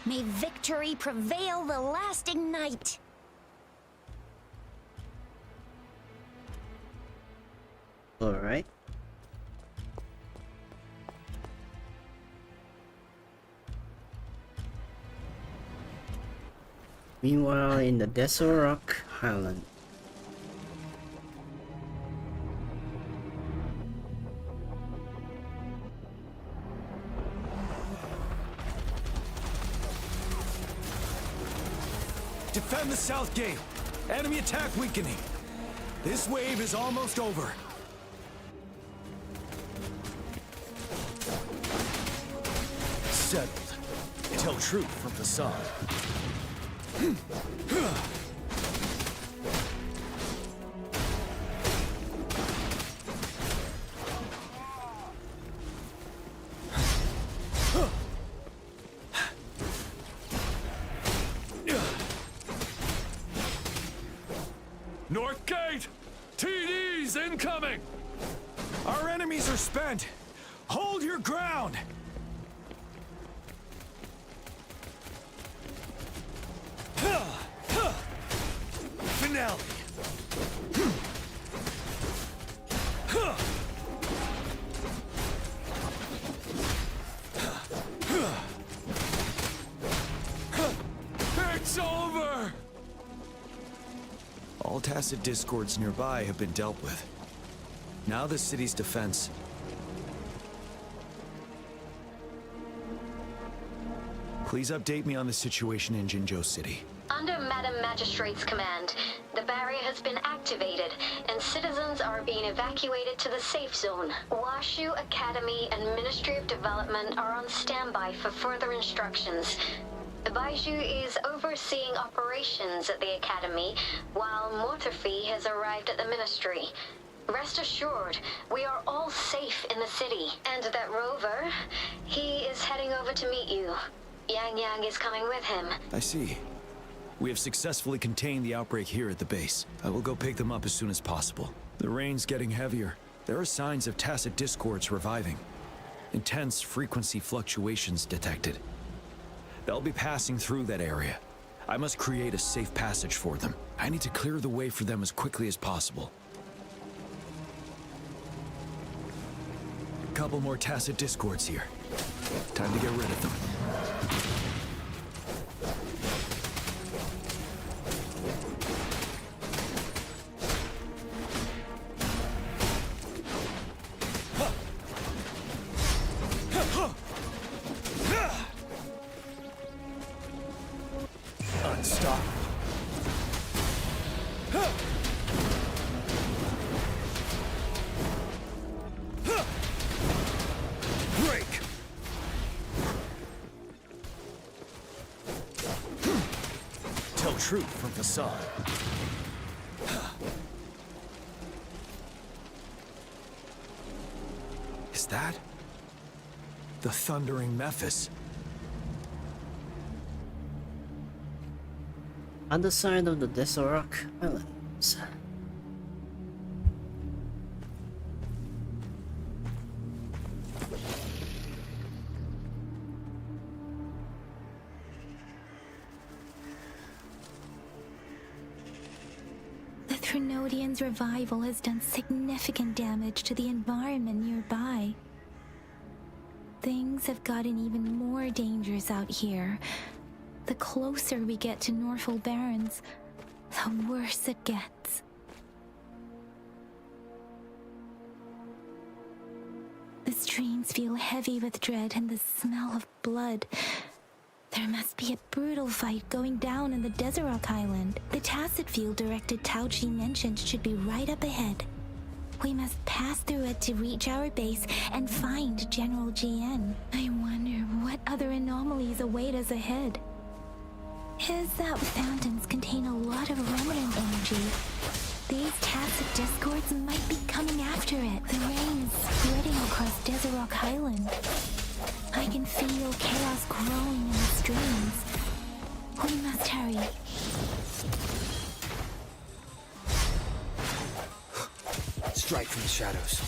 May victory prevail the lasting night. Alright. Meanwhile, in the Desert Rock Highland. Defend the south gate. Enemy attack weakening. This wave is almost over. Settled. Tell truth from facade. North Gate! TDs incoming! Our enemies are spent. Hold your ground! Finale! It's over! All tacit discords nearby have been dealt with. Now the city's defense. Please update me on the situation in Jinzhou City. Under Madam Magistrate's command, the barrier has been activated, and citizens are being evacuated to the safe zone. Washu Academy and Ministry of Development are on standby for further instructions. Baiju is overseeing operations at the Academy, while Mortophy has arrived at the Ministry. Rest assured, we are all safe in the city. And that Rover, he is heading over to meet you. Yang Yang is coming with him. I see. We have successfully contained the outbreak here at the base. I will go pick them up as soon as possible. The rain's getting heavier. There are signs of tacit discords reviving. Intense frequency fluctuations detected. They'll be passing through that area. I must create a safe passage for them. I need to clear the way for them as quickly as possible. A couple more tacit discords here. Time to get rid of them. Truth from facade. Is that the Thundering Memphis? Other side of the Desorok Islands. The Threnodian's revival has done significant damage to the environment nearby. Things have gotten even more dangerous out here. The closer we get to Norfolk Barrens, the worse it gets. The streams feel heavy with dread and the smell of blood. There must be a brutal fight going down in the Deserok Island. The Tacit Field directed Tauchi mentioned should be right up ahead. We must pass through it to reach our base and find General GN. I wonder what other anomalies await us ahead. Is that fountains contain a lot of remnant energy? These tacit discords might be coming after it. The rain is spreading across Deserok Island. I can feel chaos growing in the streams. We must hurry. Strike from the shadows.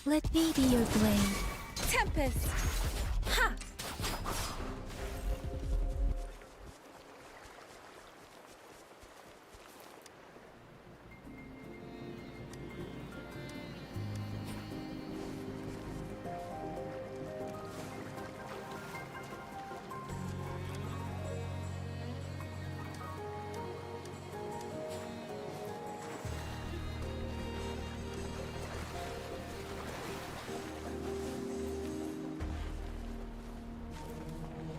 Let me be your blade. Tempest! Ha!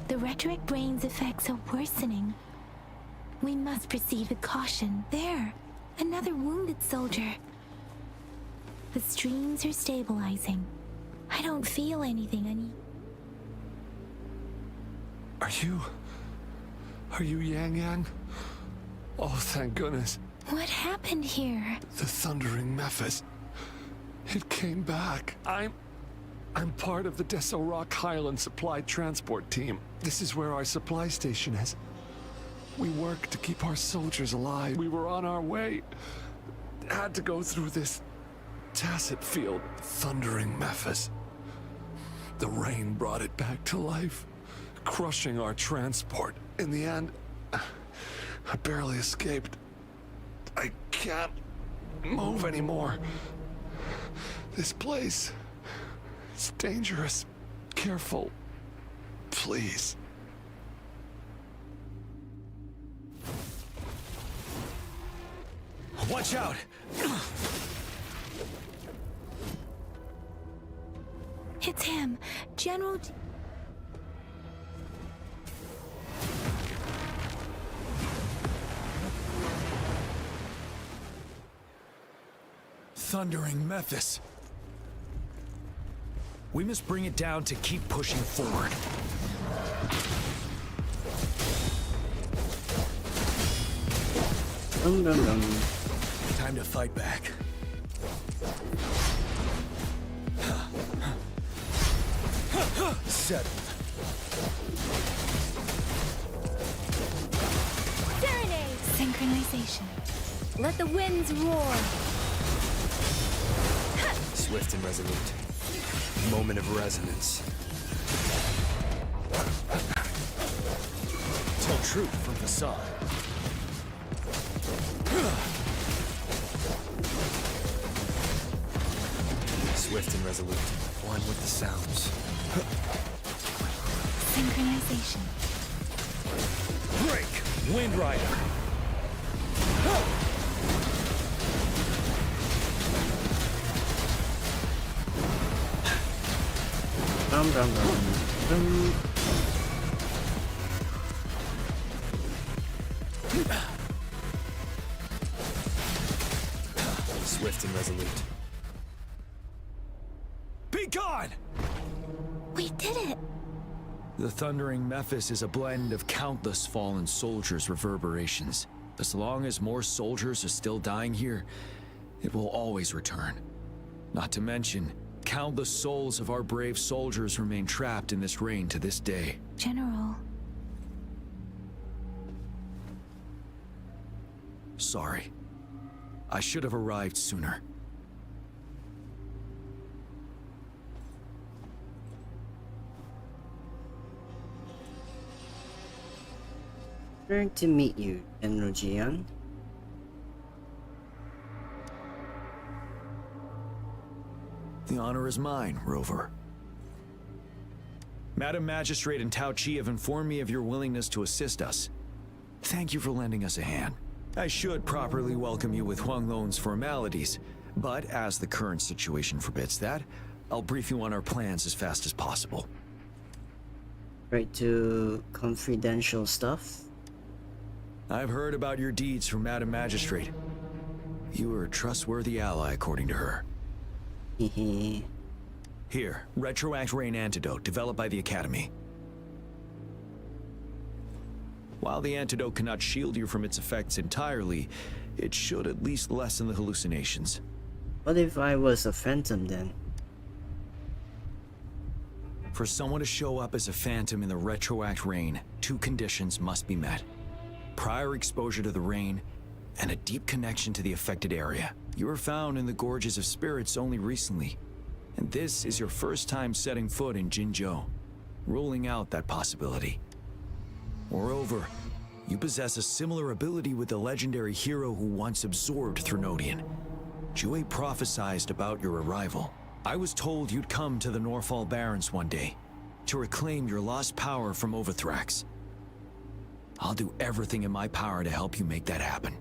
The rhetoric brain's effects are worsening. We must proceed with caution. There! Another wounded soldier. The streams are stabilizing. I don't feel anything. Are you Yang Yang? Oh, thank goodness. What happened here? The Thundering Memphis. It came back. I'm part of the Desorok Highland Supply Transport Team. This is where our supply station is. We work to keep our soldiers alive. We were on our way. Had to go through this Tacit Field, Thundering Memphis. The rain brought it back to life, crushing our transport. In the end, I barely escaped. I can't move anymore. This place... it's dangerous. Careful. Please. Watch out! It's him, General... Thundering Memphis. We must bring it down to keep pushing forward. Time to fight back. Settled. Serenade! Synchronization. Let the winds roar. Swift and resolute. Moment of resonance. Tell truth from facade. Swift and resolute. One with the sounds. Synchronization. Break! Wind Rider! Swift and resolute. Be gone! We did it! The Thundering Memphis is a blend of countless fallen soldiers' reverberations. As long as more soldiers are still dying here, It will always return. Not to mention, countless souls of our brave soldiers remain trapped in this rain to this day. General. Sorry. I should have arrived sooner. Honored to meet you, General Jian. The honor is mine, Rover. Madam Magistrate and Tao Chi have informed me of your willingness to assist us. Thank you for lending us a hand. I should properly welcome you with Huang Lon's formalities, but as the current situation forbids that, I'll brief you on our plans as fast as possible. Right to confidential stuff. I've heard about your deeds from Madam Magistrate. You are a trustworthy ally, according to her. Here, Retroact Rain Antidote, developed by the Academy. While the antidote cannot shield you from its effects entirely, it should at least lessen the hallucinations. What if I was a phantom then? For someone to show up as a phantom in the Retroact Rain, 2 conditions must be met. Prior exposure to the rain, and a deep connection to the affected area. You were found in the Gorges of Spirits only recently, and this is your first time setting foot in Jinzhou, ruling out that possibility. Moreover, you possess a similar ability with the legendary hero who once absorbed Threnodian. Jue prophesied about your arrival. I was told you'd come to the Norfall Barrens one day, to reclaim your lost power from Overthrax. I'll do everything in my power to help you make that happen.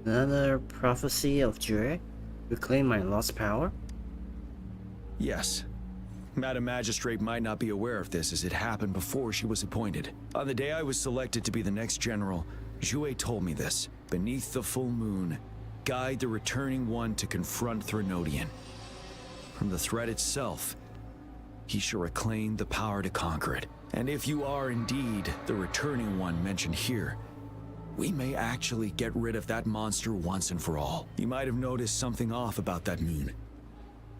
Another prophecy of Jure? Reclaim my lost power? Yes. Madam Magistrate might not be aware of this as it happened before she was appointed. On the day I was selected to be the next general, Jue told me this. Beneath the full moon, guide the returning one to confront Threnodian. From the threat itself, he shall reclaim the power to conquer it. And if you are indeed the returning one mentioned here, we may actually get rid of that monster once and for all. You might have noticed something off about that moon.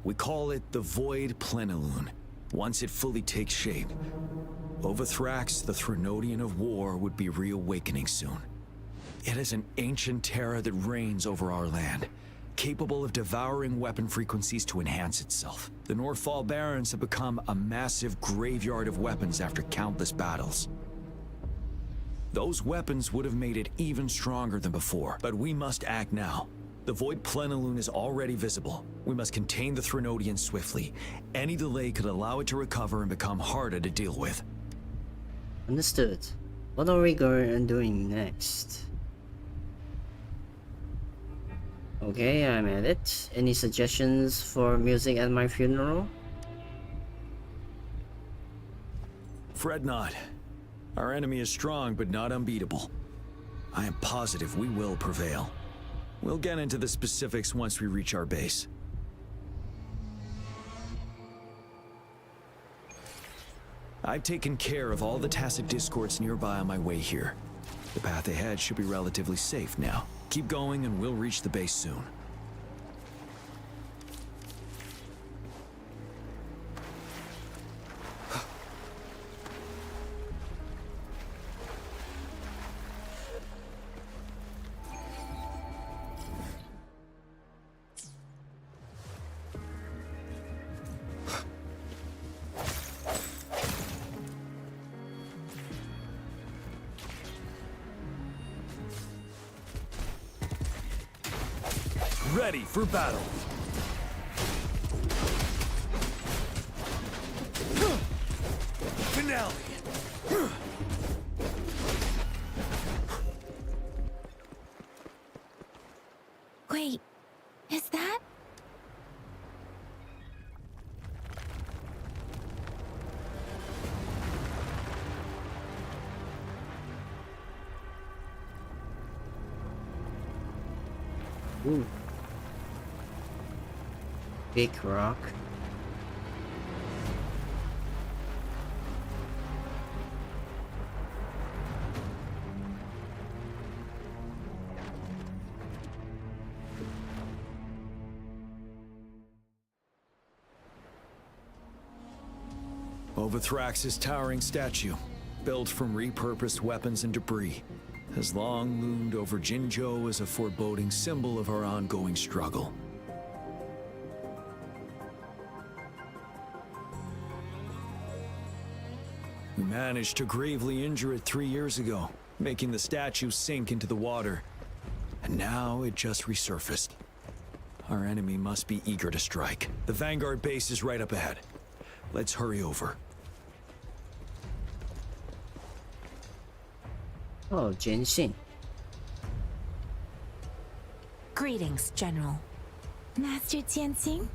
We call it the Void Plenilune. Once it fully takes shape, Overthrax, the Threnodian of War, would be reawakening soon. It is an ancient terror that reigns over our land, capable of devouring weapon frequencies to enhance itself. The Norfall Barrens have become a massive graveyard of weapons after countless battles. Those weapons would have made it even stronger than before, but we must act now. The Void Plenilune is already visible. We must contain the Threnodian swiftly. Any delay could allow it to recover and become harder to deal with. Understood. What are we going and doing next? Okay, I'm at it. Any suggestions for music at my funeral? Fret not. Our enemy is strong but not unbeatable. I am positive we will prevail. We'll get into the specifics once we reach our base. I've taken care of all the tacit discords nearby on my way here. The path ahead should be relatively safe now. Keep going and we'll reach the base soon. Ready for battle. Finale. Wait, is that? Ooh. Big rock. Overthrax's towering statue, built from repurposed weapons and debris, has long loomed over Jinzhou as a foreboding symbol of our ongoing struggle. We managed to gravely injure it 3 years ago, making the statue sink into the water. And now it just resurfaced. Our enemy must be eager to strike. The Vanguard base is right up ahead. Let's hurry over. Oh, Jianxin. Greetings, General. Master Jianxing?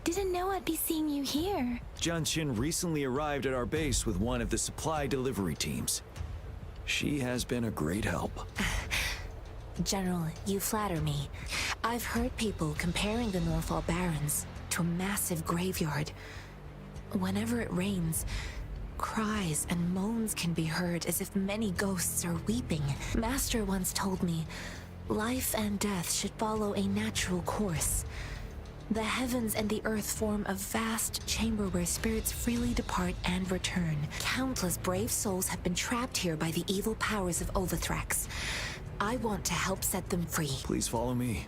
Didn't know I'd be seeing you here. Jianxin recently arrived at our base with one of the supply delivery teams. She has been a great help. General, you flatter me. I've heard people comparing the Norfall Barrens to a massive graveyard. Whenever it rains, cries and moans can be heard as if many ghosts are weeping. Master once told me, life and death should follow a natural course. The heavens and the earth form a vast chamber where spirits freely depart and return. Countless brave souls have been trapped here by the evil powers of Overthrax. I want to help set them free. Please follow me.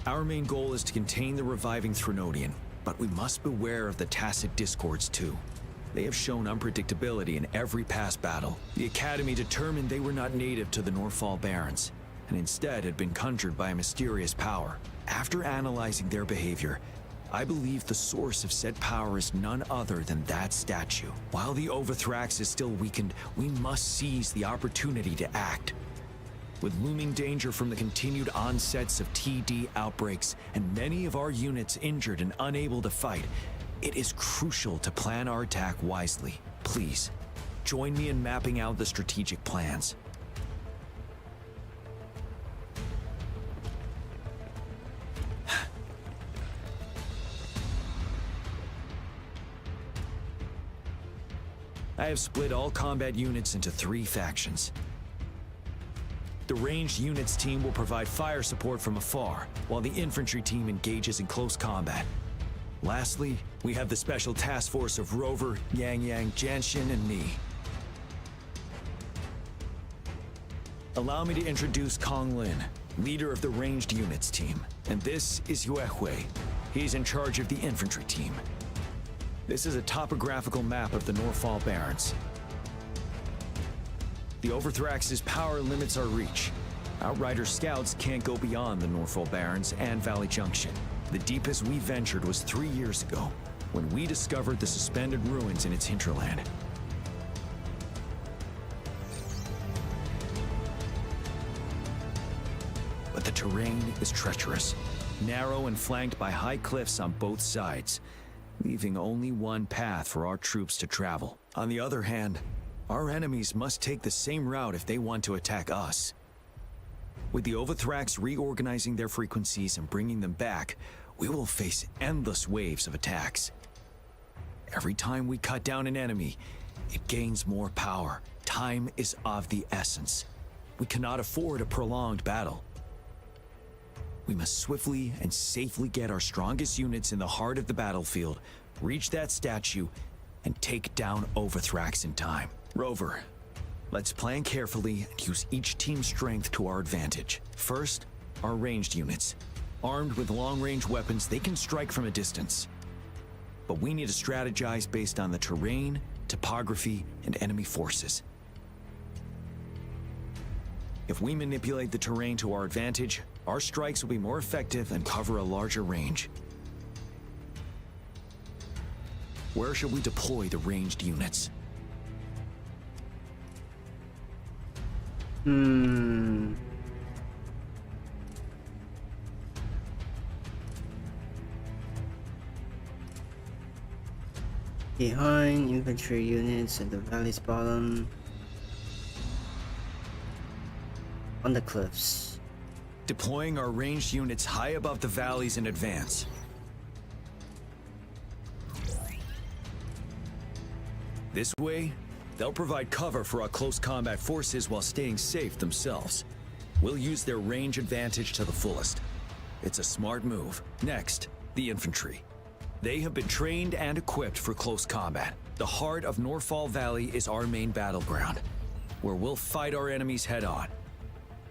Our main goal is to contain the reviving Threnodian, but we must beware of the tacit discords too. They have shown unpredictability in every past battle. The Academy determined they were not native to the Norfall Barrens, and instead had been conjured by a mysterious power. After analyzing their behavior, I believe the source of said power is none other than that statue. While the Overthrax is still weakened, we must seize the opportunity to act. With looming danger from the continued onsets of TD outbreaks and many of our units injured and unable to fight, it is crucial to plan our attack wisely. Please, join me in mapping out the strategic plans. I have split all combat units into 3 factions. The ranged units team will provide fire support from afar, while the infantry team engages in close combat. Lastly, we have the special task force of Rover, Yang Yang, Jianxin, and me. Allow me to introduce Kong Lin, leader of the ranged units team. And this is Yue Hui. He's in charge of the infantry team. This is a topographical map of the Norfall Barrens. The Overthrax's power limits our reach. Outrider scouts can't go beyond the Norfall Barrens and Valley Junction. The deepest we ventured was 3 years ago, when we discovered the suspended ruins in its hinterland. But the terrain is treacherous, narrow and flanked by high cliffs on both sides, leaving only one path for our troops to travel. On the other hand, our enemies must take the same route if they want to attack us. With the Overthrax reorganizing their frequencies and bringing them back, we will face endless waves of attacks. Every time we cut down an enemy, it gains more power. Time is of the essence. We cannot afford a prolonged battle. We must swiftly and safely get our strongest units in the heart of the battlefield, reach that statue, and take down Overthrax in time. Rover, let's plan carefully and use each team's strength to our advantage. First, our ranged units. Armed with long-range weapons, they can strike from a distance. But we need to strategize based on the terrain, topography, and enemy forces. If we manipulate the terrain to our advantage, our strikes will be more effective and cover a larger range. Where should we deploy the ranged units? Behind infantry units at the valley's bottom. On the cliffs. Deploying our ranged units high above the valleys in advance. This way, they'll provide cover for our close combat forces while staying safe themselves. We'll use their range advantage to the fullest. It's a smart move. Next, the infantry. They have been trained and equipped for close combat. The heart of Norfall Valley is our main battleground, where we'll fight our enemies head-on.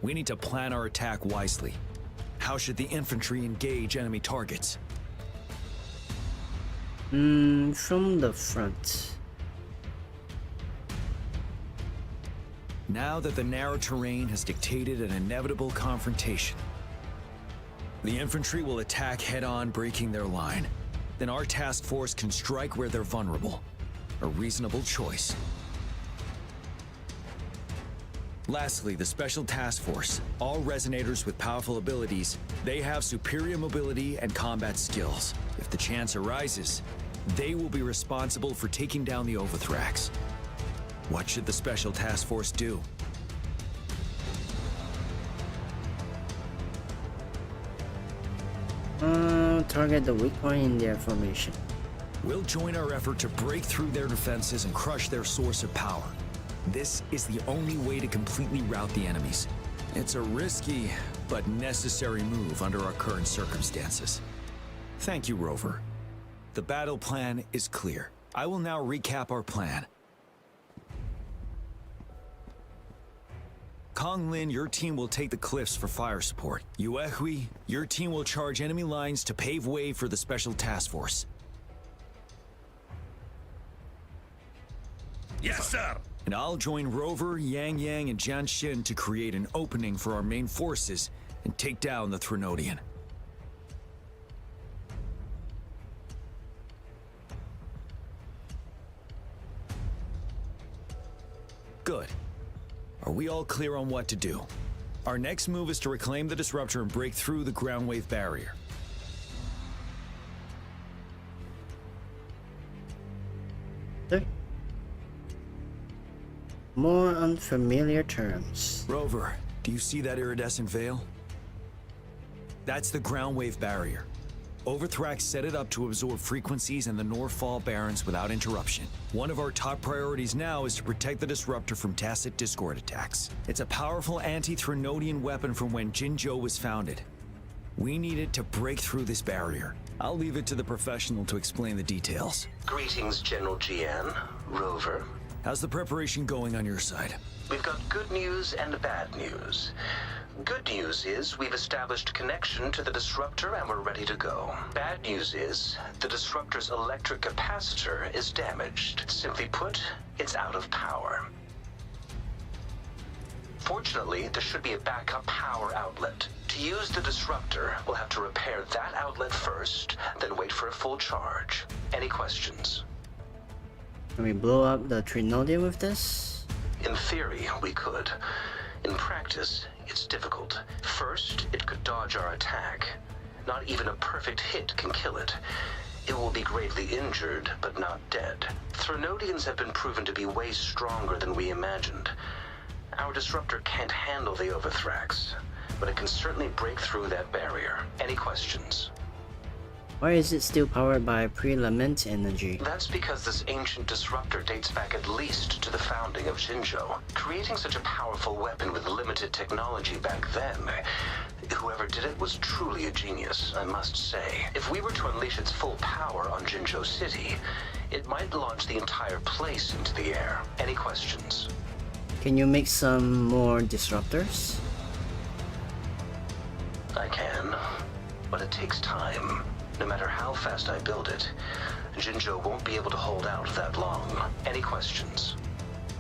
We need to plan our attack wisely. How should the infantry engage enemy targets? From the front. Now that the narrow terrain has dictated an inevitable confrontation, the infantry will attack head-on, breaking their line. Then our task force can strike where they're vulnerable. A reasonable choice. Lastly, the Special Task Force. All resonators with powerful abilities, they have superior mobility and combat skills. If the chance arises, they will be responsible for taking down the Overthrax. What should the Special Task Force do? Target the weak point in their formation. We'll join our effort to break through their defenses and crush their source of power. This is the only way to completely rout the enemies. It's a risky, but necessary move under our current circumstances. Thank you, Rover. The battle plan is clear. I will now recap our plan. Konglin, your team will take the cliffs for fire support. Yuehui, your team will charge enemy lines to pave way for the Special Task Force. Yes, sir! And I'll join Rover, Yang Yang, and Jianxin to create an opening for our main forces and take down the Threnodian. Good. Are we all clear on what to do? Our next move is to reclaim the disruptor and break through the ground wave barrier. More unfamiliar terms. Rover, do you see that iridescent veil? That's the ground wave barrier. Overthrax set it up to absorb frequencies in the Norfall Barrens without interruption. One of our top priorities now is to protect the disruptor from tacit discord attacks. It's a powerful anti-Threnodian weapon from when Jinzhou was founded. We need it to break through this barrier. I'll leave it to the professional to explain the details. Greetings, General Jian, Rover. How's the preparation going on your side? We've got good news and bad news. Good news is we've established connection to the disruptor and we're ready to go. Bad news is the disruptor's electric capacitor is damaged. Simply put, it's out of power. Fortunately, there should be a backup power outlet. To use the disruptor, we'll have to repair that outlet first, then wait for a full charge. Any questions? Can we blow up the Threnodian with this? In theory, we could. In practice, it's difficult. First, it could dodge our attack. Not even a perfect hit can kill it. It will be gravely injured, but not dead. Threnodians have been proven to be way stronger than we imagined. Our disruptor can't handle the Overthrax, but it can certainly break through that barrier. Any questions? Why is it still powered by pre-lament energy? That's because this ancient disruptor dates back at least to the founding of Jinzhou. Creating such a powerful weapon with limited technology back then, whoever did it was truly a genius, I must say. If we were to unleash its full power on Jinzhou City, it might launch the entire place into the air. Any questions? Can you make some more disruptors? I can, but it takes time. No matter how fast I build it, Jinzhou won't be able to hold out that long. Any questions?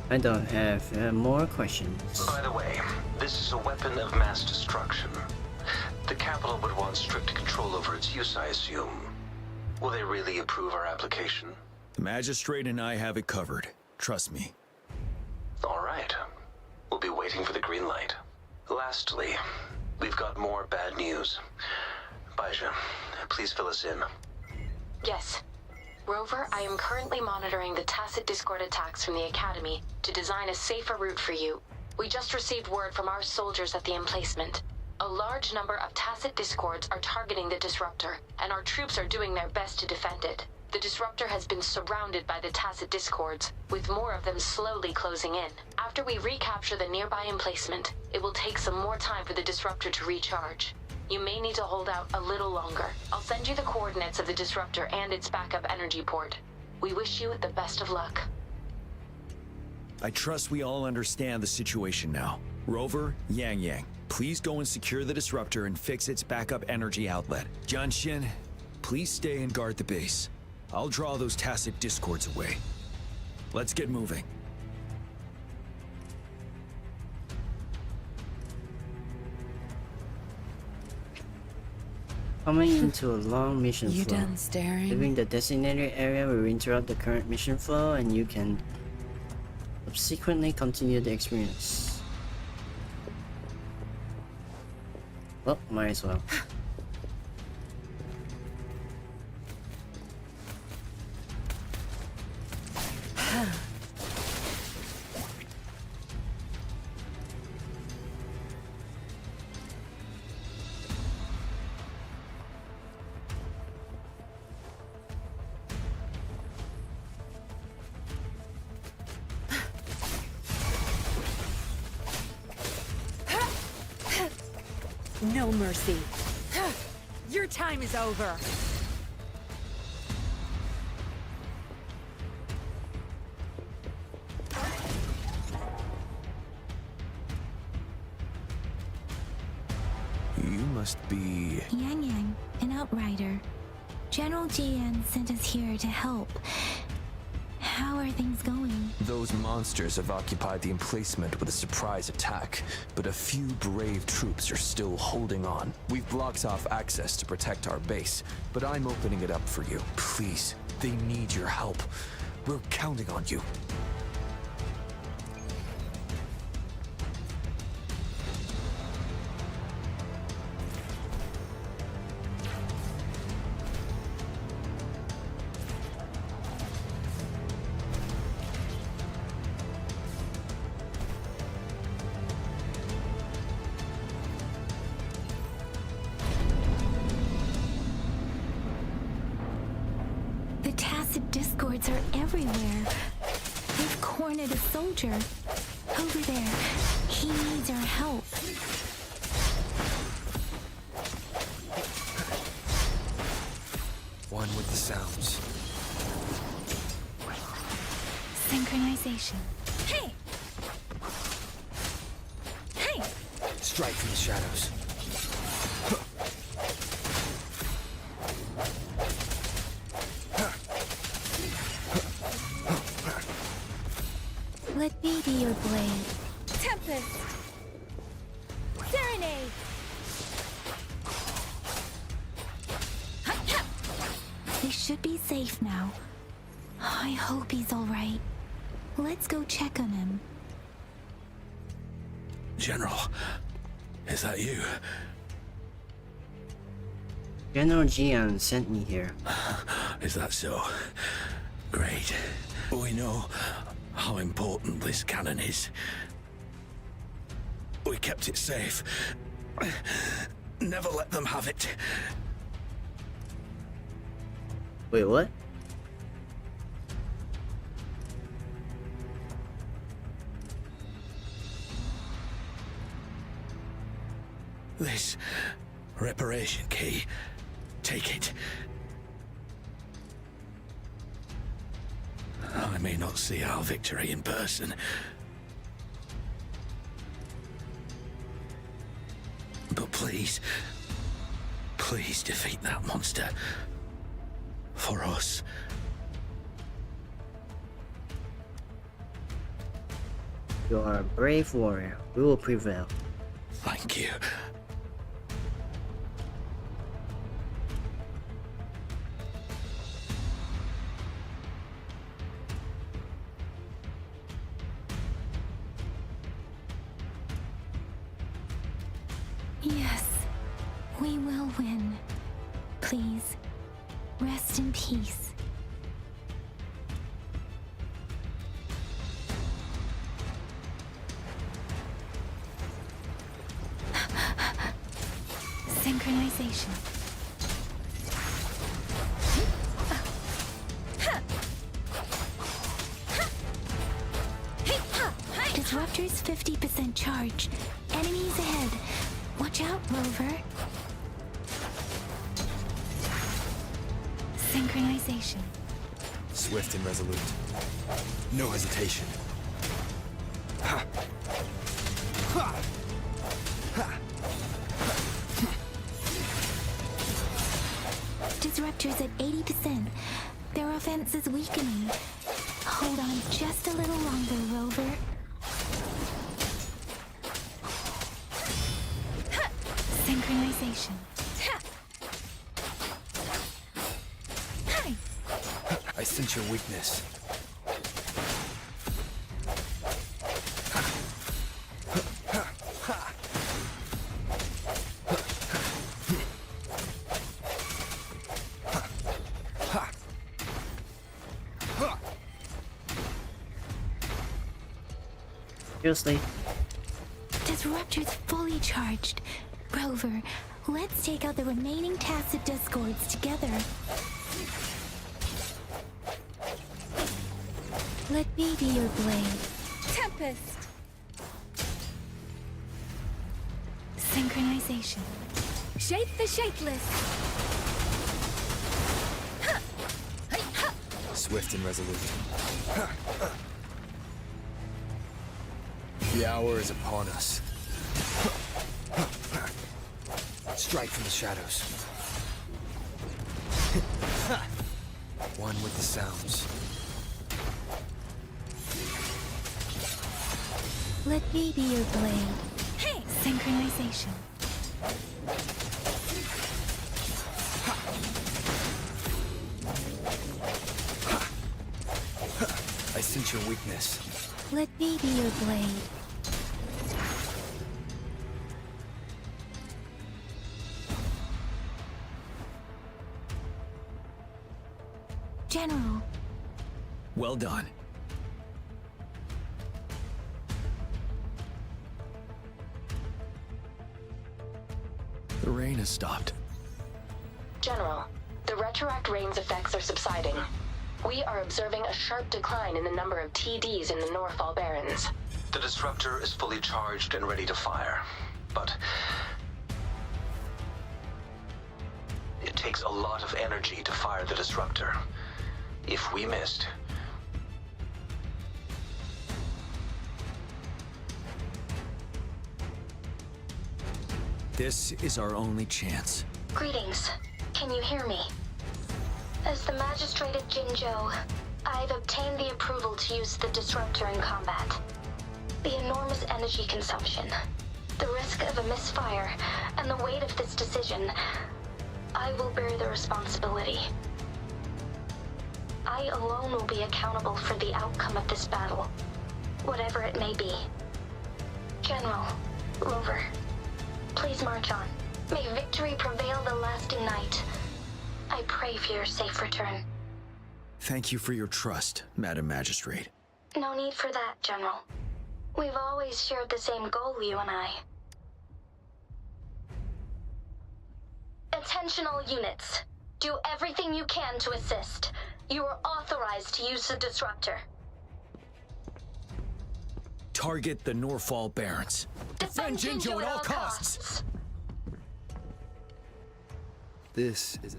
I don't have more questions. By the way, this is a weapon of mass destruction. The capital would want strict control over its use, I assume. Will they really approve our application? The magistrate and I have it covered. Trust me. All right. We'll be waiting for the green light. Lastly, we've got more bad news. Baija, please fill us in. Yes. Rover, I am currently monitoring the tacit discord attacks from the Academy to design a safer route for you. We just received word from our soldiers at the emplacement. A large number of tacit discords are targeting the disruptor, and our troops are doing their best to defend it. The disruptor has been surrounded by the tacit discords, with more of them slowly closing in. After we recapture the nearby emplacement, it will take some more time for the disruptor to recharge. You may need to hold out a little longer. I'll send you the coordinates of the disruptor and its backup energy port. We wish you the best of luck. I trust we all understand the situation now. Rover, Yang, please go and secure the disruptor and fix its backup energy outlet. Jianxin, please stay and guard the base. I'll draw those tacit discords away. Let's get moving. Coming into a long mission You flow. done staring? Leaving the designated area will interrupt the current mission flow, and you can subsequently continue the experience. Well, might as well. No mercy. Your time is over. You must be... Yang, an outrider. General GN sent us here to help. How are things going? Those monsters have occupied the emplacement with a surprise attack, but a few brave troops are still holding on. We've blocked off access to protect our base, but I'm opening it up for you. Please, they need your help. We're counting on you. The tacit discords are everywhere. They've cornered a soldier. Over there. He needs our help. One with the sounds. Synchronization. Hey! Hey! Strike from the shadows. Let me be your blade. Tempest! Serenade! They should be safe now. I hope he's alright. Let's go check on him. General, is that you? General Jian sent me here. Is that so? Great. We know how important this cannon is. We kept it safe. Never let them have it. Wait, what? This reparation key. Take it. I may not see our victory in person, but please, please defeat that monster. For us. You are a brave warrior. We will prevail. Thank you. Yes, we will win. Please, rest in peace. Synchronization. Disruptor's 50% charge. Enemies ahead. Watch out, Rover. Synchronization. Swift and resolute. No hesitation. Ha! Ha! Ha! Disruptors at 80%. Their offense is weakening. Hold on just a little longer, Rover. Synchronization. I sense your weakness. Seriously? Disruptor's fully charged. Rover, let's take out the remaining tacit discords together. Let me be your blade. Tempest! Synchronization. Shape the shapeless! Swift and resolute. The hour is upon us. Strike from the shadows. One with the sounds. Let me be your blade. Hey! Synchronization. I sense your weakness. Let me be your blade. General. Well done. The rain has stopped. General, the retroact rain's effects are subsiding. We are observing a sharp decline in the number of TDs in the Norfall Barrens. The disruptor is fully charged and ready to fire, but it takes a lot of energy to fire the disruptor. If we missed, this is our only chance. Greetings. Can you hear me? As the Magistrate of Jinzhou, I've obtained the approval to use the disruptor in combat. The enormous energy consumption, the risk of a misfire, and the weight of this decision, I will bear the responsibility. I alone will be accountable for the outcome of this battle, whatever it may be. General, Rover, please march on. May victory prevail the lasting night. I pray for your safe return. Thank you for your trust, Madam Magistrate. No need for that, General. We've always shared the same goal, you and I. Attention all units. Do everything you can to assist. You are authorized to use the disruptor. Target the Norfall Barrens. Defend Jinzhou at all costs! This is a...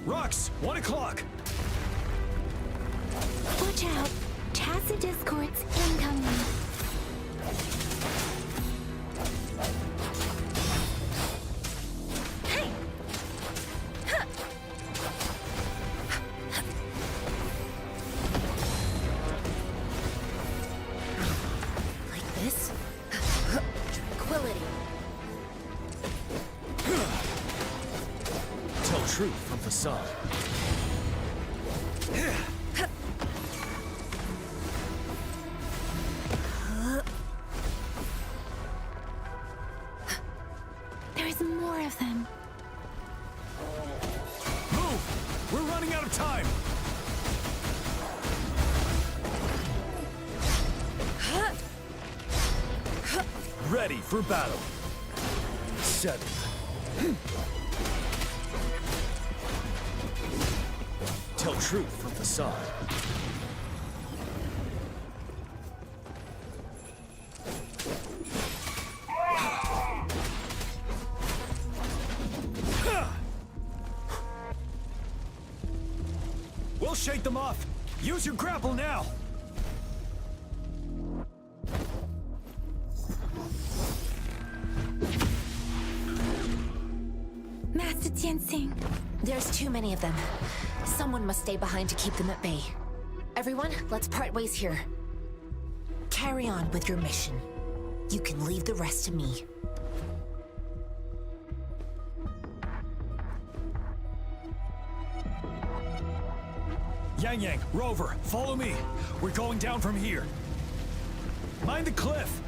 Rocks! 1 o'clock! Watch out! Tacit discords incoming. Hey! Huh. Like this? Tranquility. truth from facade. There's more of them. Move! We're running out of time! Ready for battle. 7. Tell truth from facade. We'll shake them off. Use your grapple now. Master Tianxing. There's too many of them. Someone must stay behind to keep them at bay. Everyone, let's part ways here. Carry on with your mission. You can leave the rest to me. Yang, Rover, follow me. We're going down from here. Mind the cliff.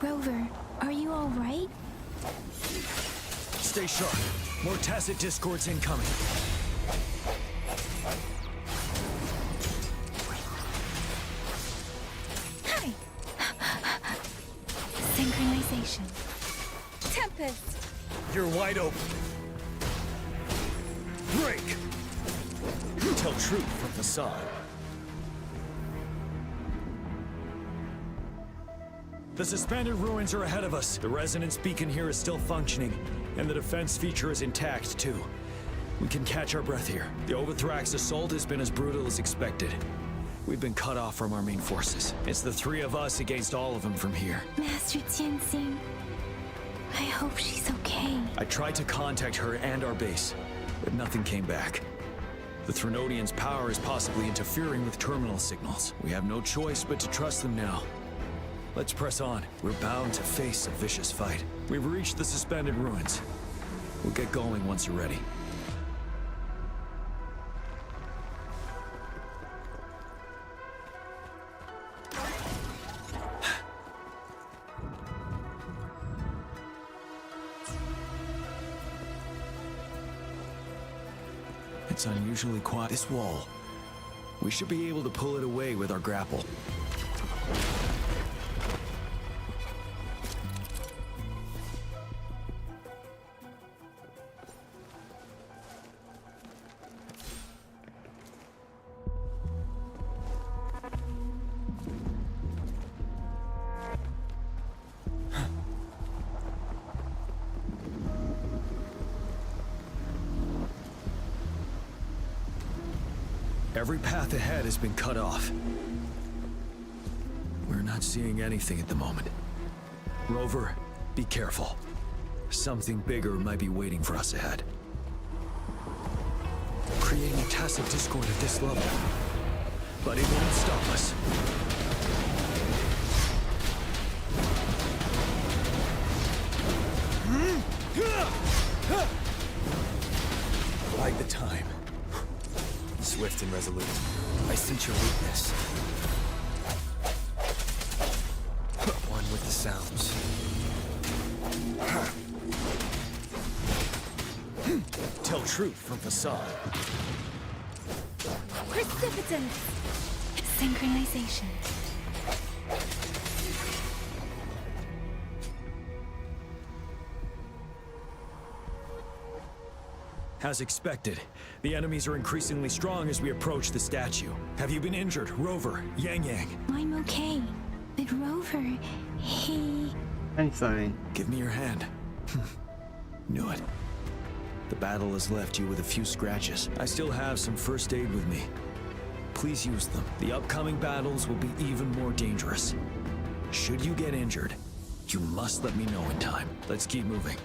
Rover, are you all right? Stay sharp. More tacit discords incoming. Hi! Synchronization. Tempest! You're wide open. Break! Tell truth from facade. The suspended ruins are ahead of us. The resonance beacon here is still functioning, and the defense feature is intact, too. We can catch our breath here. The Overthrax assault has been as brutal as expected. We've been cut off from our main forces. It's the 3 of us against all of them from here. Master Tianxing, I hope she's okay. I tried to contact her and our base, but nothing came back. The Threnodians' power is possibly interfering with terminal signals. We have no choice but to trust them now. Let's press on. We're bound to face a vicious fight. We've reached the suspended ruins. We'll get going once you're ready. It's unusually quiet. This wall. We should be able to pull it away with our grapple. Every path ahead has been cut off. We're not seeing anything at the moment. Rover, be careful. Something bigger might be waiting for us ahead. Creating a tacit discord at this level. But it won't stop us. Like the time. Swift and resolute. I sense your weakness. One with the sounds. Tell truth from facade. Precipitance! Synchronization. As expected, the enemies are increasingly strong as we approach the statue. Have you been injured, Rover, Yang? I'm okay. But Rover, he... I'm fine. Give me your hand. Knew it. The battle has left you with a few scratches. I still have some first aid with me. Please use them. The upcoming battles will be even more dangerous. Should you get injured, you must let me know in time. Let's keep moving.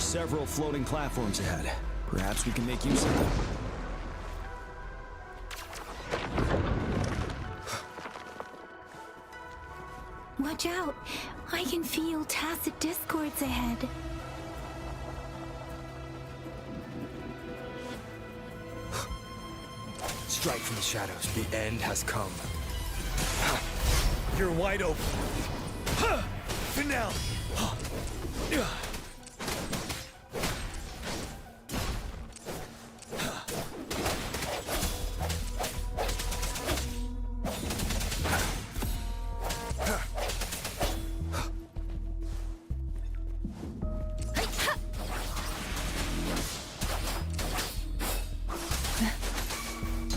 several floating platforms ahead. Perhaps we can make use of them. Watch out! I can feel tacit discords ahead. Strike from the shadows. The end has come. You're wide open. Finale.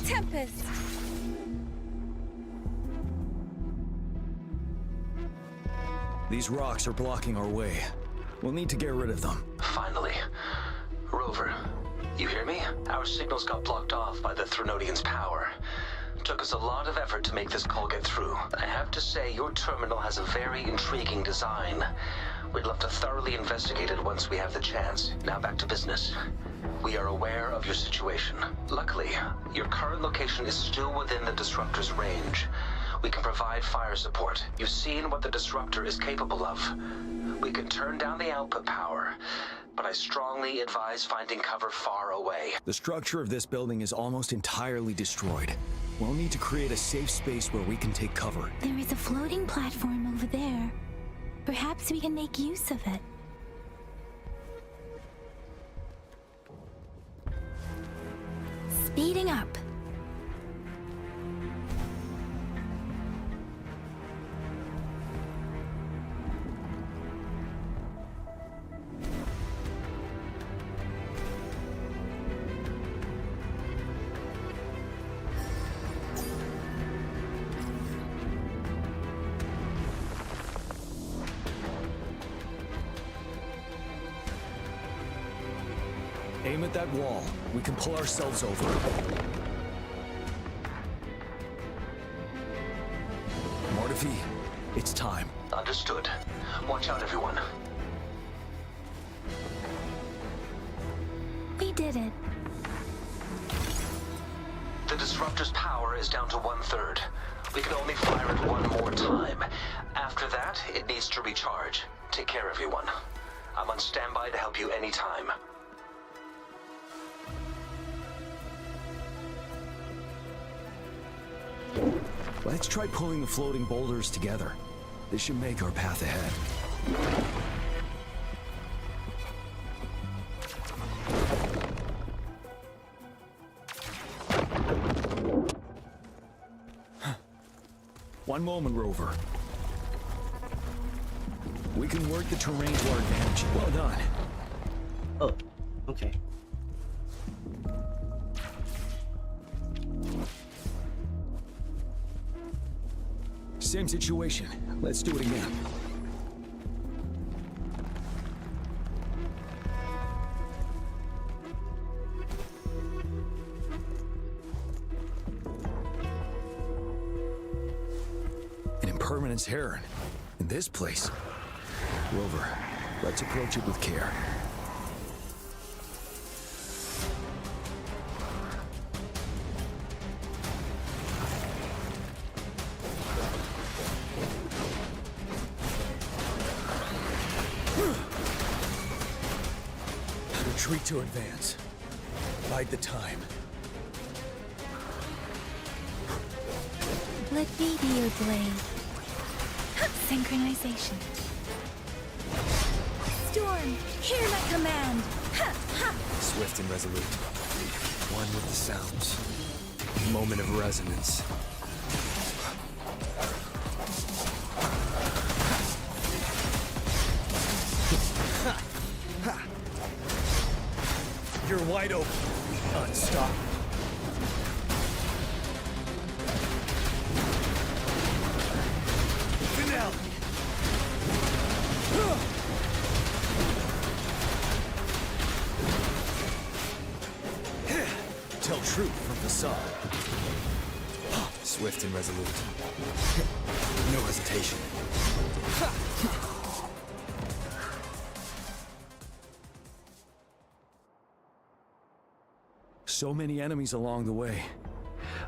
Tempest! These rocks are blocking our way. We'll need to get rid of them. Finally. Rover, you hear me? Our signals got blocked off by the Threnodian's power. Took us a lot of effort to make this call get through. I have to say, your terminal has a very intriguing design. We'd love to thoroughly investigate it once we have the chance. Now back to business. We are aware of your situation. Luckily, your current location is still within the disruptor's range. We can provide fire support. You've seen what the disruptor is capable of. We can turn down the output power, but I strongly advise finding cover far away. The structure of this building is almost entirely destroyed. We'll need to create a safe space where we can take cover. There is a floating platform over there. Perhaps we can make use of it. Speeding up. Aim at that wall. We can pull ourselves over. Mortifi, it's time. Understood. Watch out, everyone. We did it. The disruptor's power is down to 1/3. We can only fire it one more time. After that, it needs to recharge. Take care, everyone. I'm on standby to help you anytime. Let's try pulling the floating boulders together. This should make our path ahead. One moment, Rover. We can work the terrain to our advantage. Well done. Oh, okay. Same situation. Let's do it again. An impermanence heron. In this place. Rover, let's approach it with care. Retreat to advance. Bide the time. Let me be your blade. Synchronization. Storm, hear my command. Swift and resolute. One with the sounds. Moment of resonance. You're wide open. Unstoppable. Finale. Tell truth from facade. Swift and resolute. No hesitation. So many enemies along the way.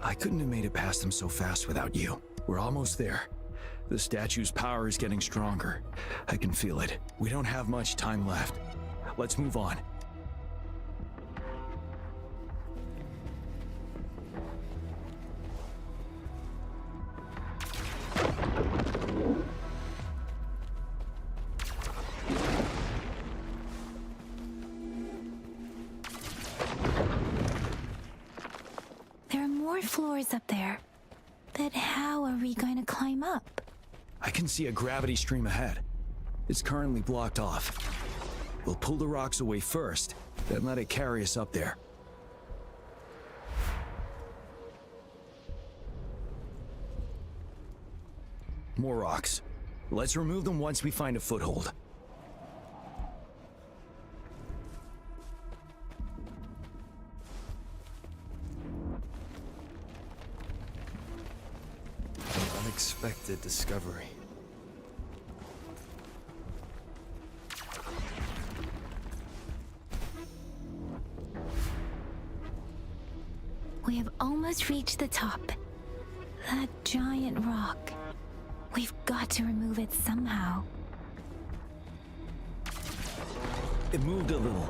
I couldn't have made it past them so fast without you. We're almost there. The statue's power is getting stronger. I can feel it. We don't have much time left. Let's move on. There are more floors up there. But how are we going to climb up? I can see a gravity stream ahead. It's currently blocked off. We'll pull the rocks away first, then let it carry us up there. More rocks. Let's remove them once we find a foothold. An unexpected discovery. We have almost reached the top. That giant rock. We've got to remove it somehow. It moved a little.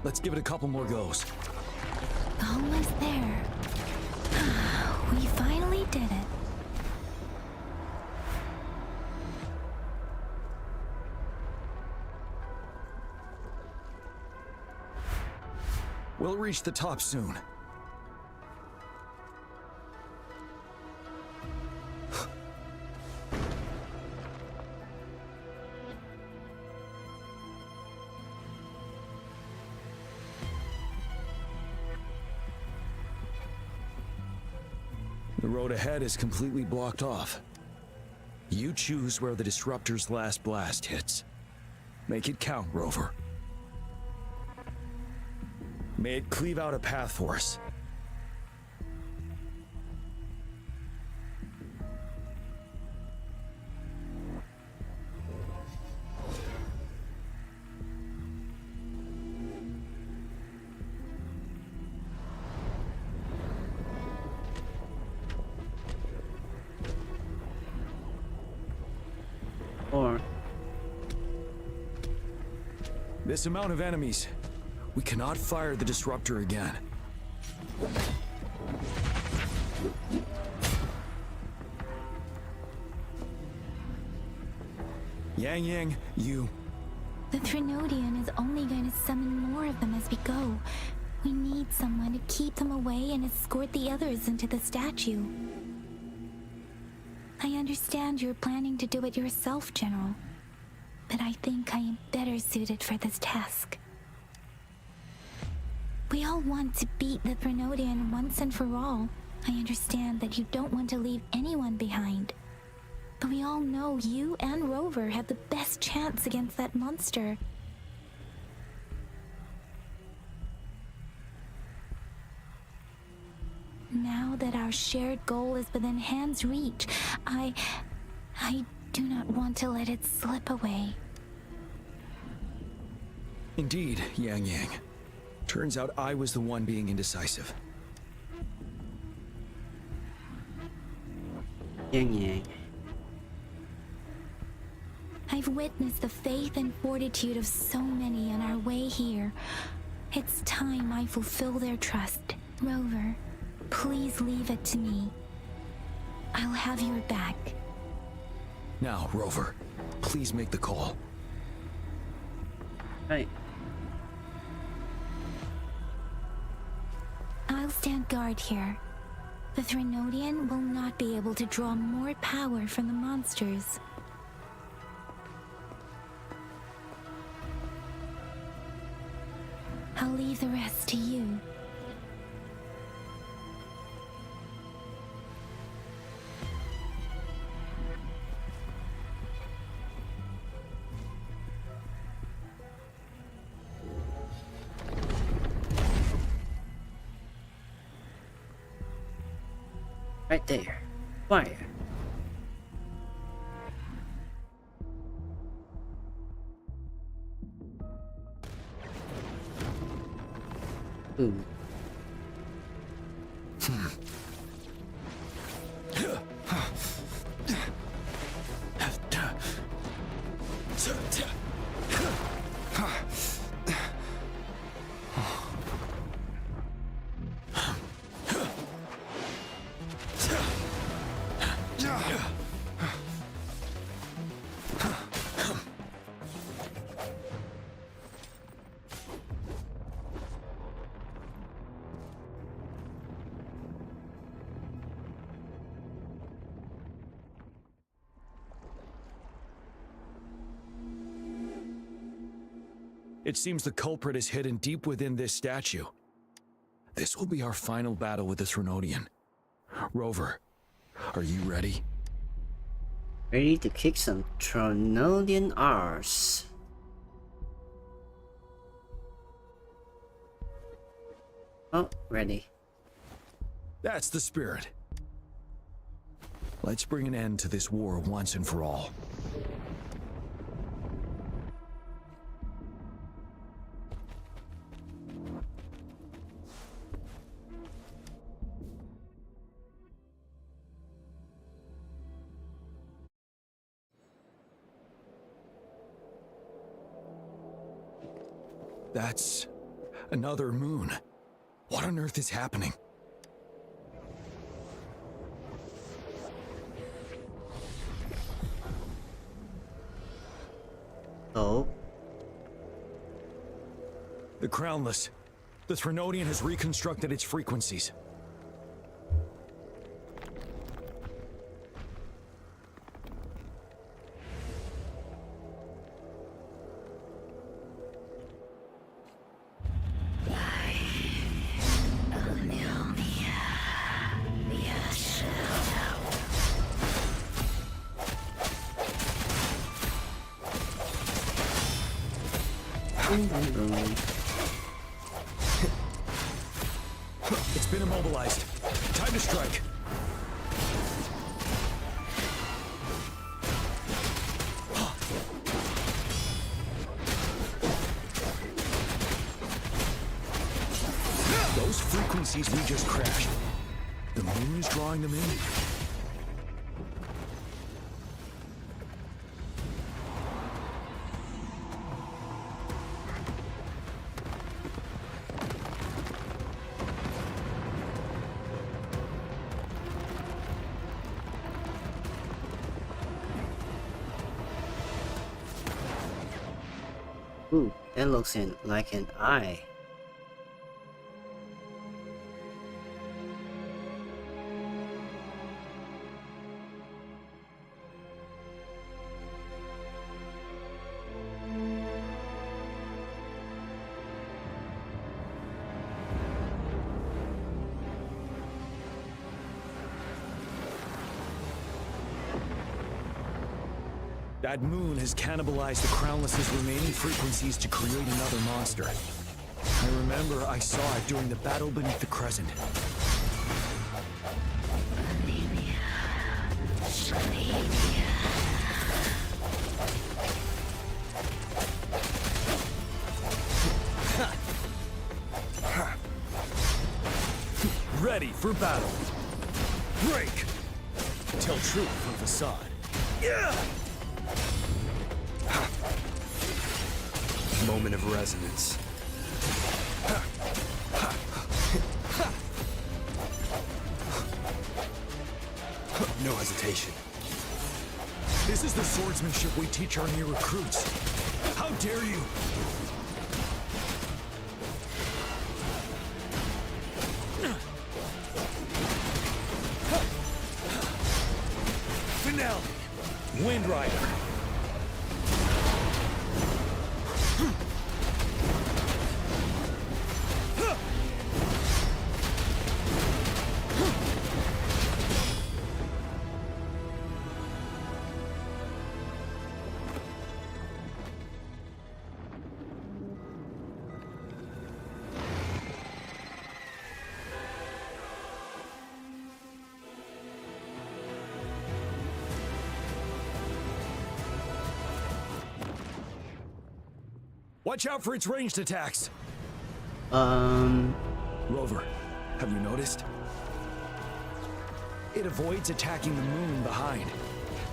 Let's give it a couple more goes. Almost there. We finally did it. We'll reach the top soon. The road ahead is completely blocked off. You choose where the disruptor's last blast hits. Make it count, Rover. May it cleave out a path for us. Or this amount of enemies. We cannot fire the disruptor again. Yang, you... The Threnodian is only going to summon more of them as we go. We need someone to keep them away and escort the others into the statue. I understand you're planning to do it yourself, General. But I think I am better suited for this task. We all want to beat the Threnodian once and for all. I understand that you don't want to leave anyone behind. But we all know you and Rover have the best chance against that monster. Now that our shared goal is within hand's reach, I do not want to let it slip away. Indeed, Yang. Turns out I was the one being indecisive. Yang. I've witnessed the faith and fortitude of so many on our way here. It's time I fulfill their trust. Rover, please leave it to me. I'll have your back. Now, Rover, please make the call. Right. I'll stand guard here. The Threnodian will not be able to draw more power from the monsters. I'll leave the rest to you. Right there. Fire. Boom. It seems the culprit is hidden deep within this statue. This will be our final battle with the Threnodian. Rover, are you ready? Ready to kick some Threnodian arse. Oh, ready. That's the spirit. Let's bring an end to this war once and for all. That's another moon. What on earth is happening? Oh. The Crownless. The Threnodian has reconstructed its frequencies. It's been immobilized. Time to strike. Those frequencies we just crashed. The moon is drawing them in. Ooh, that looks like an eye. That moon has cannibalized the Crownless's remaining frequencies to create another monster. I remember I saw it during the battle beneath the Crescent. Ready for battle. Break! Tell truth from facade. Yeah! Moment of resonance. No hesitation. This is the swordsmanship we teach our new recruits. How dare you! Finale! Wind Rider! Watch out for its ranged attacks! Rover, have you noticed? It avoids attacking the moon behind.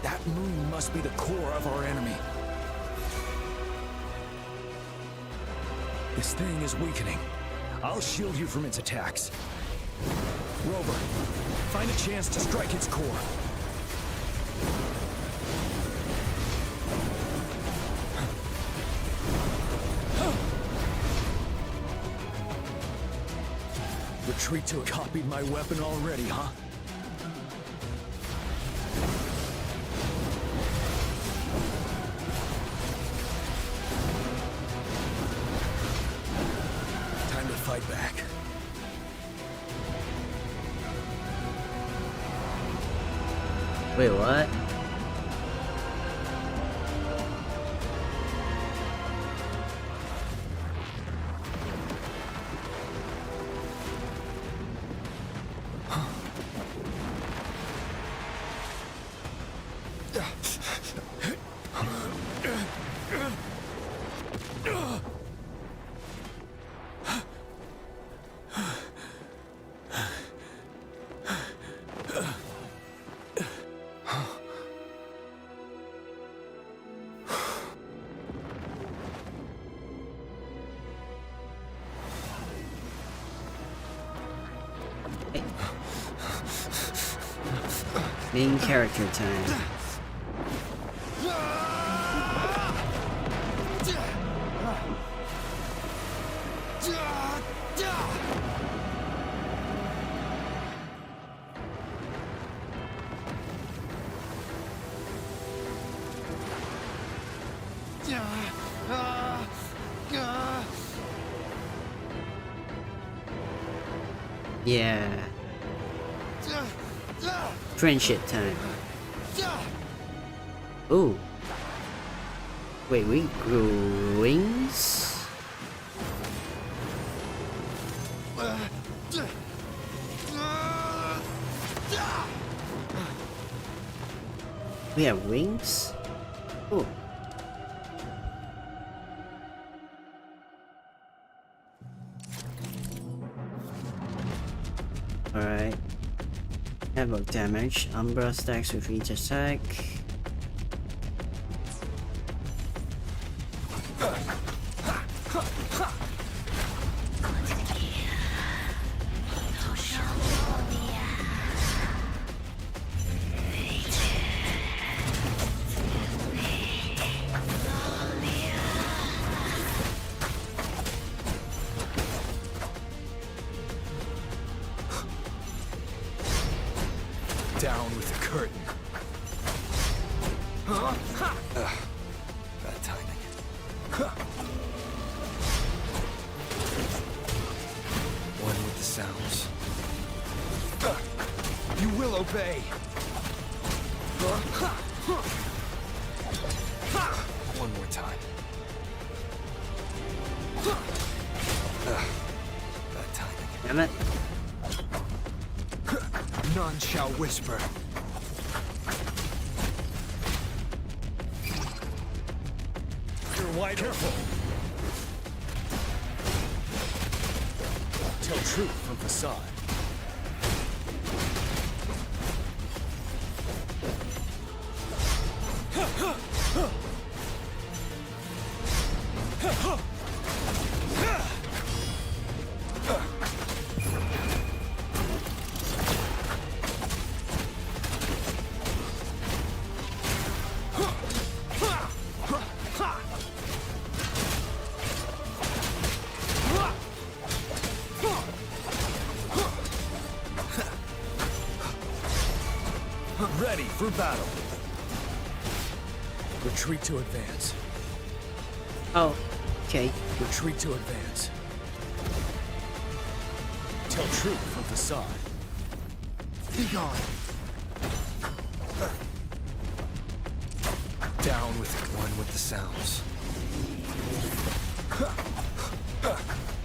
That moon must be the core of our enemy. This thing is weakening. I'll shield you from its attacks. Rover, find a chance to strike its core. Retreat to copied my weapon already, huh? Time to fight back. Wait, what? Main character time. Yeah. Friendship time. Ooh. Wait, we grew wings? We have wings? Ooh. Alright. Havoc damage. Umbra stacks with each attack. Down with the curtain. Bad timing. One with the sounds. You will obey. One more time. Bad timing. Damn it. None shall whisper. You're wide careful. Tell truth from facade. Ready for battle. Retreat to advance. Oh, okay. Retreat to advance. Tell truth from facade. Be gone. Down with it. One with the sounds.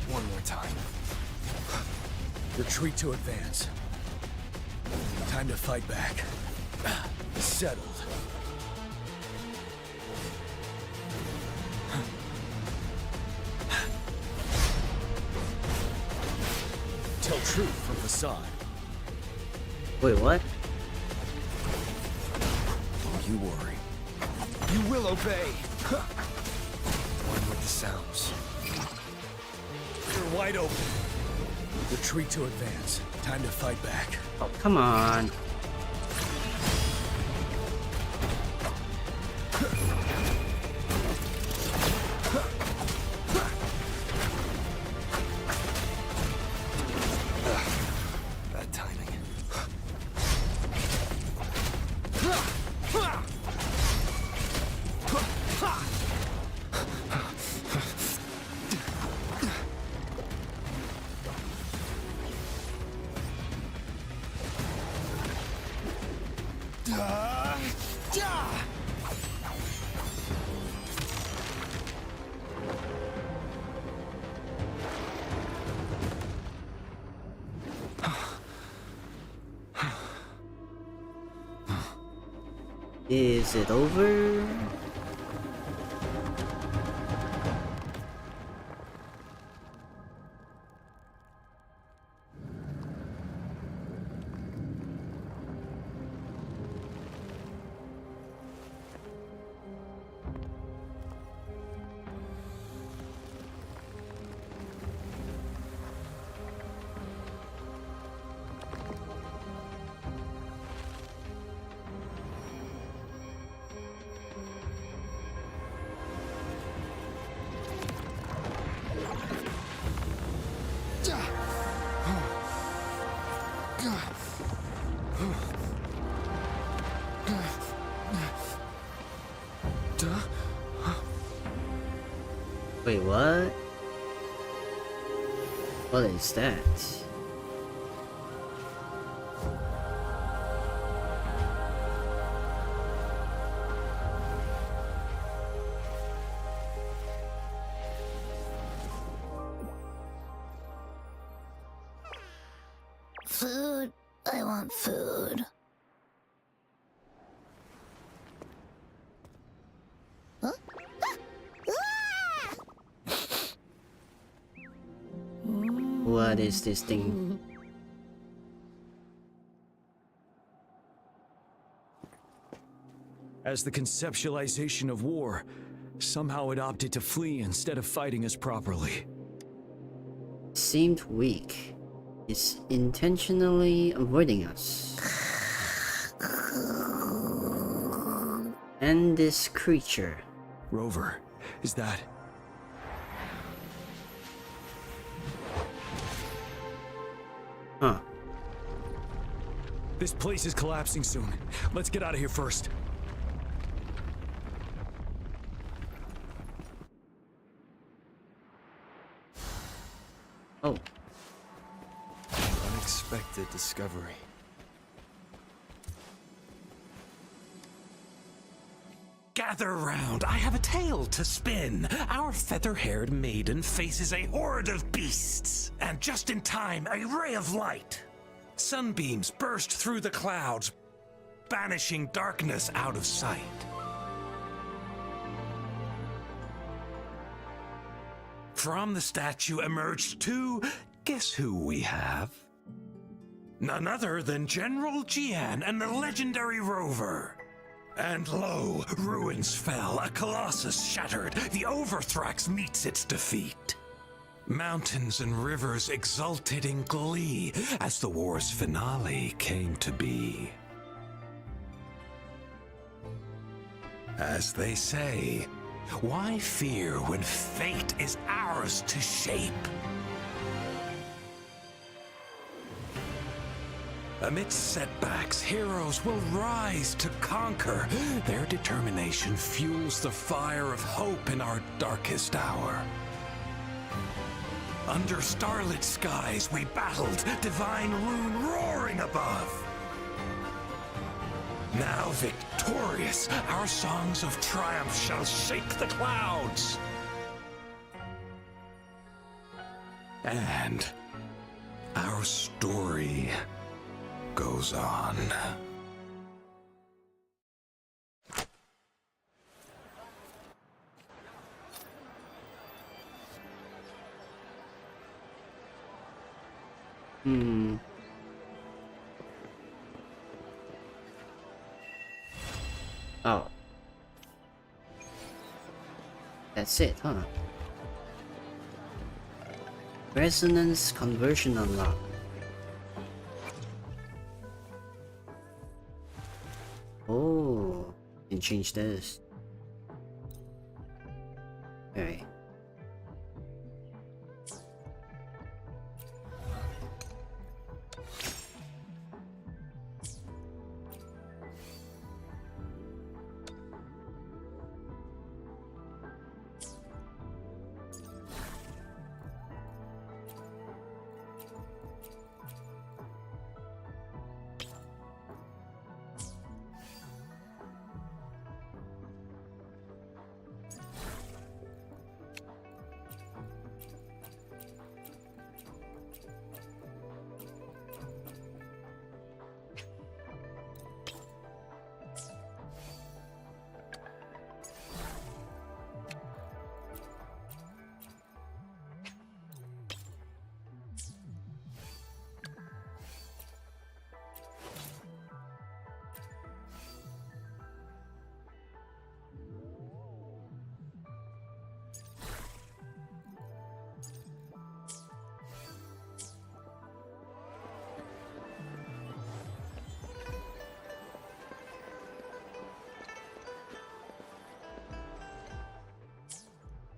One more time. Retreat to advance. Time to fight back. Settled. Tell truth from facade. Wait, what? you worry. You will obey! One with the sounds. You're wide open. Retreat to advance. Time to fight back. Oh, come on. Bad timing. Is it over? Wait, what? What is that? Food. I want food. Huh? What is this thing? As the conceptualization of war, somehow it opted to flee instead of fighting us properly. Seemed weak. It's intentionally avoiding us. And this creature. Rover, is that... Huh. This place is collapsing soon. Let's get out of here first. Oh. Unexpected discovery. Gather round, I have a tale to spin. Our feather-haired maiden faces a horde of beasts. And just in time, a ray of light. Sunbeams burst through the clouds, banishing darkness out of sight. From the statue emerged two... Guess who we have? None other than General Jian and the legendary Rover. And lo, ruins fell, a colossus shattered, the Overthrax meets its defeat. Mountains and rivers exulted in glee as the war's finale came to be. As they say, why fear when fate is ours to shape? Amidst setbacks, heroes will rise to conquer. Their determination fuels the fire of hope in our darkest hour. Under starlit skies we battled, divine rune roaring above. Now victorious, our songs of triumph shall shake the clouds. And our story goes on. Oh. That's it, huh? Resonance conversion unlocked. Oh, can change this. Okay.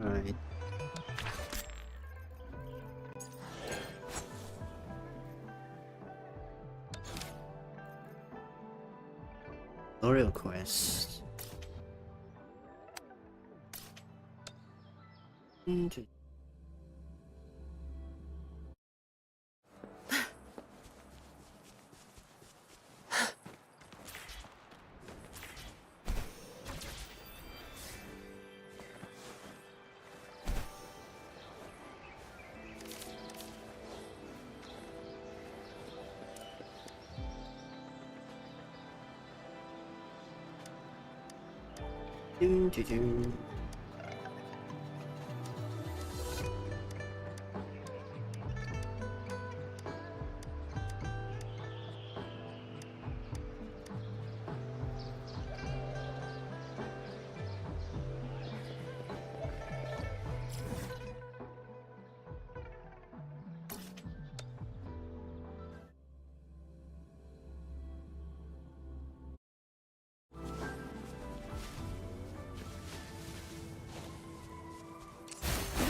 Alright. Tutorial quest.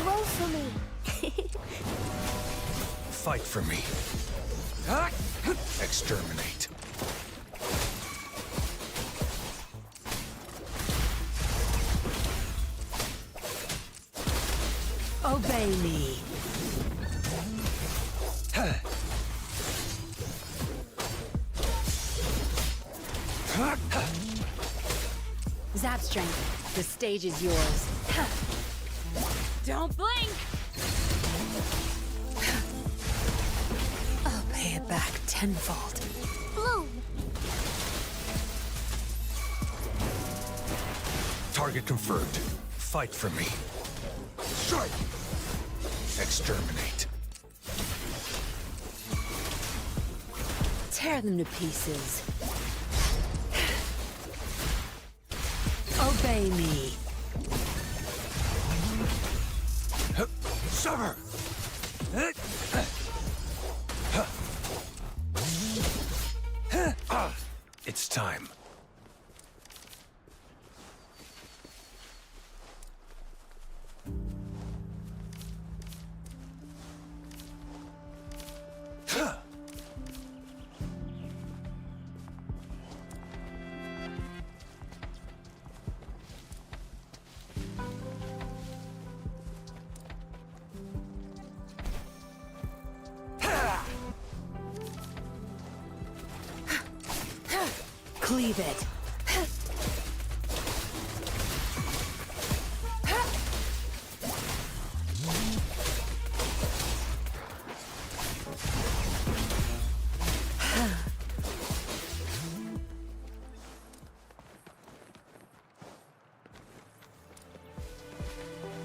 Roll for me. Fight for me. Exterminate. Obey me. Zap strength. The stage is yours. Don't blink! I'll pay it back tenfold. Bloom! Target confirmed. Fight for me. Strike! Exterminate. Tear them to pieces. Obey me. Sever! It's time. Cleave it.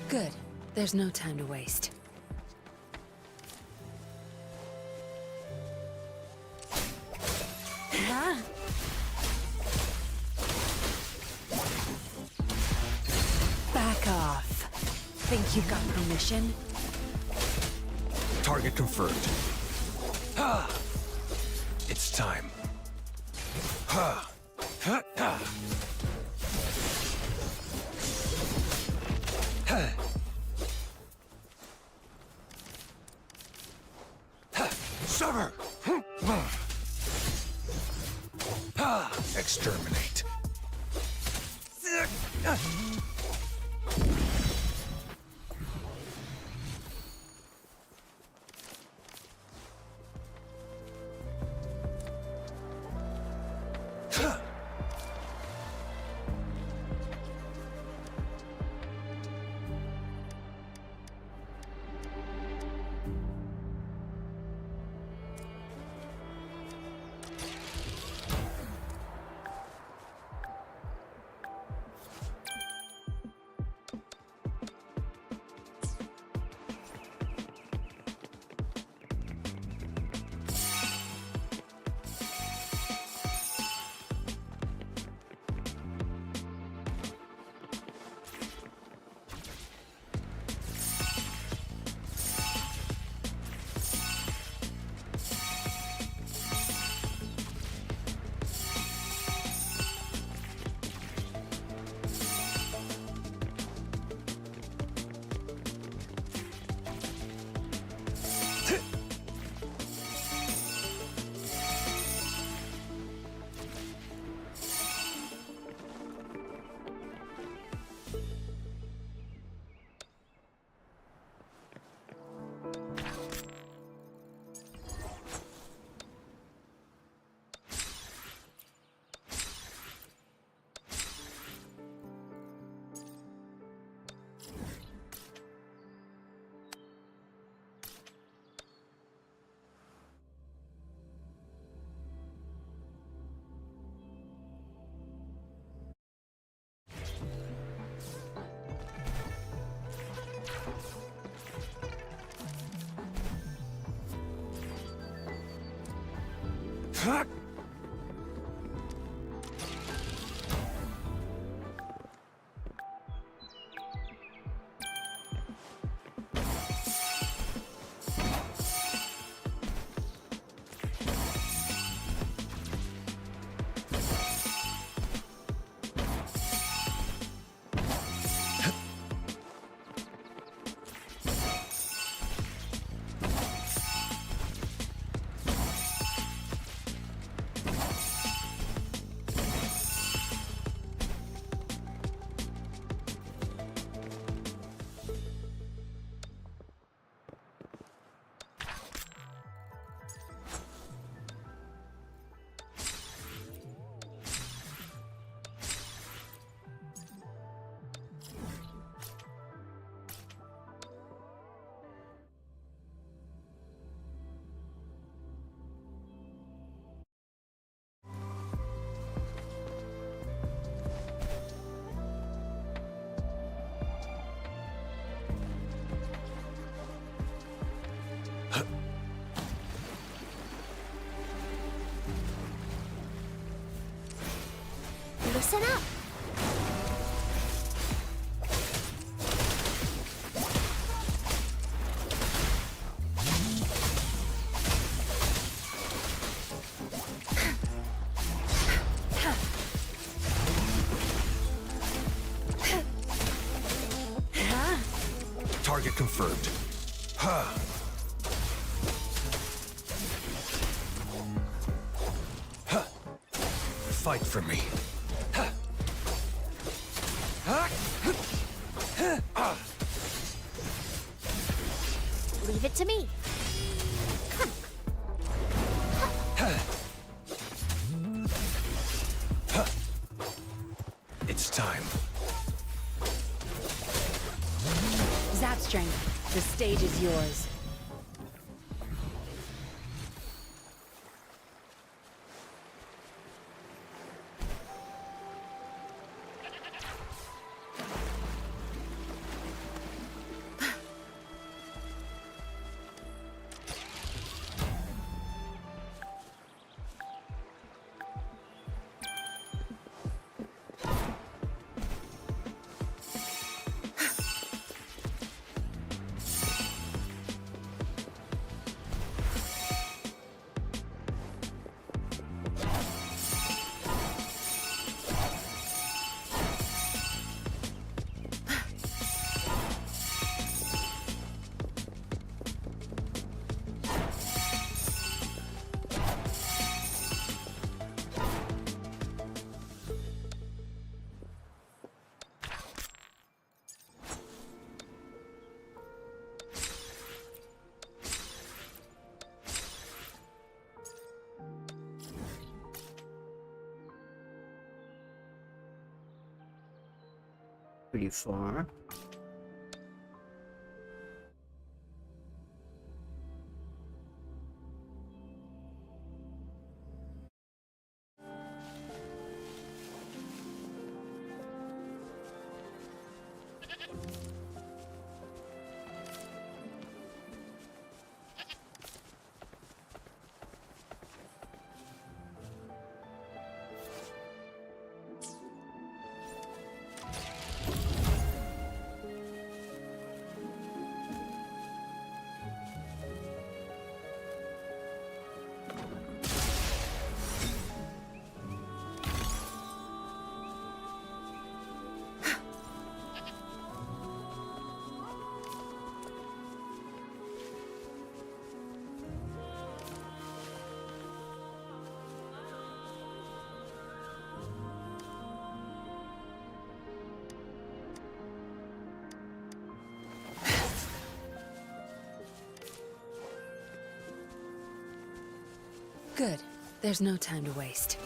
Good. There's no time to waste. Think you got permission? Target confirmed. It's time. Sever! Exterminate. Listen up. Target confirmed. Fight for me. Leave it to me. It's time. Zap strength. The stage is yours. pretty far. Good. There's no time to waste.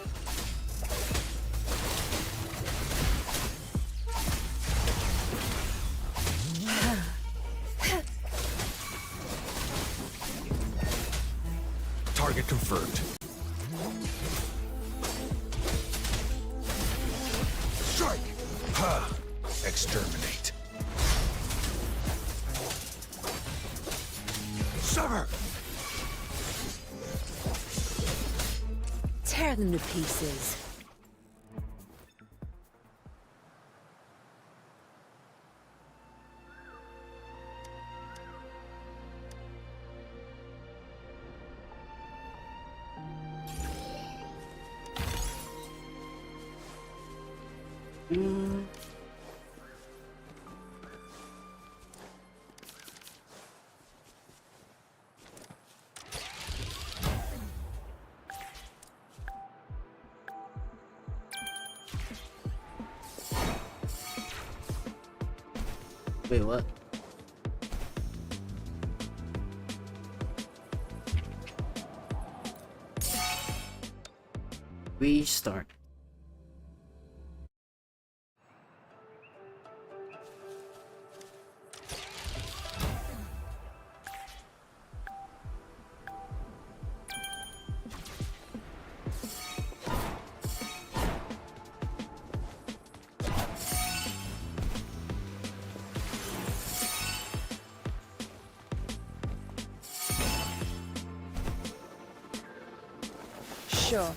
Target confirmed. Strike! Ha! Exterminate. Sever! Tear them to pieces. Wait, what? Restart. Sure.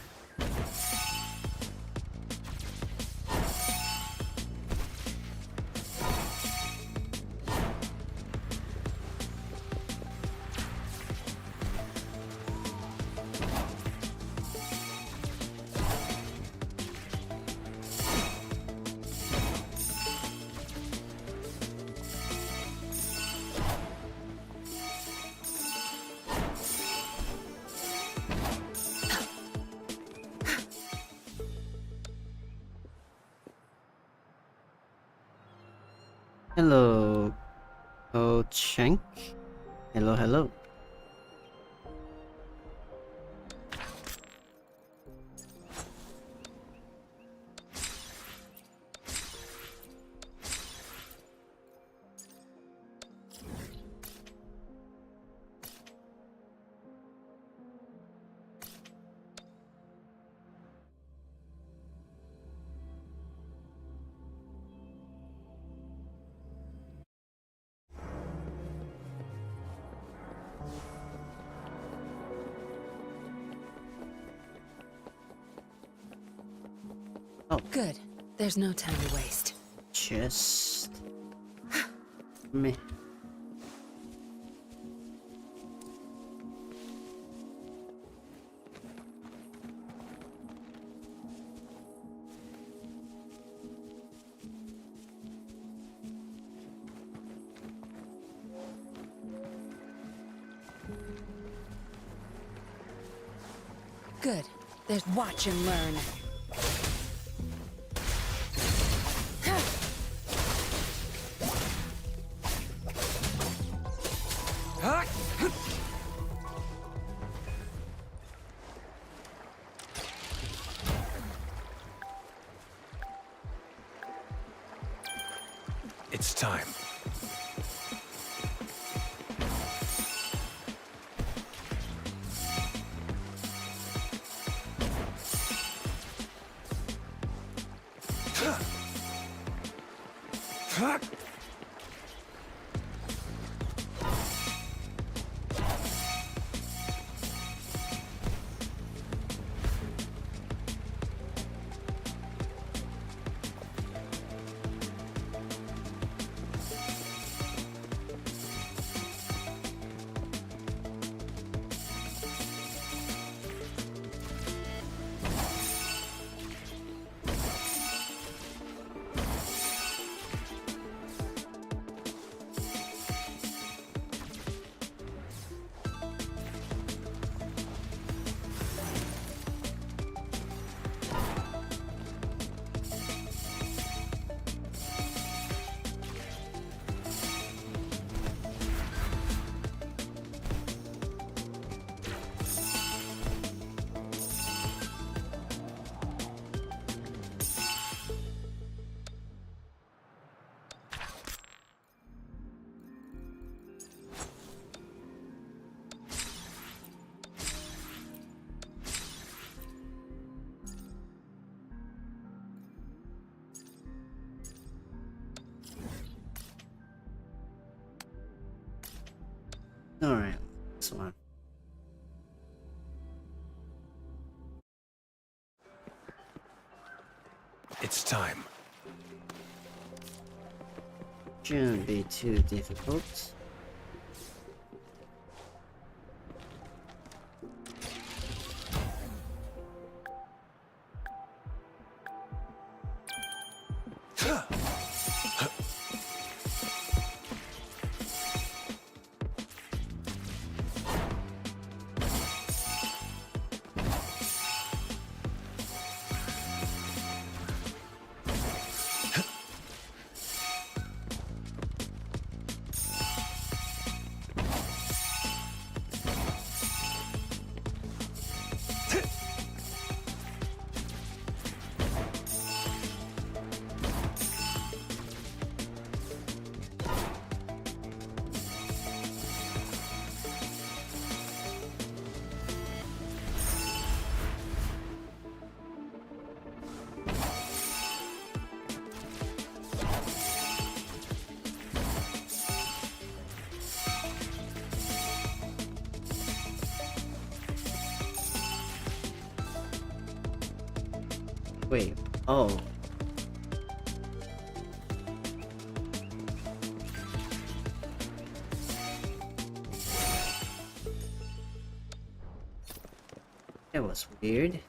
Hello, Cheng. Hello, hello. Oh, good. There's no time to waste. Just me. Good. There's watch and learn. It's time. Alright, this one. It's time. Shouldn't be too difficult. Wait, oh. That was weird.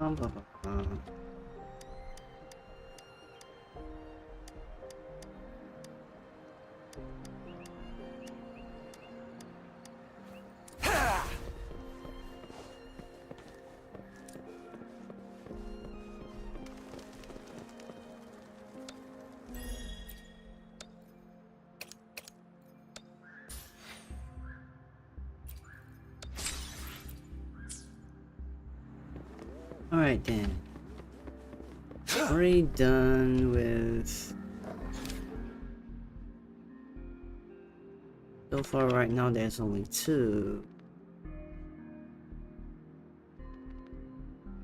Blah, blah, blah. Alright then. Already done with... So far right now there's only 2.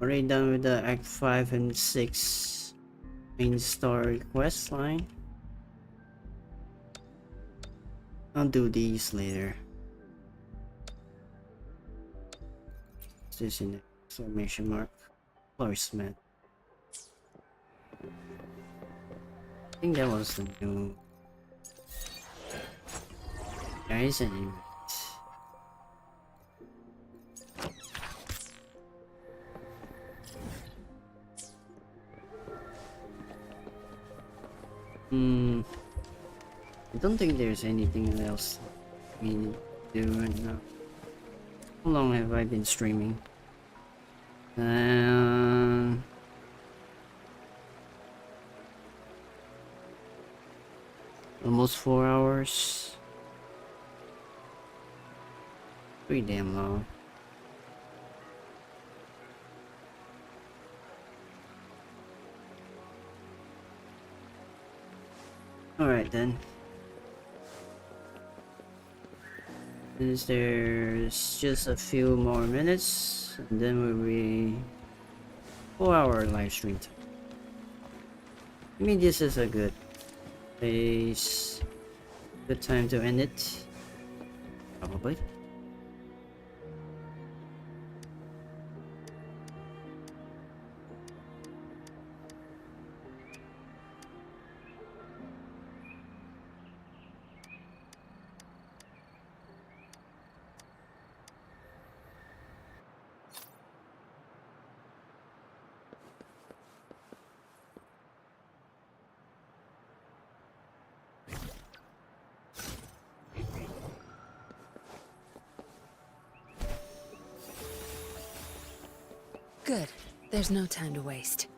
Already done with the Act 5 and 6 main story quest line. I'll do these later. What's this in the exclamation mark? Smith. I think that was the new guys and don't think there's anything else we need to do right now. How long have I been streaming? Almost 4 hours. Pretty damn long. Alright then. Since there's just a few more minutes, and then we'll be 4-hour live stream. I mean, this is a good place, good time to end it. Probably. Good. There's no time to waste.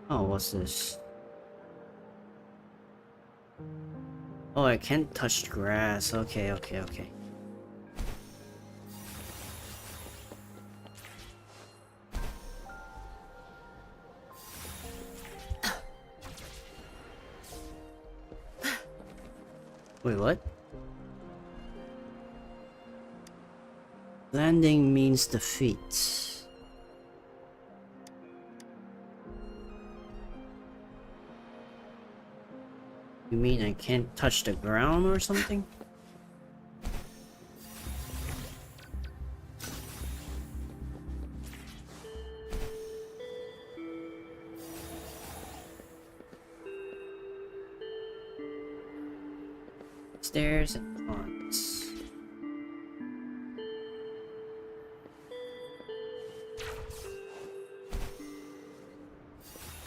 Oh, what's this? Oh, I can't touch the grass. Okay. Wait, what? Landing means defeat. You mean I can't touch the ground or something? Stairs and ponds.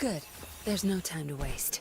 Good. There's no time to waste.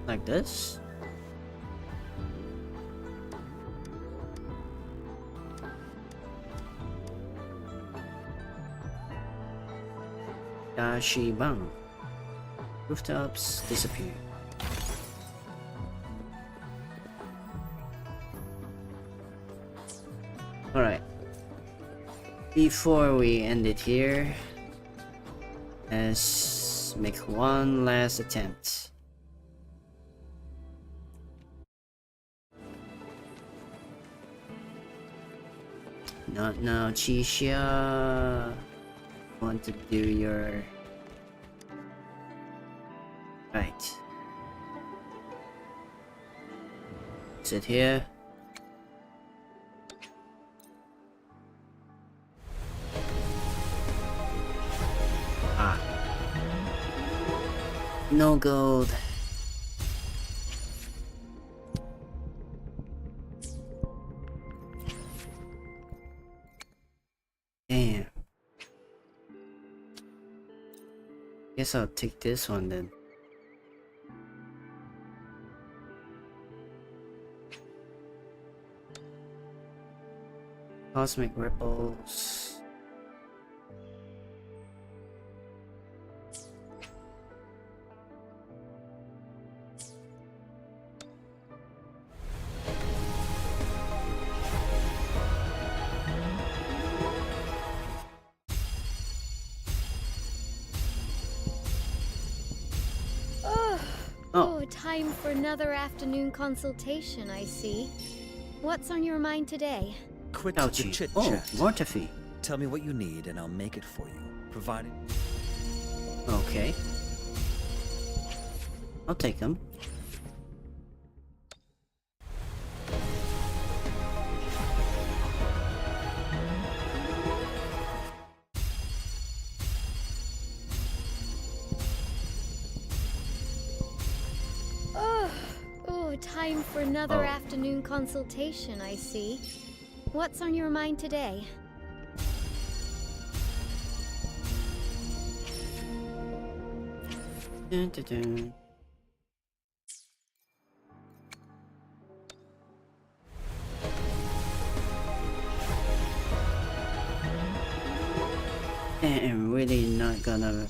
Like this? Dashibang. Rooftops disappear. Alright. Before we end it here, let's make one last attempt. Not now, Chisha. Want to do your... Right. Sit here. Ah. No gold. Damn. Guess I'll take this one then. Cosmic ripples. Oh, time for another afternoon consultation, I see. What's on your mind today? Quit the Ouchie. chit-chat. Oh, Mortafee. Tell me what you need and I'll make it for you, provided... Okay. I'll take them. Oh, time for another afternoon consultation, I see. What's on your mind today? Dun, dun, dun. I'm really not gonna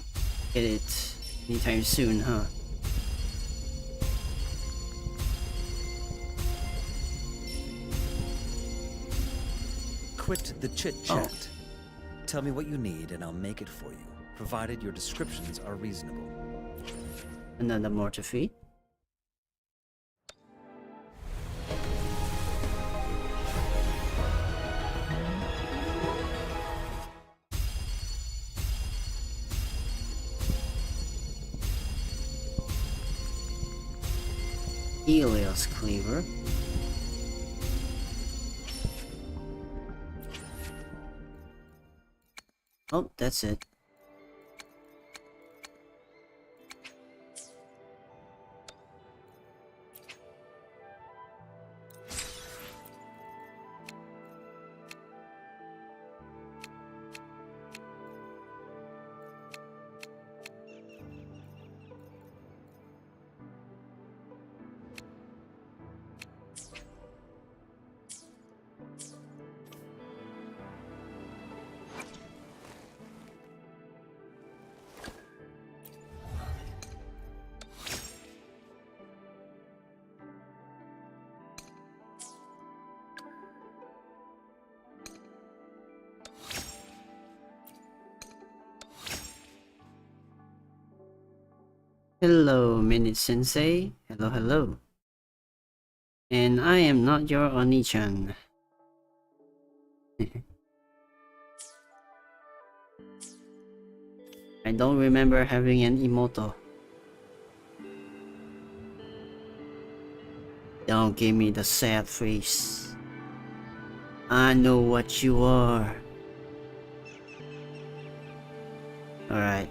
get it anytime soon, huh? Quit the chit-chat. Tell me what you need and I'll make it for you, provided your descriptions are reasonable. Another Mortafee. Helios Cleaver. Oh, that's it. Hello, Minute Sensei. Hello, hello. And I am not your Oni-chan. I don't remember having an emoto. Don't give me the sad face. I know what you are. Alright.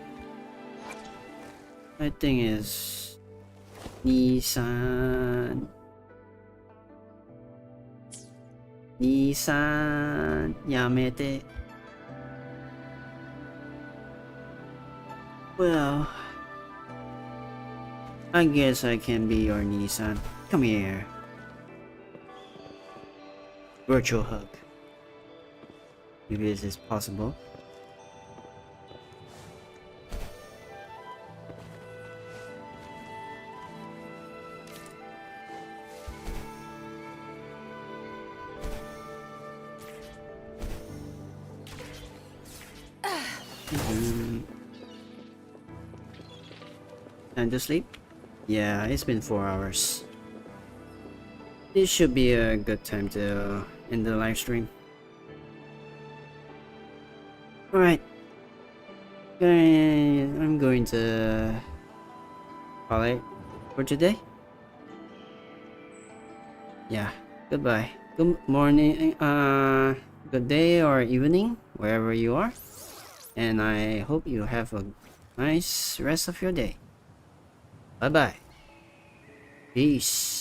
My thing is Nissan Yamete. Well, I guess I can be your Nissan. Come here. Virtual hug. If this is possible. Time to sleep? Yeah, it's been 4 hours. This should be a good time to end the live stream. Alright. I'm going to call it for today. Yeah, goodbye. Good morning, good day or evening, wherever you are. And I hope you have a nice rest of your day. Bye bye. Peace.